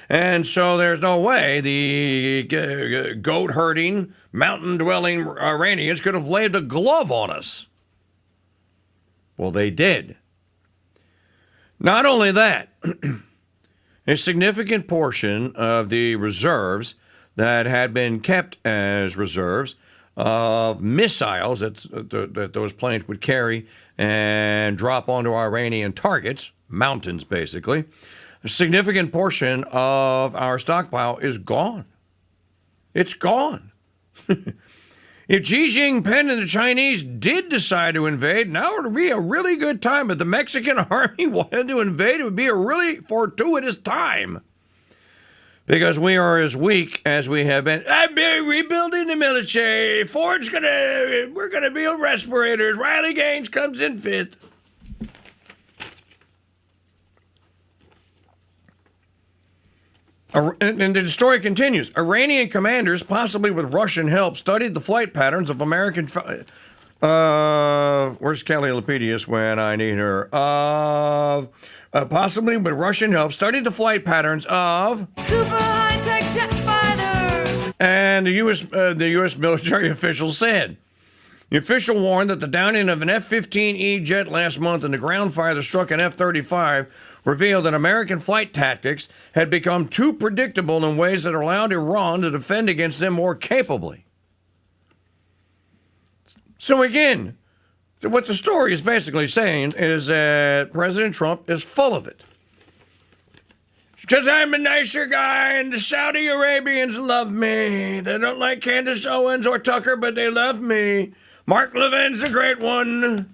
And so there's no way the goat-herding, mountain-dwelling Iranians could have laid a glove on us. Well, they did. Not only that, a significant portion of the reserves that had been kept as reserves of missiles that those planes would carry and drop onto Iranian targets, mountains basically, a significant portion of our stockpile is gone. It's gone. If Xi Jinping and the Chinese did decide to invade, now would be a really good time. If the Mexican army wanted to invade, it would be a really fortuitous time. Because we are as weak as we have been. I've been rebuilding the military. We're gonna build respirators. Riley Gaines comes in 5th. And the story continues. Iranian commanders, possibly with Russian help, studied the flight patterns of American... where's Kelly Lapidus when I need her? Possibly with Russian help, studied the flight patterns of... super high-tech jet fighters! And the U.S. military official said. The official warned that the downing of an F-15E jet last month and the ground fire that struck an F-35 revealed that American flight tactics had become too predictable in ways that allowed Iran to defend against them more capably. So again, what the story is basically saying is that President Trump is full of it. Because I'm a nicer guy and the Saudi Arabians love me. They don't like Candace Owens or Tucker, but they love me. Mark Levin's a great one.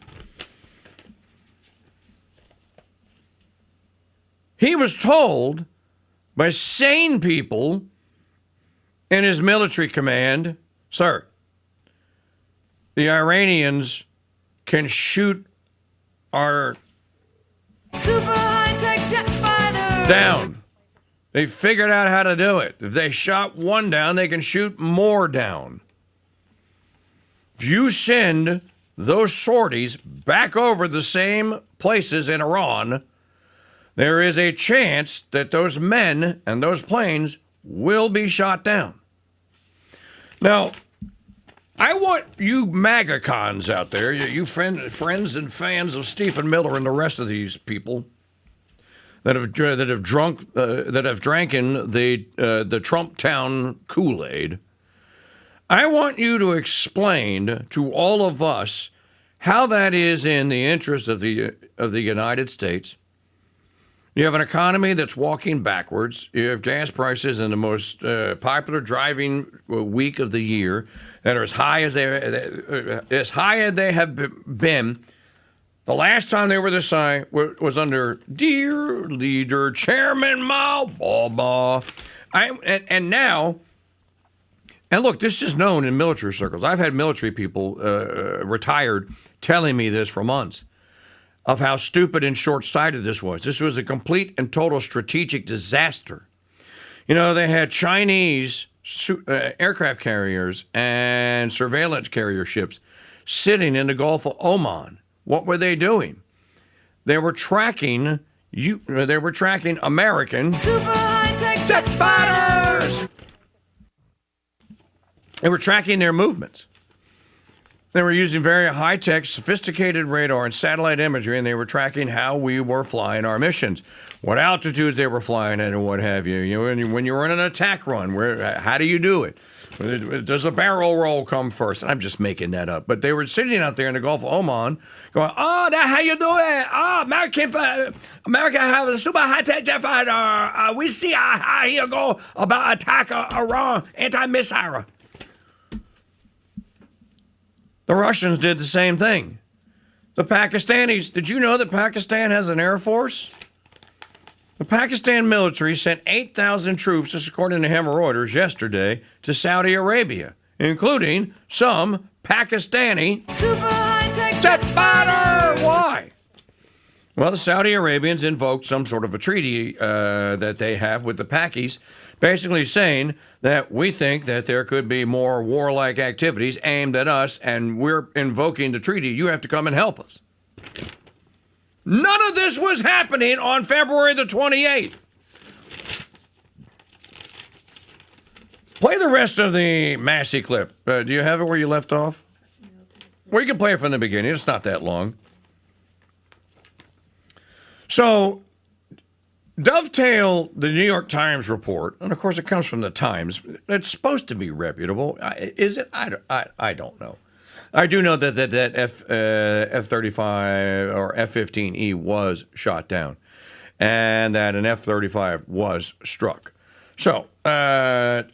He was told by sane people in his military command, sir, the Iranians can shoot our super high-tech jet fighters down. They figured out how to do it. If they shot one down, they can shoot more down. If you send those sorties back over the same places in Iran, there is a chance that those men and those planes will be shot down. Now, I want you MAGA cons out there, you friends and fans of Stephen Miller and the rest of these people that have drank the Trump Town Kool-Aid. I want you to explain to all of us how that is in the interest of the United States. You have an economy that's walking backwards. You have gas prices in the most popular driving week of the year that are as high as they have been. The last time they were this high was under dear leader Chairman Mao Baba. And now, and look, this is known in military circles. I've had military people retired telling me this for months, of how stupid and short-sighted this was. This was a complete and total strategic disaster. You know, they had Chinese aircraft carriers and surveillance carrier ships sitting in the Gulf of Oman. What were they doing? They were tracking American super high-tech jet fighters. They were tracking their movements. They were using very high-tech, sophisticated radar and satellite imagery, and they were tracking how we were flying our missions, what altitudes they were flying at, and what have you. You know, when you're in an attack run, how do you do it? Does the barrel roll come first? I'm just making that up. But they were sitting out there in the Gulf of Oman going, oh, that's how you do it. Oh, America have a super high-tech jet fighter. We see how you go about attack Iran, anti-missile. The Russians did the same thing. The Pakistanis, did you know that Pakistan has an air force? The Pakistan military sent 8,000 troops, this according to Reuters yesterday, to Saudi Arabia, including some Pakistani super high-tech jet fighter. Why? Well, the Saudi Arabians invoked some sort of a treaty that they have with the Pakis, basically saying that we think that there could be more warlike activities aimed at us, and we're invoking the treaty. You have to come and help us. None of this was happening on February the 28th. Play the rest of the MASSIE clip. Do you have it where you left off? Well, you can play it from the beginning. It's not that long. So, dovetail the New York Times report, and of course it comes from the Times. It's supposed to be reputable. Is it? I don't know. I do know that F-35 or F-15E was shot down, and that an F-35 was struck. So, the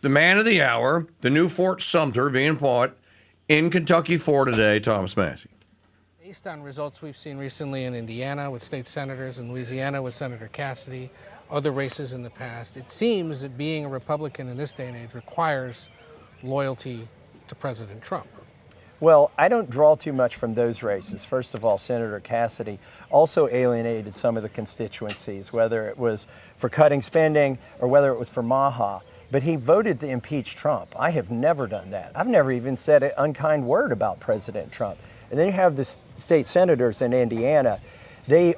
man of the hour, the new Fort Sumpter being fought in Kentucky for today, Thomas Massey. Based on results we've seen recently in Indiana with state senators, in Louisiana with Senator Cassidy, other races in the past, it seems that being a Republican in this day and age requires loyalty to President Trump. Well, I don't draw too much from those races. First of all, Senator Cassidy also alienated some of the constituencies, whether it was for cutting spending or whether it was for MAHA. But he voted to impeach Trump. I have never done that. I've never even said an unkind word about President Trump. And then you have the state senators in Indiana. They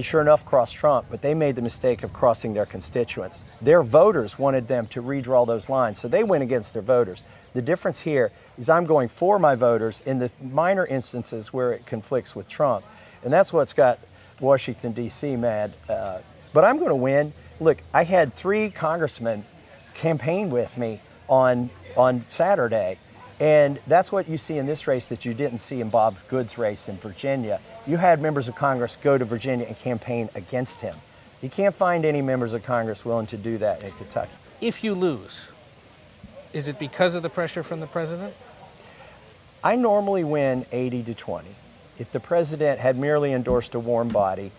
sure enough crossed Trump, but they made the mistake of crossing their constituents. Their voters wanted them to redraw those lines, so they went against their voters. The difference here is I'm going for my voters in the minor instances where it conflicts with Trump. And that's what's got Washington, D.C. mad. But I'm going to win. Look, I had 3 congressmen campaign with me on Saturday. And that's what you see in this race that you didn't see in Bob Good's race in Virginia. You had members of Congress go to Virginia and campaign against him. You can't find any members of Congress willing to do that in Kentucky. If you lose, is it because of the pressure from the president? I normally win 80-20. If the president had merely endorsed a warm body,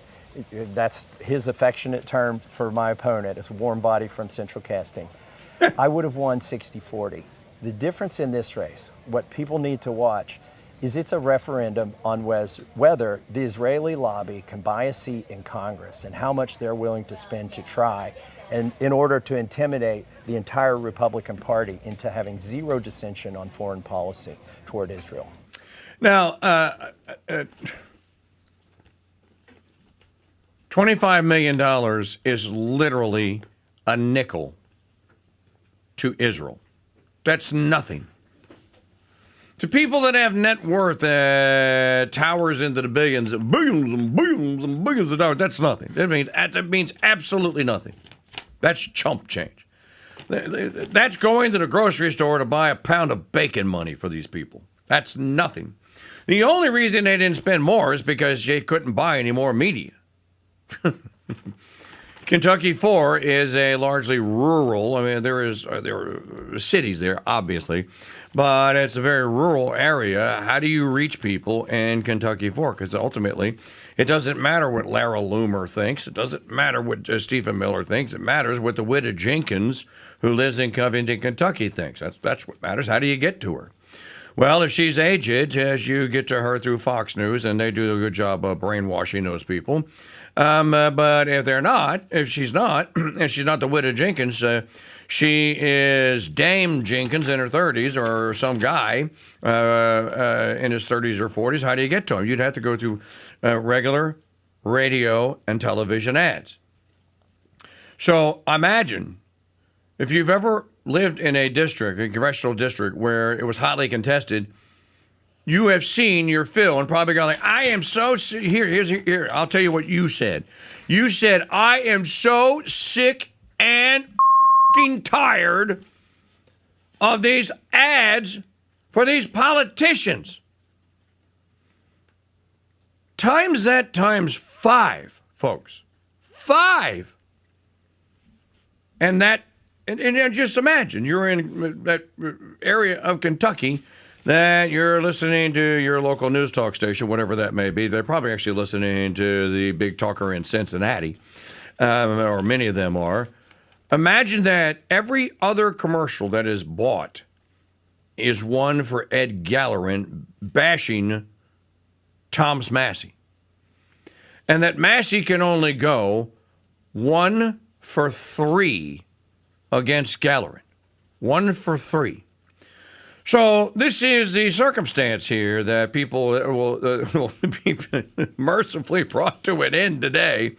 that's his affectionate term for my opponent, it's a warm body from Central Casting, I would have won 60-40. The difference in this race, what people need to watch, is it's a referendum on whether the Israeli lobby can buy a seat in Congress and how much they're willing to spend to try, and in order to intimidate the entire Republican Party into having zero dissension on foreign policy toward Israel. Now, $25 million is literally a nickel to Israel. That's nothing. To people that have net worth towers into the billions and billions of dollars, that's nothing. That means absolutely nothing. That's chump change. That's going to the grocery store to buy a pound of bacon money for these people. That's nothing. The only reason they didn't spend more is because they couldn't buy any more media. Kentucky 4 is a largely rural, I mean, there are cities there, obviously, but it's a very rural area. How do you reach people in Kentucky 4? Because ultimately, it doesn't matter what Lara Loomer thinks. It doesn't matter what Stephen Miller thinks. It matters what the widow Jenkins, who lives in Covington, Kentucky, thinks. That's what matters. How do you get to her? Well, if she's aged, as you get to her through Fox News, and they do a good job of brainwashing those people. But if they're not, if she's not, and she's not the widow Jenkins, she is Dame Jenkins in her 30s, or some guy in his 30s or 40s. How do you get to him? You'd have to go through regular radio and television ads. So imagine if you've ever lived in a district, a congressional district, where it was hotly contested. You have seen your fill and probably gone like, I am so sick. Here, I'll tell you what you said. You said, I am so sick and tired of these ads for these politicians. Times that times 5, folks. 5. And just imagine, you're in that area of Kentucky that you're listening to your local news talk station, whatever that may be. They're probably actually listening to the big talker in Cincinnati, or many of them are. Imagine that every other commercial that is bought is one for Ed Gallerin bashing Thomas Massey. and that Massey can only go 1 for 3 against Gallerin. 1 for 3. So this is the circumstance here that people will be mercifully brought to an end today.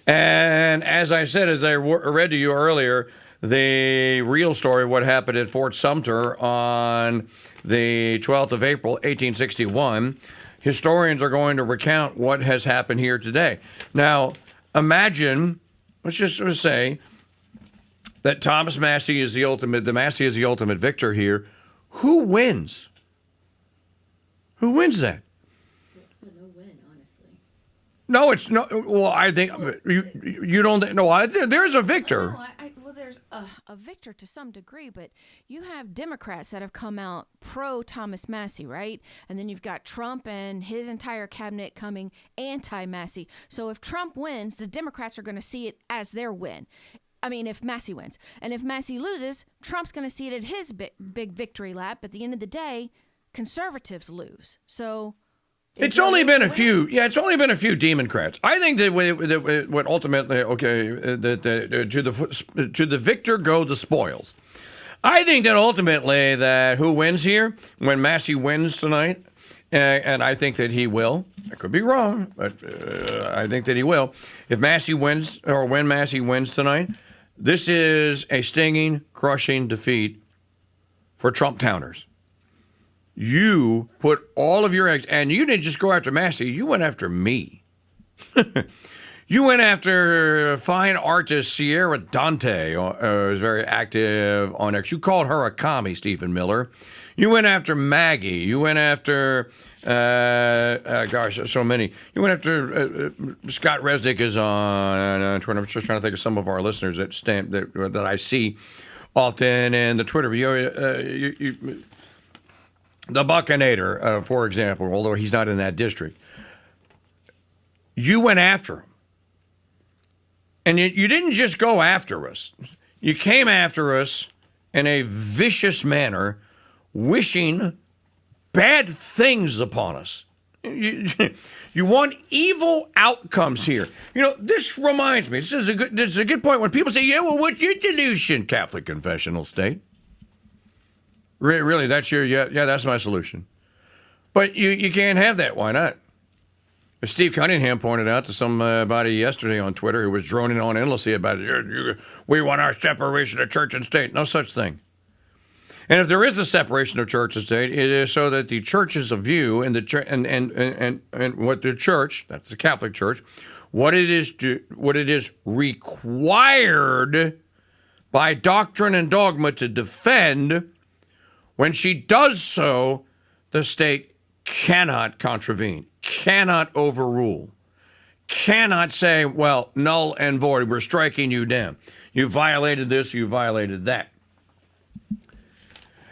And as I said, as I read to you earlier, the real story of what happened at Fort Sumpter on the 12th of April, 1861, historians are going to recount what has happened here today. Now, imagine, let's just say that Thomas Massey is the ultimate victor here. Who wins? Who wins that? It's a no-win, honestly. No, it's no. Well, I think you don't. No, there's a victor. Well, there's a victor to some degree, but you have Democrats that have come out pro Thomas Massey, right? And then you've got Trump and his entire cabinet coming anti-Massey. So if Trump wins, the Democrats are going to see it as their win. I mean, if Massey wins. And if Massey loses, Trump's going to see it at his big victory lap. At the end of the day, conservatives lose. So it's only been a few. Yeah, it's only been a few Democrats. I think that what ultimately, to the victor go the spoils. I think that ultimately that who wins here when Massey wins tonight, and I think that he will. I could be wrong, but I think that he will. If Massey wins, or when Massey wins tonight, this is a stinging, crushing defeat for Trump towners. You put all of your eggs, and you didn't just go after Massey, you went after me. You went after fine artist Sierra Dante, who's very active on X. You called her a commie, Stephen Miller. You went after Maggie. You went after, so many. You went after Scott Resnick is on Twitter. I'm just trying to think of some of our listeners that I see often in the Twitter. The Buccinator, for example, although he's not in that district. You went after him. And you didn't just go after us. You came after us in a vicious manner, wishing bad things upon us. You want evil outcomes here. You know, this reminds me, this is a good point when people say, yeah, well, what's your solution? Catholic confessional state. Really, that's that's my solution. But you can't have that. Why not? As Steve Cunningham pointed out to somebody yesterday on Twitter who was droning on endlessly about it, we want our separation of church and state. No such thing. And if there is a separation of church and state, it is so that the churches of you and and what the church, that's the Catholic Church, what it is required by doctrine and dogma to defend. When she does so, the state cannot contravene, cannot overrule, cannot say, well, null and void, we're striking you down. You violated this, you violated that.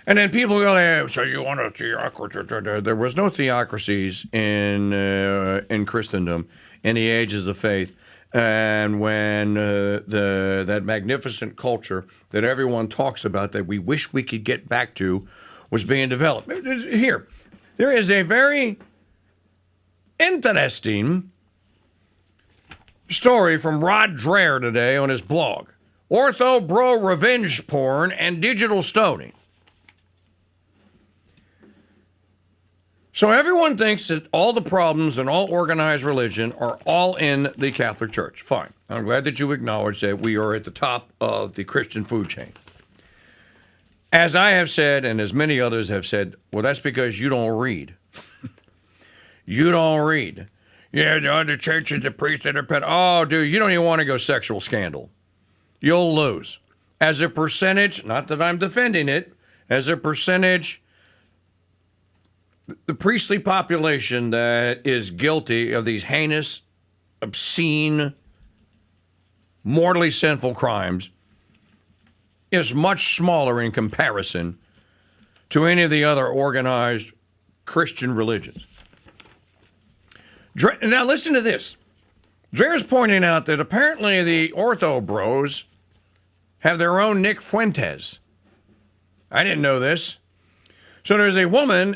And then people go, so you want a theocracy? There was no theocracies in Christendom in the ages of faith. And when that magnificent culture that everyone talks about that we wish we could get back to was being developed. Here, there is a very interesting story from Rod Dreher today on his blog. Ortho Bro Revenge Porn and Digital Stoning. So everyone thinks that all the problems in all organized religion are all in the Catholic Church. Fine. I'm glad that you acknowledge that we are at the top of the Christian food chain. As I have said, and as many others have said, well, that's because you don't read. You don't read. Yeah, the church is the priest and the pet. Oh, dude, you don't even want to go sexual scandal. You'll lose. As a percentage, not that I'm defending it, as a percentage, the priestly population that is guilty of these heinous, obscene, mortally sinful crimes is much smaller in comparison to any of the other organized Christian religions. Now listen to this. Dreher's pointing out that apparently the Ortho Bros have their own Nick Fuentes. I didn't know this. So there's a woman,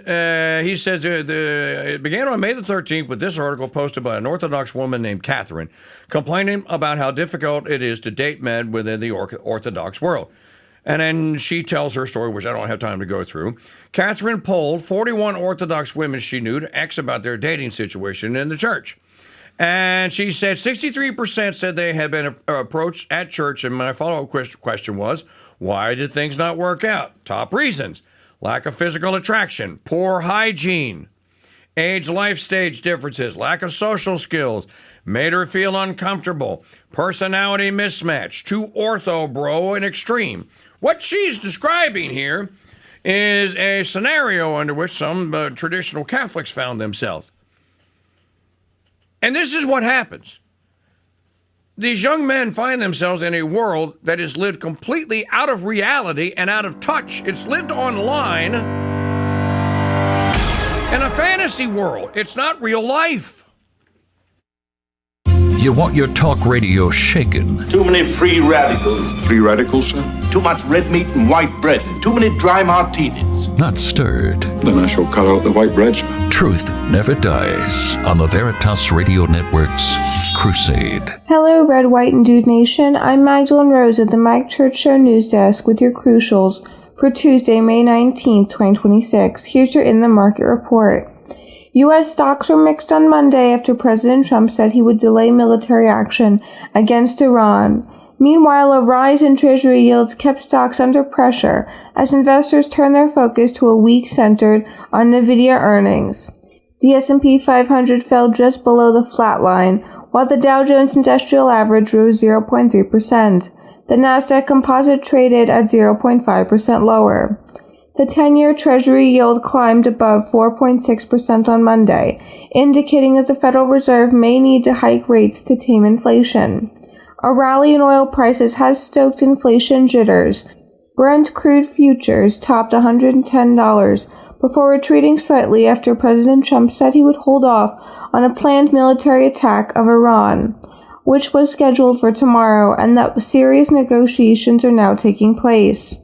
he says, it began on May the 13th with this article posted by an Orthodox woman named Catherine, complaining about how difficult it is to date men within the Orthodox world. And then she tells her story, which I don't have time to go through. Catherine polled 41 Orthodox women she knew to ask about their dating situation in the church. And she said 63% said they had been approached at church. And my follow-up question was, why did things not work out? Top reasons: lack of physical attraction, poor hygiene, age, life stage differences, lack of social skills, made her feel uncomfortable, personality mismatch, too ortho bro and extreme. What she's describing here is a scenario under which some traditional Catholics found themselves. And this is what happens. These young men find themselves in a world that is lived completely out of reality and out of touch. It's lived online in a fantasy world. It's not real life. You want your talk radio shaken. Too many free radicals. Free radicals, sir? Too much red meat and white bread. And too many dry martinis. Not stirred. Then I shall cut out the white bread, sir. Truth never dies on the Veritas Radio Network's Crusade. Hello, Red, White, and Dude Nation. I'm Magdalene Rose at the Mike Church Show News Desk with your crucials for Tuesday, May 19th, 2026. Here's your In the Market report. U.S. stocks were mixed on Monday after President Trump said he would delay military action against Iran. Meanwhile, a rise in Treasury yields kept stocks under pressure as investors turned their focus to a week centered on NVIDIA earnings. The S&P 500 fell just below the flat line, while the Dow Jones Industrial Average rose 0.3%. The Nasdaq Composite traded at 0.5% lower. The 10-year Treasury yield climbed above 4.6% on Monday, indicating that the Federal Reserve may need to hike rates to tame inflation. A rally in oil prices has stoked inflation jitters. Brent crude futures topped $110 before retreating slightly after President Trump said he would hold off on a planned military attack of Iran, which was scheduled for tomorrow, and that serious negotiations are now taking place.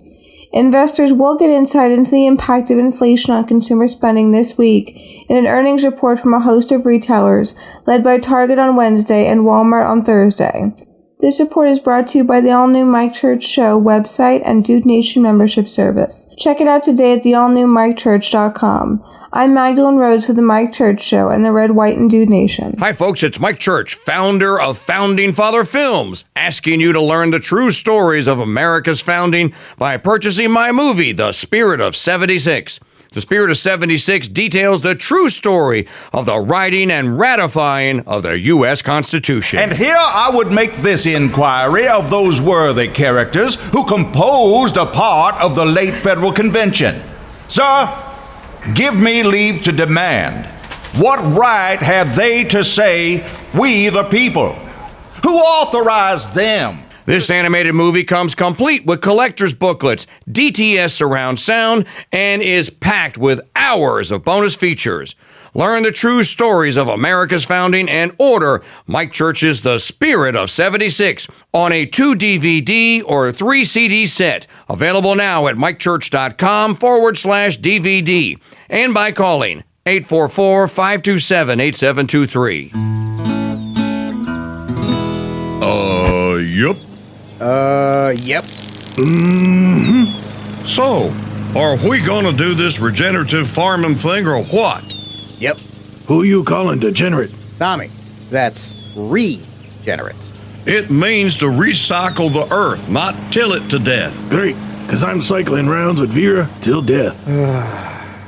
Investors will get insight into the impact of inflation on consumer spending this week in an earnings report from a host of retailers, led by Target on Wednesday and Walmart on Thursday. This report is brought to you by the all-new Mike Church Show website and Dude Nation membership service. Check it out today at theallnewmikechurch.com. I'm Magdalene Rhodes with the Mike Church Show and the Red, White, and Dude Nation. Hi, folks. It's Mike Church, founder of Founding Father Films, asking you to learn the true stories of America's founding by purchasing my movie, The Spirit of 76. The Spirit of 76 details the true story of the writing and ratifying of the U.S. Constitution. And here I would make this inquiry of those worthy characters who composed a part of the late Federal Convention. Sir, give me leave to demand, what right have they to say, we the people? Who authorized them? This animated movie comes complete with collector's booklets, DTS surround sound, and is packed with hours of bonus features. Learn the true stories of America's founding and order Mike Church's The Spirit of 76 on a 2-DVD or 3-CD set. Available now at mikechurch.com/DVD and by calling 844-527-8723. Yep. Yep. So, are we gonna do this regenerative farming thing or what? Yep. Who you calling degenerate? Tommy, that's regenerate. It means to recycle the earth, not till it to death. Great, because I'm cycling rounds with Vera till death.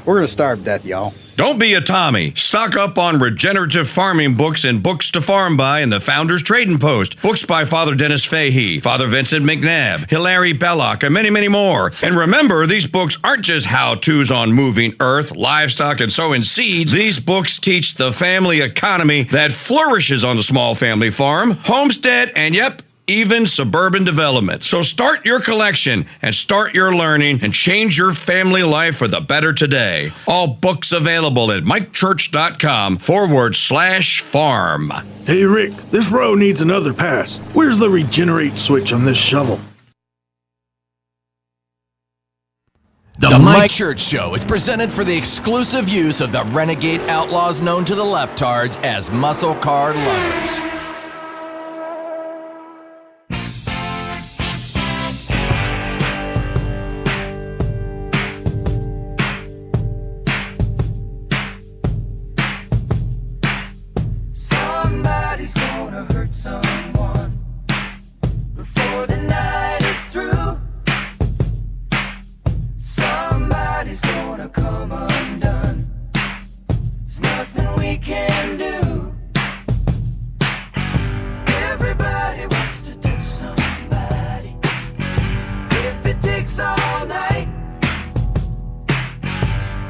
We're gonna starve to death, y'all. Don't be a Tommy. Stock up on regenerative farming books and books to farm by in the Founders Trading Post. Books by Father Dennis Fahey, Father Vincent McNabb, Hilary Belloc, and many, many more. And remember, these books aren't just how-tos on moving earth, livestock, and sowing seeds. These books teach the family economy that flourishes on the small family farm, homestead, and yep, even suburban development. So start your collection and start your learning and change your family life for the better today. All books available at mikechurch.com/farm. Hey Rick, this row needs another pass. Where's the regenerate switch on this shovel? The Mike Church Show is presented for the exclusive use of the renegade outlaws known to the leftards as muscle car lovers. Somebody's gonna hurt someone before the night is through. Somebody's gonna come undone. There's nothing we can do. Everybody wants to touch somebody. If it takes all night,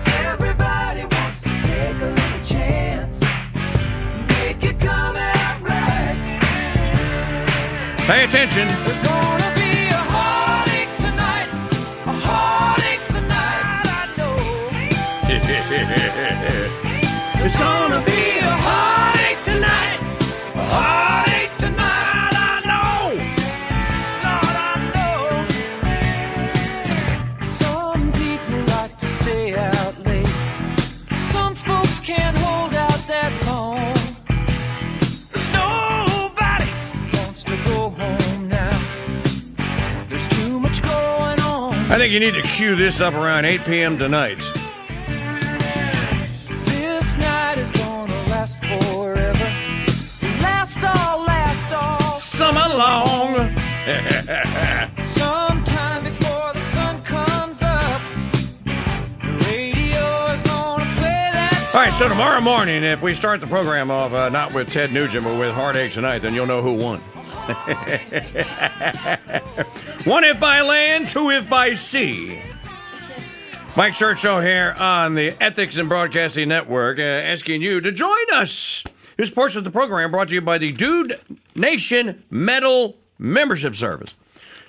everybody wants to take a little chance. Make it come out right. Pay attention. There's gonna be a heartache tonight. A heartache tonight, I know. It's gonna be a heartache tonight. A heartache tonight, I know. Lord, I know. Some people like to stay out late. Some folks can't hold out that long. Nobody wants to go home now. There's too much going on. I think you need to cue this up around 8 p.m. tonight. This night is gonna last forever. Last all. Summer long. Sometime before the sun comes up, the radio is gonna play that All right, so tomorrow morning, if we start the program off not with Ted Nugent, but with Heartache Tonight, then you'll know who won. 1 if by land, 2 if by sea. Mike Church Show here on the Ethics and Broadcasting Network, asking you to join us. This portion of the program brought to you by the Dude Nation Metal Membership Service.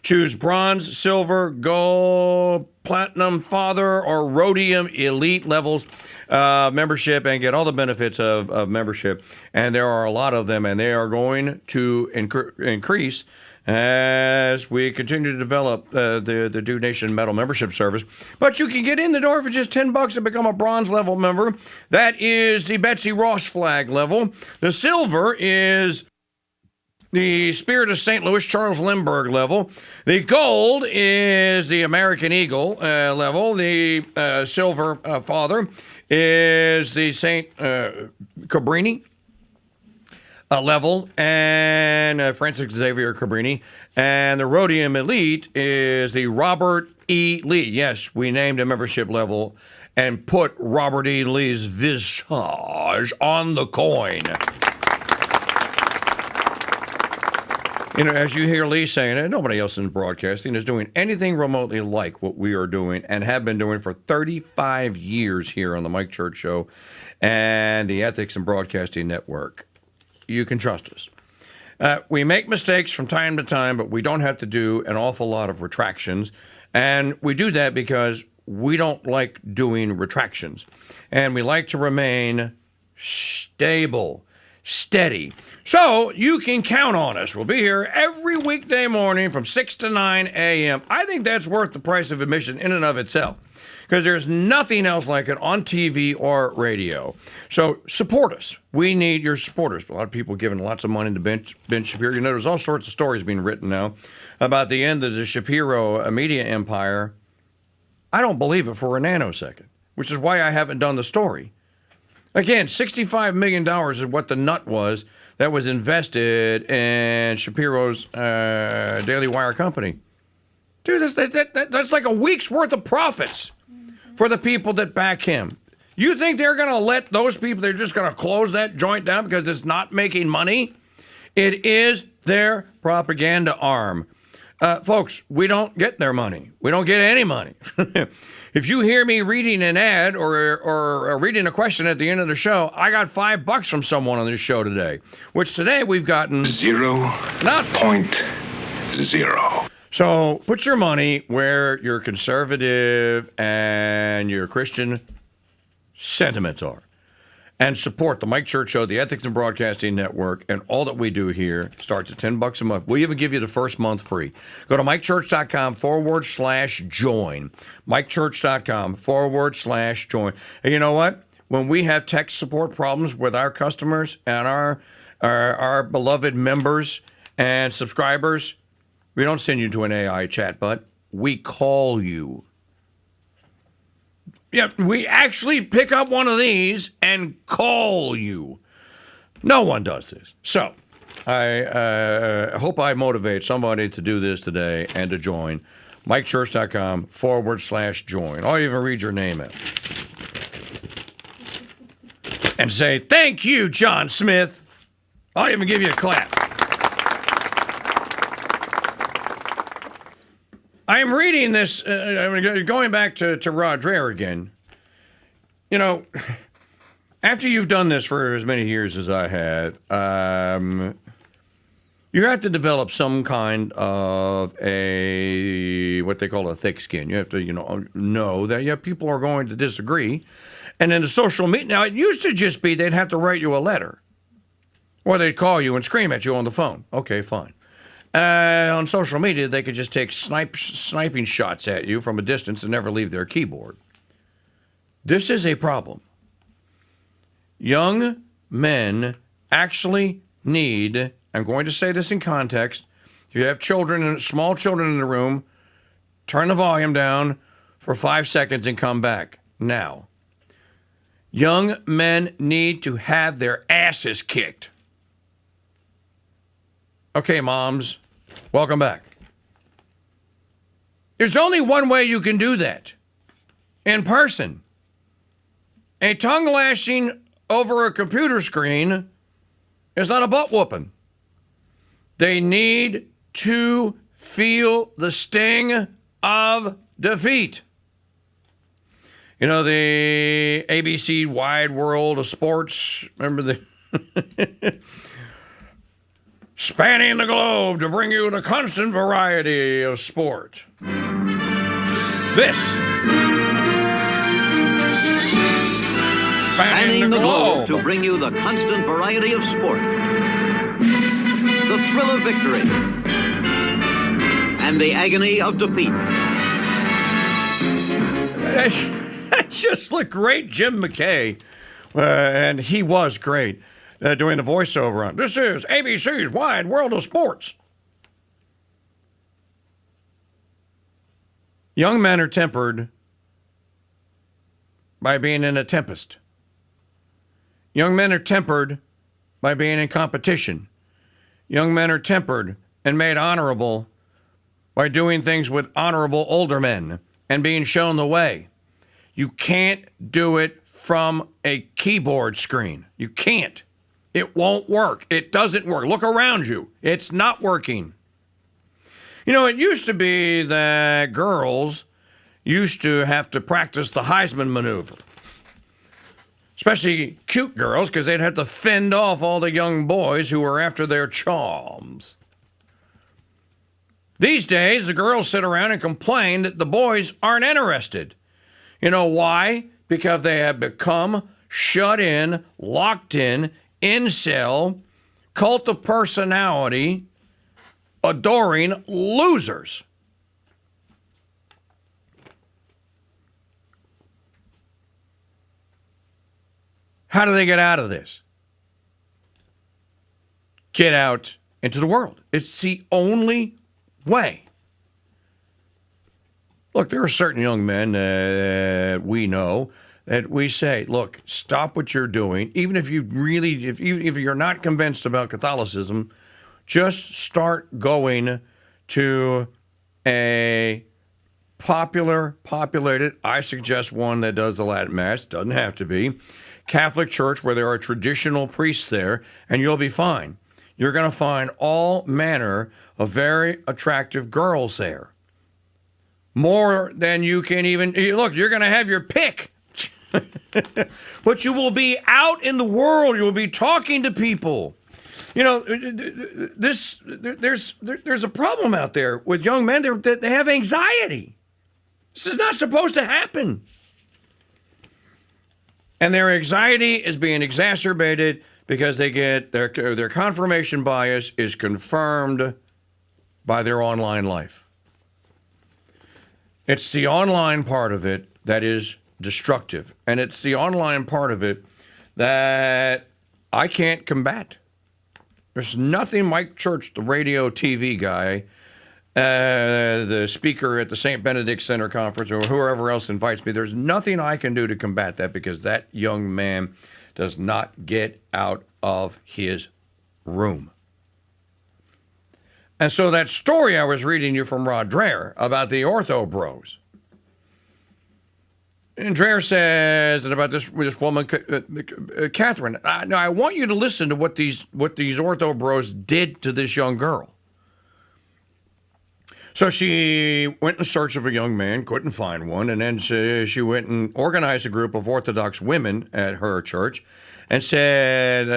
Choose bronze, silver, gold, platinum, father, or rhodium elite levels membership and get all the benefits of membership. And there are a lot of them, and they are going to increase as we continue to develop the Dude Nation Metal Membership Service. But you can get in the door for just $10 and become a bronze level member. That is the Betsy Ross flag level. The silver is the Spirit of St. Louis, Charles Lindbergh level. The gold is the American Eagle level. The silver father is the St. Cabrini level, and Francis Xavier Cabrini. And the Rhodium Elite is the Robert E. Lee. Yes, we named a membership level and put Robert E. Lee's visage on the coin. You know, as you hear Lee saying it, nobody else in broadcasting is doing anything remotely like what we are doing and have been doing for 35 years here on the Mike Church Show and the Ethics and Broadcasting Network. You can trust us. We make mistakes from time to time, but we don't have to do an awful lot of retractions. And we do that because we don't like doing retractions. And we like to remain stable, steady. So you can count on us. We'll be here every weekday morning from 6 to 9 a.m. I think that's worth the price of admission in and of itself, because there's nothing else like it on TV or radio. So support us. We need your supporters. A lot of people giving lots of money to Ben Shapiro. You know, there's all sorts of stories being written now about the end of the Shapiro media empire. I don't believe it for a nanosecond, which is why I haven't done the story. Again, $65 million is what the nut was that was invested in Shapiro's Daily Wire company. Dude, that's like a week's worth of profits for the people that back him. You think they're going to let those people, they're just going to close that joint down because it's not making money? It is their propaganda arm. Folks, we don't get their money. We don't get any money. If you hear me reading an ad or reading a question at the end of the show, I got $5 from someone on this show today, which today we've gotten 0.0. So put your money where your conservative and your Christian sentiments are. and support the Mike Church Show, the Ethics and Broadcasting Network, and all that we do here, starts at $10 a month. We'll even give you the first month free. Go to MikeChurch.com/join. MikeChurch.com/join. And you know what? When we have tech support problems with our customers and our beloved members and subscribers, we don't send you to an AI chatbot. We call you. Yeah, we actually pick up one of these and call you. No one does this. So I hope I motivate somebody to do this today and to join. MikeChurch.com/join. I'll even read your name out. And say, thank you, John Smith. I'll even give you a clap. I am reading this, going back to Roger again. You know, after you've done this for as many years as I have, you have to develop some kind of what they call a thick skin. You have to, know that people are going to disagree. And in the social media, now it used to just be they'd have to write you a letter. Or they'd call you and scream at you on the phone. Okay, fine. On social media, they could just take sniping shots at you from a distance and never leave their keyboard. This is a problem. Young men actually need, I'm going to say this in context, if you have children, small children in the room, turn the volume down for 5 seconds and come back now. Young men need to have their asses kicked. Okay, moms, welcome back. There's only one way you can do that. In person. A tongue lashing over a computer screen is not a butt whooping. They need to feel the sting of defeat. You know, the ABC Wide World of Sports, remember the spanning the globe to bring you the constant variety of sport. This. Spanning the globe to bring you the constant variety of sport. The thrill of victory. And the agony of defeat. Just look great, Jim McKay. And he was great. Doing the voiceover on. This is ABC's Wide World of Sports. Young men are tempered by being in a tempest. Young men are tempered by being in competition. Young men are tempered and made honorable by doing things with honorable older men and being shown the way. You can't do it from a keyboard screen. You can't. It won't work. It doesn't work. Look around you. It's not working. You know, it used to be that girls used to have to practice the Heisman maneuver. Especially cute girls, because they'd have to fend off all the young boys who were after their charms. These days, the girls sit around and complain that the boys aren't interested. You know why? Because they have become shut in, locked in, incel, cult of personality, adoring losers. How do they get out of this? Get out into the world. It's the only way. Look, there are certain young men that we know that we say, look, stop what you're doing. Even if you really, if you're not convinced about Catholicism, just start going to a populated, I suggest one that does the Latin Mass, doesn't have to be, Catholic church where there are traditional priests there, and you'll be fine. You're going to find all manner of very attractive girls there. More than you can even, look, you're going to have your pick. But you will be out in the world. You will be talking to people. You know, there's a problem out there with young men. They have anxiety. This is not supposed to happen. And their anxiety is being exacerbated because they get their confirmation bias is confirmed by their online life. It's the online part of it that is destructive. And it's the online part of it that I can't combat. There's nothing Mike Church, the radio TV guy, the speaker at the St. Benedict Center Conference, or whoever else invites me, there's nothing I can do to combat that because that young man does not get out of his room. And so that story I was reading you from Rod Dreher about the ortho bros. And Dreher says that about this woman, Catherine. Now I want you to listen to what these ortho bros did to this young girl. So she went in search of a young man, couldn't find one, and then she went and organized a group of Orthodox women at her church and said,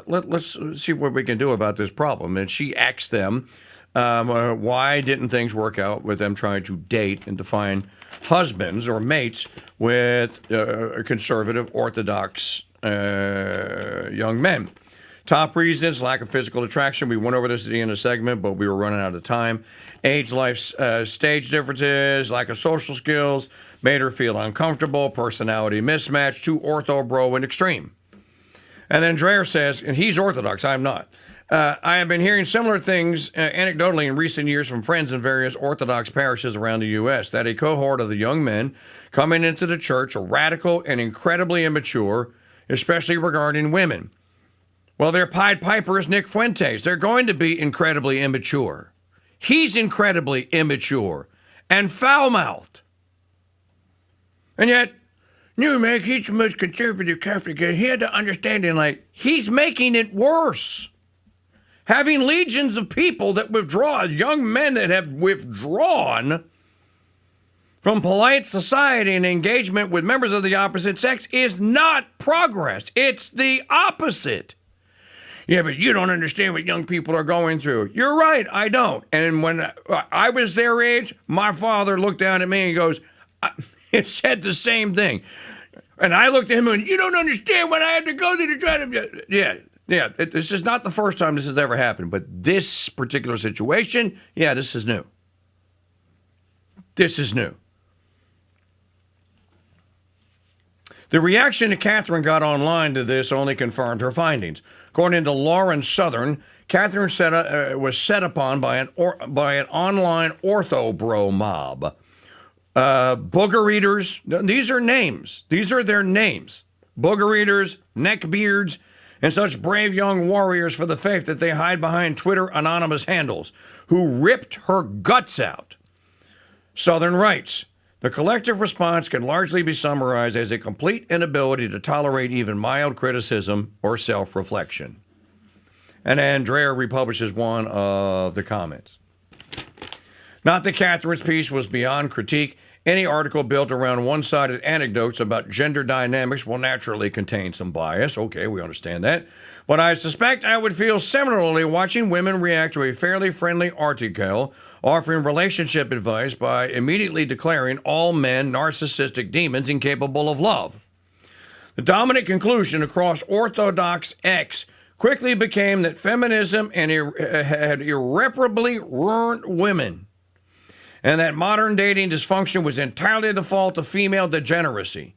let's see what we can do about this problem. And she asked them, why didn't things work out with them trying to date and to find husbands or mates with conservative Orthodox young men? Top reasons: lack of physical attraction. We went over this at the end of the segment, but we were running out of time. Age, life stage differences, lack of social skills, made her feel uncomfortable, personality mismatch, too ortho bro and extreme. And then Dreher says, and he's Orthodox, I'm not. I have been hearing similar things anecdotally in recent years from friends in various Orthodox parishes around the U.S. that a cohort of the young men coming into the church are radical and incredibly immature, especially regarding women. Well, their Pied Piper is Nick Fuentes. They're going to be incredibly immature. He's incredibly immature and foul-mouthed. And yet, he's the most conservative Catholic. He had to understand it, like, he's making it worse. Having legions of people that withdraw, young men that have withdrawn from polite society and engagement with members of the opposite sex is not progress. It's the opposite. Yeah, but you don't understand what young people are going through. You're right, I don't. And when I was their age, my father looked down at me and goes, it said the same thing. And I looked at him and, you don't understand what I had to go through to try to... Yeah, this is not the first time this has ever happened, but this particular situation, yeah, this is new. This is new. The reaction that Catherine got online to this only confirmed her findings. According to Lauren Southern, Catherine was set upon by an online ortho bro mob. Booger eaters, these are names. These are their names. Booger eaters, neckbeards, and such brave young warriors for the faith that they hide behind Twitter anonymous handles, who ripped her guts out. Southern writes, the collective response can largely be summarized as a complete inability to tolerate even mild criticism or self-reflection. And then Dreher republishes one of the comments. Not that Catherine's piece was beyond critique. Any article built around one-sided anecdotes about gender dynamics will naturally contain some bias. Okay, we understand that. But I suspect I would feel similarly watching women react to a fairly friendly article offering relationship advice by immediately declaring all men narcissistic demons incapable of love. The dominant conclusion across Orthodox X quickly became that feminism had irreparably ruined women, and that modern dating dysfunction was entirely the fault of female degeneracy.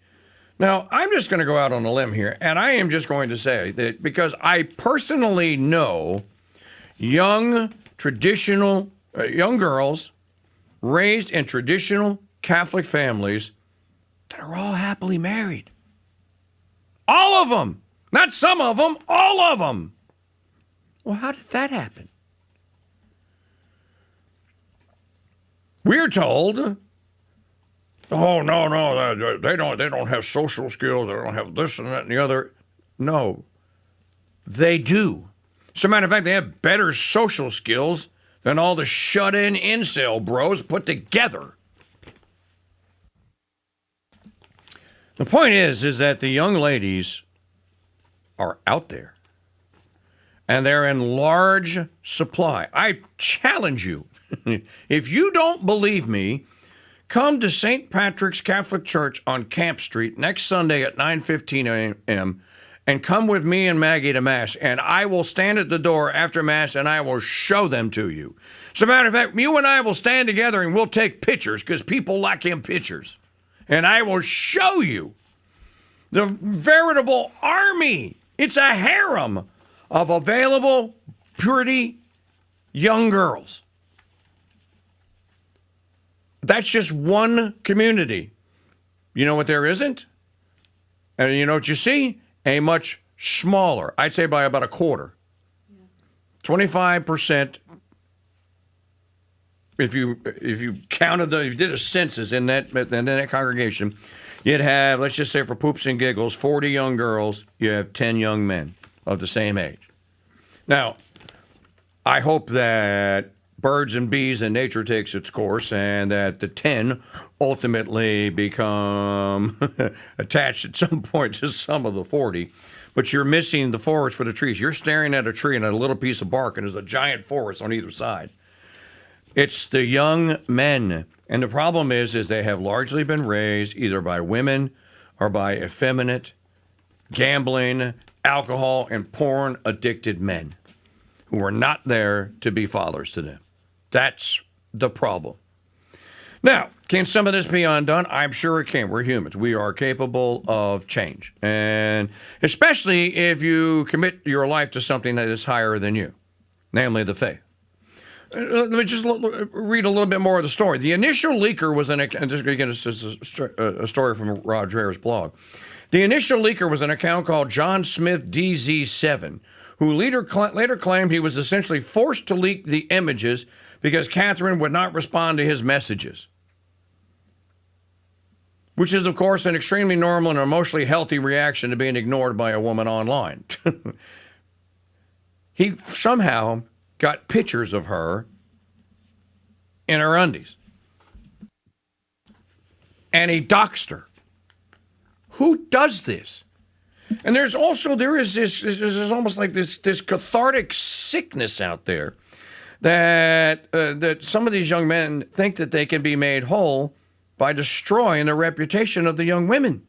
Now, I'm just going to go out on a limb here, and I am just going to say that because I personally know young girls raised in traditional Catholic families that are all happily married. All of them. Not some of them, all of them. Well, how did that happen? We're told, oh, no, they don't have social skills, they don't have this and that and the other. No, they do. As a matter of fact, they have better social skills than all the shut-in incel bros put together. The point is that the young ladies are out there, and they're in large supply. I challenge you. If you don't believe me, come to St. Patrick's Catholic Church on Camp Street next Sunday at 9:15 a.m. and come with me and Maggie to Mass, and I will stand at the door after Mass and I will show them to you. As a matter of fact, you and I will stand together and we'll take pictures because people like in pictures. And I will show you the veritable army. It's a harem of available, pretty young girls. That's just one community. You know what there isn't? And you know what you see? A much smaller, I'd say by about a quarter. 25%, if you counted if you did a census in that congregation, you'd have, let's just say for poops and giggles, 40 young girls, you have 10 young men of the same age. Now, I hope that birds and bees and nature takes its course and that the 10 ultimately become attached at some point to some of the 40. But you're missing the forest for the trees. You're staring at a tree and at a little piece of bark, and there's a giant forest on either side. It's the young men. And the problem is they have largely been raised either by women or by effeminate, gambling, alcohol, and porn-addicted men who are not there to be fathers to them. That's the problem. Now, can some of this be undone? I'm sure it can. We're humans. We are capable of change. And especially if you commit your life to something that is higher than you, namely the faith. Let me just read a little bit more of the story. The initial leaker was a story from Roger Ayers' blog. The initial leaker was an account called John Smith DZ7, who later claimed he was essentially forced to leak the images because Catherine would not respond to his messages, which is, of course, an extremely normal and emotionally healthy reaction to being ignored by a woman online. He somehow got pictures of her in her undies, and he doxed her. Who does this? And there is almost like this cathartic sickness out there that some of these young men think that they can be made whole by destroying the reputation of the young women.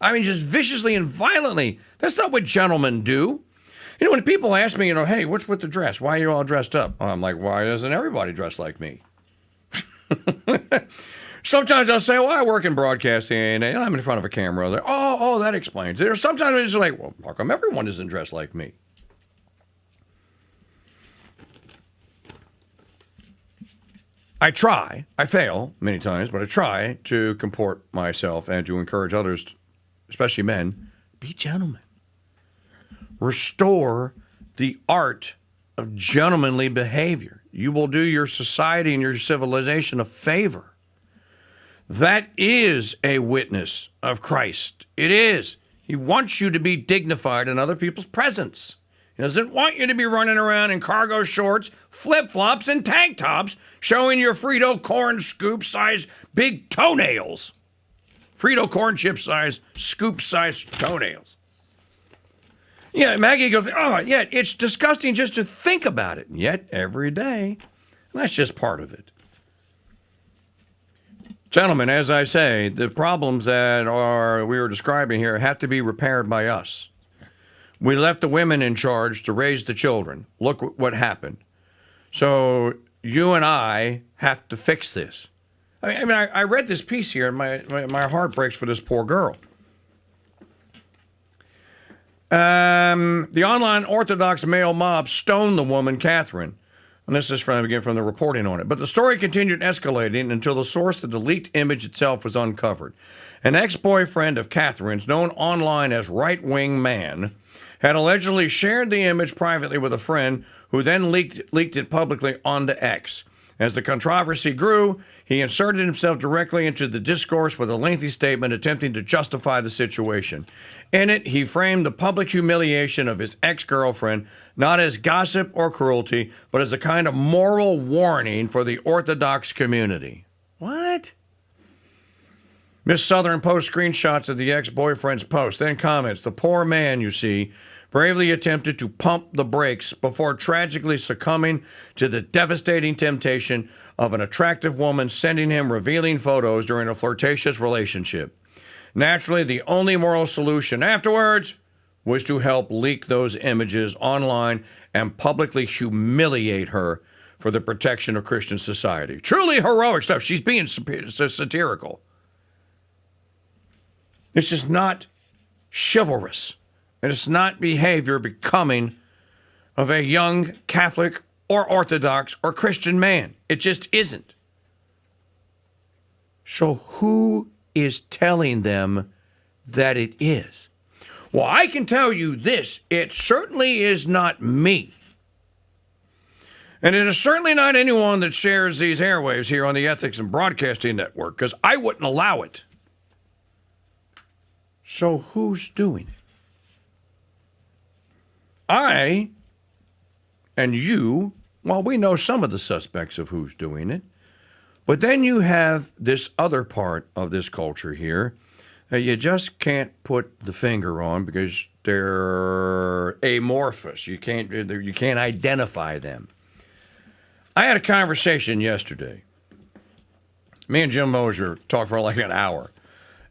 I mean, just viciously and violently. That's not what gentlemen do. You know, when people ask me, hey, what's with the dress? Why are you all dressed up? I'm like, why doesn't everybody dress like me? Sometimes I'll say, well, I work in broadcasting and I'm in front of a camera. Like, oh, that explains it. Or sometimes it's like, well, how come everyone isn't dressed like me? I fail many times, but I try to comport myself and to encourage others, especially men, be gentlemen. Restore the art of gentlemanly behavior. You will do your society and your civilization a favor. That is a witness of Christ. It is. He wants you to be dignified in other people's presence. He doesn't want you to be running around in cargo shorts, flip-flops, and tank tops showing your Frito corn scoop size big toenails. Frito corn chip size, scoop size toenails. Yeah, Maggie goes, oh, yeah, it's disgusting just to think about it. And yet, every day, that's just part of it. Gentlemen, as I say, the problems that we were describing here have to be repaired by us. We left the women in charge to raise the children. Look what happened. So you and I have to fix this. I read this piece here, and my heart breaks for this poor girl. The online Orthodox male mob stoned the woman, Catherine. And this is from the reporting on it. But the story continued escalating until the source of the leaked image itself was uncovered. An ex-boyfriend of Catherine's, known online as Right-Wing Man, had allegedly shared the image privately with a friend who then leaked it publicly onto X. As the controversy grew, he inserted himself directly into the discourse with a lengthy statement attempting to justify the situation. In it, he framed the public humiliation of his ex-girlfriend not as gossip or cruelty, but as a kind of moral warning for the Orthodox community. What? Miss Southern posts screenshots of the ex-boyfriend's post, then comments, the poor man, you see, bravely attempted to pump the brakes before tragically succumbing to the devastating temptation of an attractive woman sending him revealing photos during a flirtatious relationship. Naturally, the only moral solution afterwards was to help leak those images online and publicly humiliate her for the protection of Christian society. Truly heroic stuff. She's being satirical. This is not chivalrous. And it's not behavior becoming of a young Catholic or Orthodox or Christian man. It just isn't. So who is telling them that it is? Well, I can tell you this. It certainly is not me. And it is certainly not anyone that shares these airwaves here on the Ethics and Broadcasting Network, because I wouldn't allow it. So who's doing it? I and you, well, we know some of the suspects of who's doing it, but then you have this other part of this culture here that you just can't put the finger on because they're amorphous. You can't identify them. I had a conversation yesterday. Me and Jim Mosier talked for like an hour.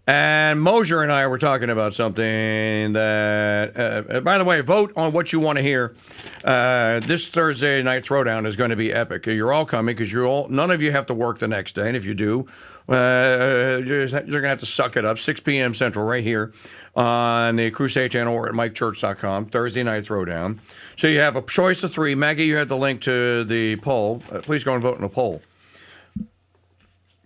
And Mosier and I were talking about something that, by the way, vote on what you want to hear. This Thursday night throwdown is going to be epic. You're all coming because none of you have to work the next day. And if you do, you're going to have to suck it up. 6 p.m. Central right here on the Crusade channel or at MikeChurch.com. Thursday night throwdown. So you have a choice of 3. Maggie, you had the link to the poll. Please go and vote in the poll.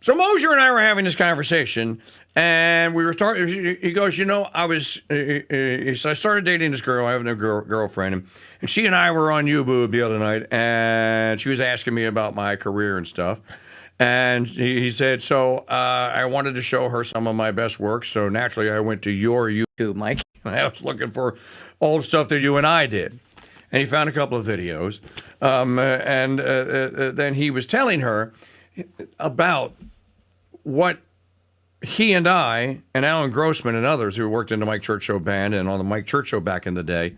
So Mosier and I were having this conversation, and we were starting. He goes, I started dating this girl. I have a girlfriend, and she and I were on YouTube the other night, and she was asking me about my career and stuff. And he said, so I wanted to show her some of my best work. So naturally, I went to your YouTube, Mike. I was looking for old stuff that you and I did. And he found a couple of videos. Then he was telling her about what he and I and Alan Grossman and others who worked in the Mike Church Show band and on the Mike Church Show back in the day,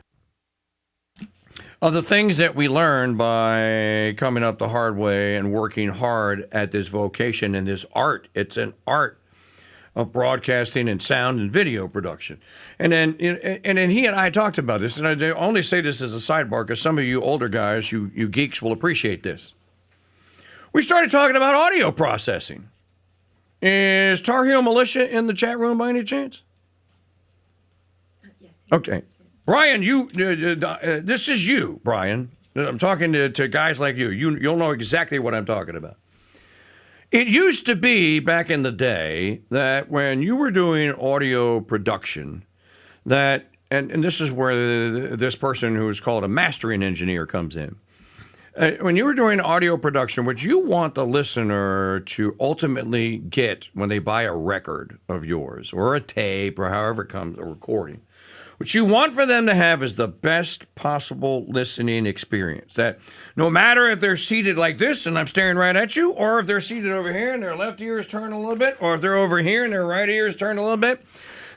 of the things that we learned by coming up the hard way and working hard at this vocation and this art. It's an art of broadcasting and sound and video production. And then he and I talked about this, and I only say this as a sidebar because some of you older guys, you geeks will appreciate this. We started talking about audio processing. Is Tar Heel Militia in the chat room by any chance? Yes. Okay. Brian, this is you, Brian. I'm talking to guys like you. You'll know exactly what I'm talking about. It used to be back in the day that when you were doing audio production, and this is where this person who is called a mastering engineer comes in. When you were doing audio production, what you want the listener to ultimately get when they buy a record of yours or a tape or however it comes, a recording, what you want for them to have is the best possible listening experience. That no matter if they're seated like this and I'm staring right at you, or if they're seated over here and their left ear is turned a little bit, or if they're over here and their right ear is turned a little bit,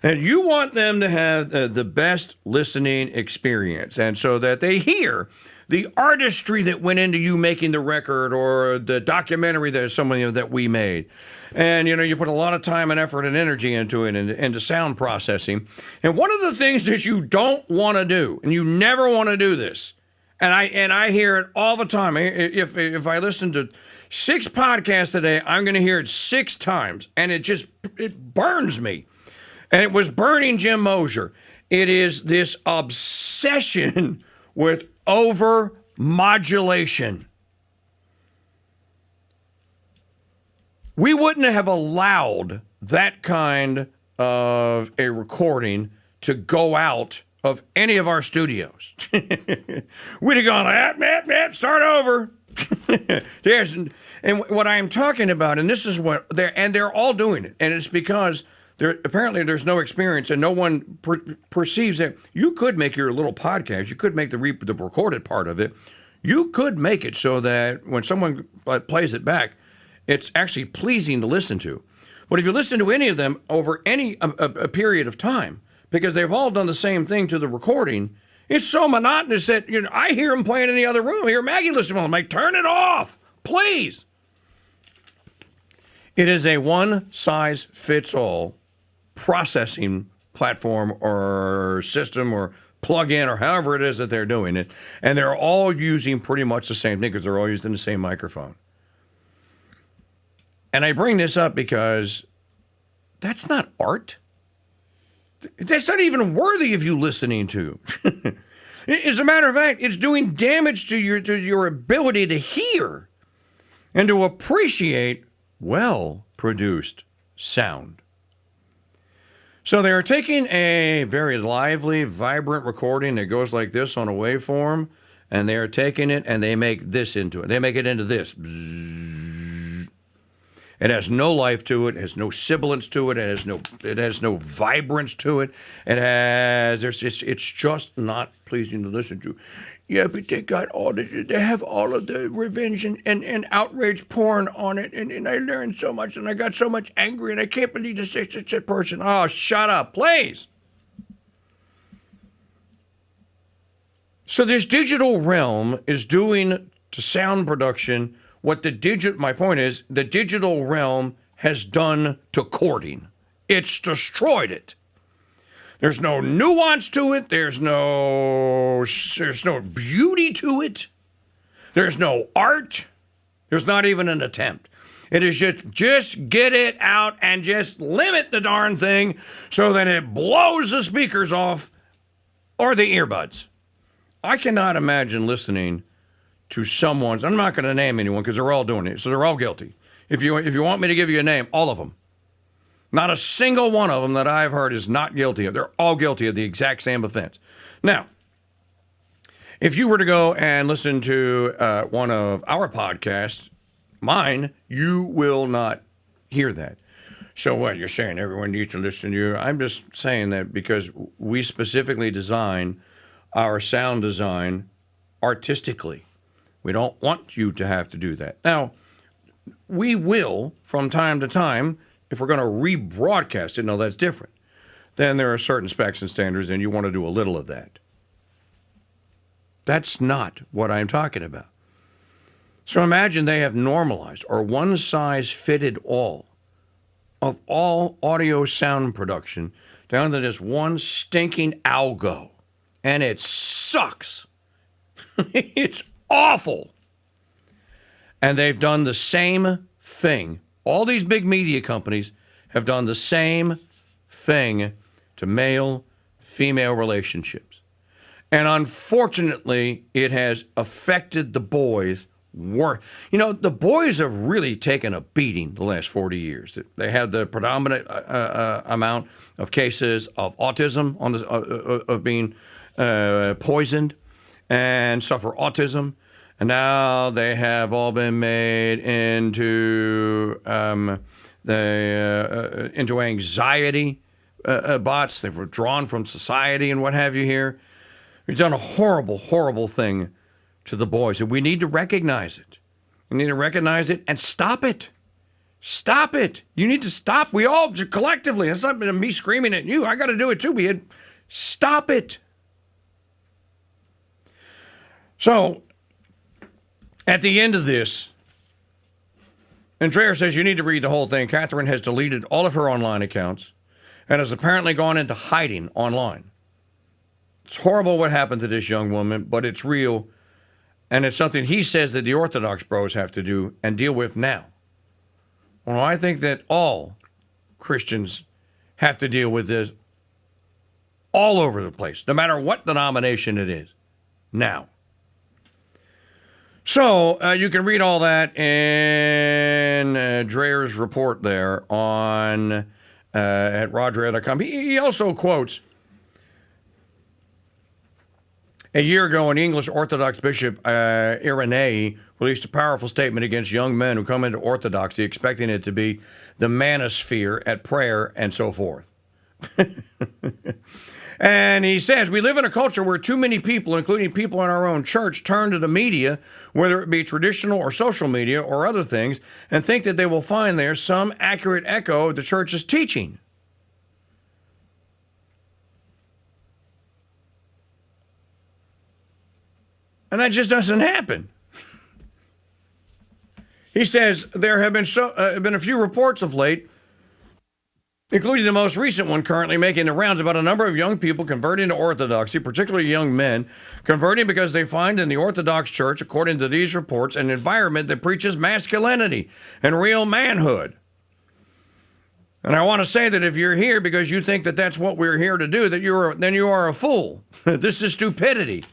and you want them to have the best listening experience. And so that they hear the artistry that went into you making the record or the documentary that we made. And, you put a lot of time and effort and energy into it and into sound processing. And one of the things that you don't want to do, and you never want to do this, and I hear it all the time. If I listen to 6 podcasts today, I'm going to hear it 6 times. And it burns me. And it was burning Jim Mosier. It is this obsession with over-modulation. We wouldn't have allowed that kind of a recording to go out of any of our studios. We'd have gone, start over. And what I'm talking about, and this is what they're all doing it, and it's because apparently there's no experience and no one perceives that you could make your little podcast, you could make the recorded part of it, you could make it so that when someone plays it back, it's actually pleasing to listen to. But if you listen to any of them over a period of time, because they've all done the same thing to the recording, it's so monotonous that I hear them playing in the other room. I hear Maggie listen to them. I'm like, turn it off, please. It is a one-size-fits-all processing platform or system or plug-in or however it is that they're doing it. And they're all using pretty much the same thing because they're all using the same microphone. And I bring this up because that's not art. That's not even worthy of you listening to. As a matter of fact, it's doing damage to your ability to hear and to appreciate well-produced sound. So they are taking a very lively, vibrant recording that goes like this on a waveform, and they are taking it and they make this into it. They make it into this. It has no life to it. It has no sibilance to it. It has no vibrance to it. It's just not pleasing to listen to. Yeah, but they have all of the revenge and outrage porn on it, and I learned so much, and I got so much angry, and I can't believe this person. Oh, shut up, please. So this digital realm is doing to sound production what my point is, the digital realm has done to courting. It's destroyed it. There's no nuance to it. There's no beauty to it. There's no art. There's not even an attempt. It is just get it out and just limit the darn thing so that it blows the speakers off or the earbuds. I cannot imagine listening to someone's, I'm not going to name anyone because they're all doing it, so they're all guilty. If you want me to give you a name, all of them. Not a single one of them that I've heard is not guilty of. They're all guilty of the exact same offense. Now, if you were to go and listen to one of our podcasts, mine, you will not hear that. So what, you're saying everyone needs to listen to you? I'm just saying that because we specifically design our sound design artistically. We don't want you to have to do that. Now, we will, from time to time, if we're going to rebroadcast it, no, that's different. Then there are certain specs and standards, and you want to do a little of that. That's not what I'm talking about. So imagine they have normalized or one size fitted all of all audio sound production down to this one stinking algo. And it sucks. It's awful. And they've done the same thing. All these big media companies have done the same thing to male-female relationships. And unfortunately, it has affected the boys worse. You know, the boys have really taken a beating the last 40 years. They had the predominant amount of cases of autism, of being poisoned and suffer autism. And now they have all been made into into anxiety bots. They've withdrawn from society and what have you here. We've done a horrible, horrible thing to the boys. And we need to recognize it. We need to recognize it and stop it. Stop it. You need to stop. We all collectively. It's not me screaming at you. I got to do it too. Stop it. So, at the end of this, and Dreher says you need to read the whole thing. Catherine has deleted all of her online accounts and has apparently gone into hiding online. It's horrible what happened to this young woman, but it's real, and it's something he says that the Orthodox bros have to do and deal with now. Well, I think that all Christians have to deal with this all over the place, no matter what denomination it is, now. So you can read all that in Dreher's report there on at roddreher.com. He also quotes a year ago, an English Orthodox Bishop Irenae released a powerful statement against young men who come into Orthodoxy expecting it to be the manosphere at prayer and so forth. And he says, we live in a culture where too many people, including people in our own church, turn to the media, whether it be traditional or social media or other things, and think that they will find there some accurate echo of the church's teaching. And that just doesn't happen. He says there have been a few reports of late, including the most recent one currently making the rounds, about a number of young people converting to Orthodoxy, particularly young men, converting because they find in the Orthodox Church, according to these reports, an environment that preaches masculinity and real manhood. And I want to say that if you're here because you think that that's what we're here to do, then you are a fool. This is stupidity.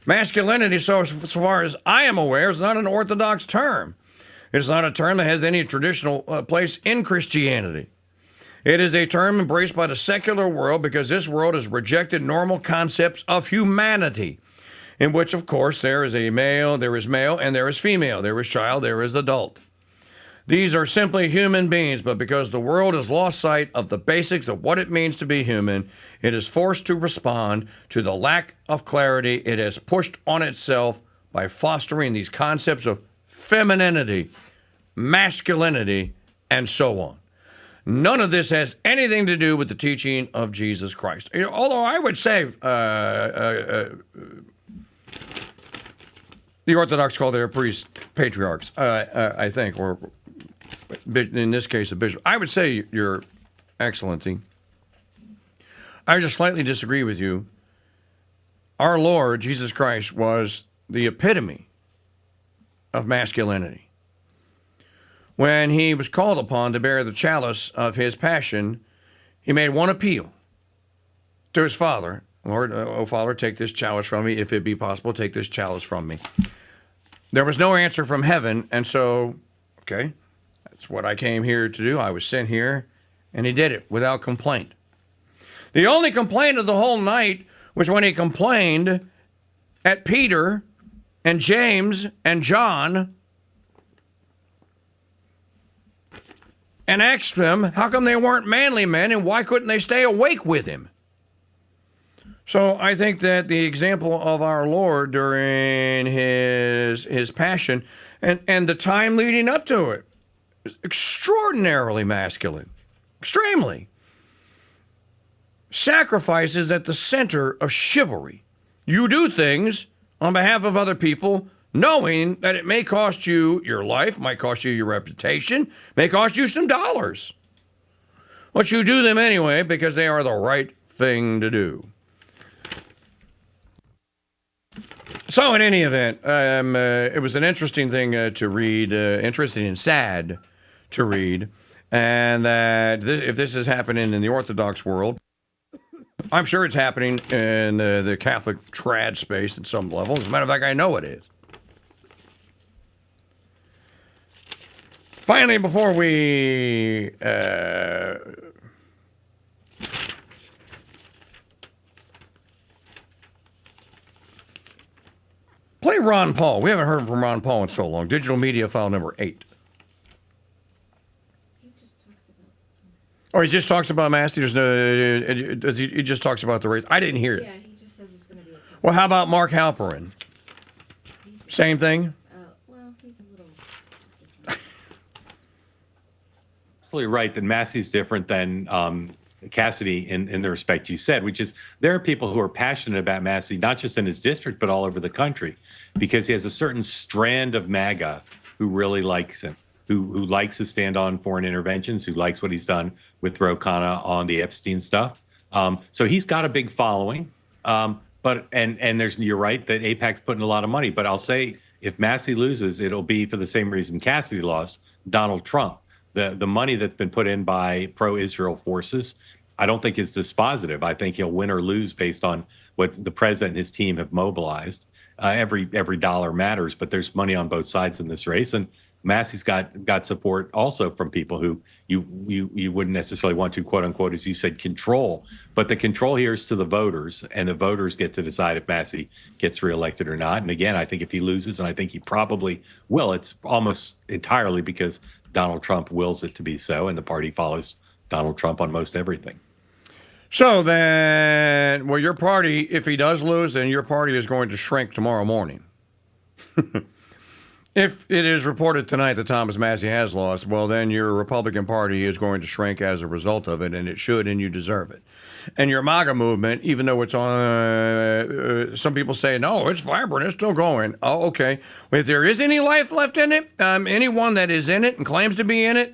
Masculinity, so far as I am aware, is not an Orthodox term. It's not a term that has any traditional place in Christianity. It is a term embraced by the secular world because this world has rejected normal concepts of humanity, in which, of course, there is male, and there is female, there is child, there is adult. These are simply human beings, but because the world has lost sight of the basics of what it means to be human, it is forced to respond to the lack of clarity it has pushed on itself by fostering these concepts of femininity, masculinity, and so on. None of this has anything to do with the teaching of Jesus Christ. Although I would say the Orthodox call their priests patriarchs, I think, or in this case, a bishop. I would say, Your Excellency, I just slightly disagree with you. Our Lord, Jesus Christ, was the epitome of masculinity. When he was called upon to bear the chalice of his passion, he made one appeal to his Father. Lord, oh Father, take this chalice from me. If it be possible, take this chalice from me. There was no answer from heaven, and so, okay, that's what I came here to do. I was sent here, and he did it without complaint. The only complaint of the whole night was when he complained at Peter and James and John and asked them how come they weren't manly men and why couldn't they stay awake with him. So I think that the example of our Lord during his passion and the time leading up to it is extraordinarily masculine, extremely. Sacrifice is at the center of chivalry. You do things on behalf of other people knowing that it may cost you your life, might cost you your reputation, may cost you some dollars. But you do them anyway because they are the right thing to do. So in any event, it was an interesting thing to read, interesting and sad to read, and that if this is happening in the Orthodox world, I'm sure it's happening in the Catholic trad space at some level. As a matter of fact, I know it is. Finally, before we play Ron Paul. We haven't heard from Ron Paul in so long. Digital Media File number 8. Or he just talks about Massey. There's no. He just talks about the race. I didn't hear it. Yeah, he just says it's going to be a tough. Well, how about Mark Halperin? Same thing. Well, he's a little. Absolutely right that Massey's different than Cassidy in the respect you said, which is there are people who are passionate about Massey, not just in his district, but all over the country, because he has a certain strand of MAGA who really likes him, who likes to stand on foreign interventions, who likes what he's done with Ro Khanna on the Epstein stuff. So he's got a big following. But you're right that AIPAC's putting a lot of money. But I'll say if Massey loses, it'll be for the same reason Cassidy lost, Donald Trump. The money that's been put in by pro-Israel forces, I don't think is dispositive. I think he'll win or lose based on what the president and his team have mobilized. Every dollar matters, but there's money on both sides in this race. And Massey's got support also from people who you wouldn't necessarily want to, quote unquote, as you said, control. But the control here is to the voters, and the voters get to decide if Massey gets reelected or not. And again, I think if he loses, and I think he probably will, it's almost entirely because Donald Trump wills it to be so, and the party follows Donald Trump on most everything. So then, well, your party, if he does lose, then your party is going to shrink tomorrow morning. If it is reported tonight that Thomas Massie has lost, well, then your Republican Party is going to shrink as a result of it, and it should, and you deserve it. And your MAGA movement, even though it's on, some people say, no, it's vibrant, it's still going. Oh, okay. If there is any life left in it, anyone that is in it and claims to be in it,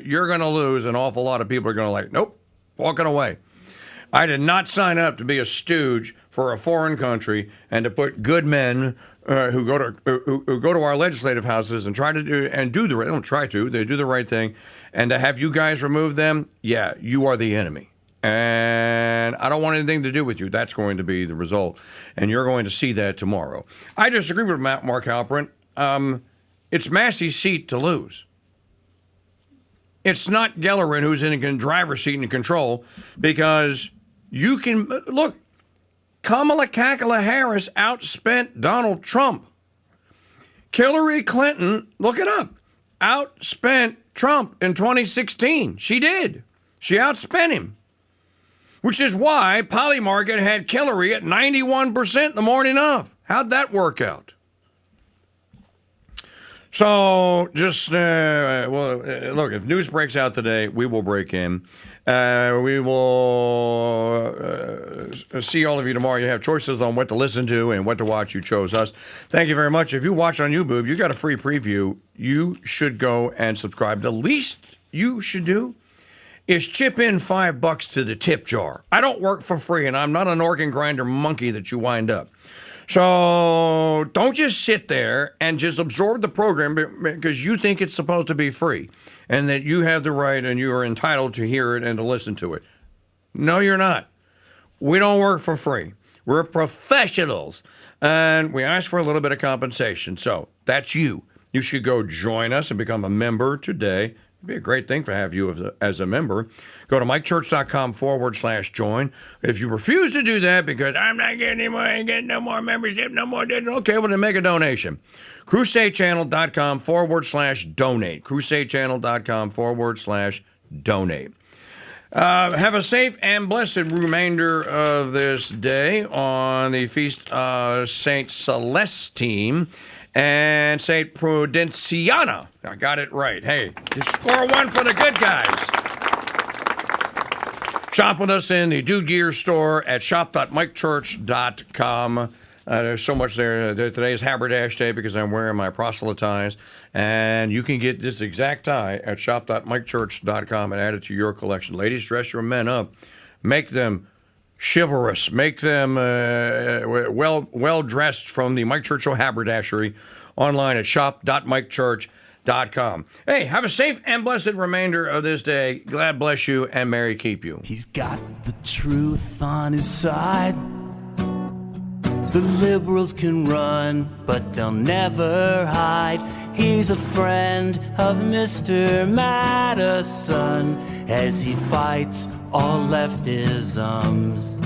you're going to lose. An awful lot of people are going to nope, walking away. I did not sign up to be a stooge for a foreign country and to put good men who go to our legislative houses and they do the right thing, and to have you guys remove them. Yeah, you are the enemy, and I don't want anything to do with you. That's going to be the result, and you're going to see that tomorrow. I disagree with Mark Halperin. It's Massie's seat to lose. It's not Gellerin who's in the driver's seat and in control, because you can look. Kamala Harris outspent Donald Trump. Hillary Clinton, look it up, outspent Trump in 2016. She did. She outspent him, which is why Polymarket had Hillary at 91% the morning of. How'd that work out? So just, look, if news breaks out today, we will break in. We will see all of you tomorrow. You have choices on what to listen to and what to watch. You chose us. Thank you very much. If you watch on YouTube, you got a free preview. You should go and subscribe. The least you should do is chip in $5 to the tip jar. I don't work for free, and I'm not an organ grinder monkey that you wind up. So don't just sit there and just absorb the program because you think it's supposed to be free and that you have the right and you are entitled to hear it and to listen to it. No, you're not. We don't work for free. We're professionals, and we ask for a little bit of compensation. So that's you. You should go join us and become a member today. It'd be a great thing to have you as a member. Go to MikeChurch.com/join. If you refuse to do that because I'm not getting any more, I ain't getting no more membership, no more, okay, well then make a donation. CrusadeChannel.com/donate. CrusadeChannel.com/donate. Have a safe and blessed remainder of this day on the feast of Saint Celestine and St. Prudenciana. I got it right. Hey, you score one for the good guys. Shop with us in the Dude Gear store at shop.mikechurch.com. There's so much there. Today is Haberdash Day because I'm wearing my proselytize. And you can get this exact tie at shop.mikechurch.com and add it to your collection. Ladies, dress your men up. Make them chivalrous. Make them well dressed from the Mike Churchill haberdashery online at shop.mikechurch.com. Hey, have a safe and blessed remainder of this day. God bless you and Mary keep you. He's got the truth on his side. The liberals can run, but they'll never hide. He's a friend of Mr. Madison as he fights all leftisms.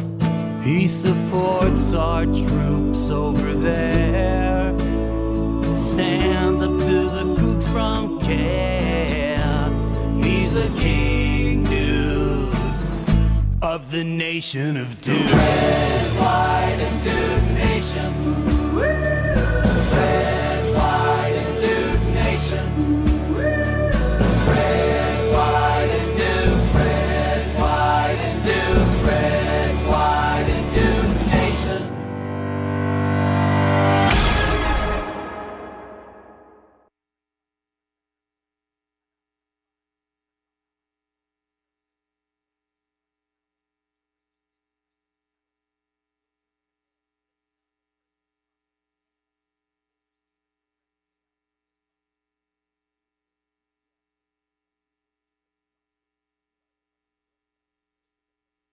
He supports our troops over there, stands up to the kooks from care. He's the KingDude of the nation of Dude. Red, white, and Dude Nation.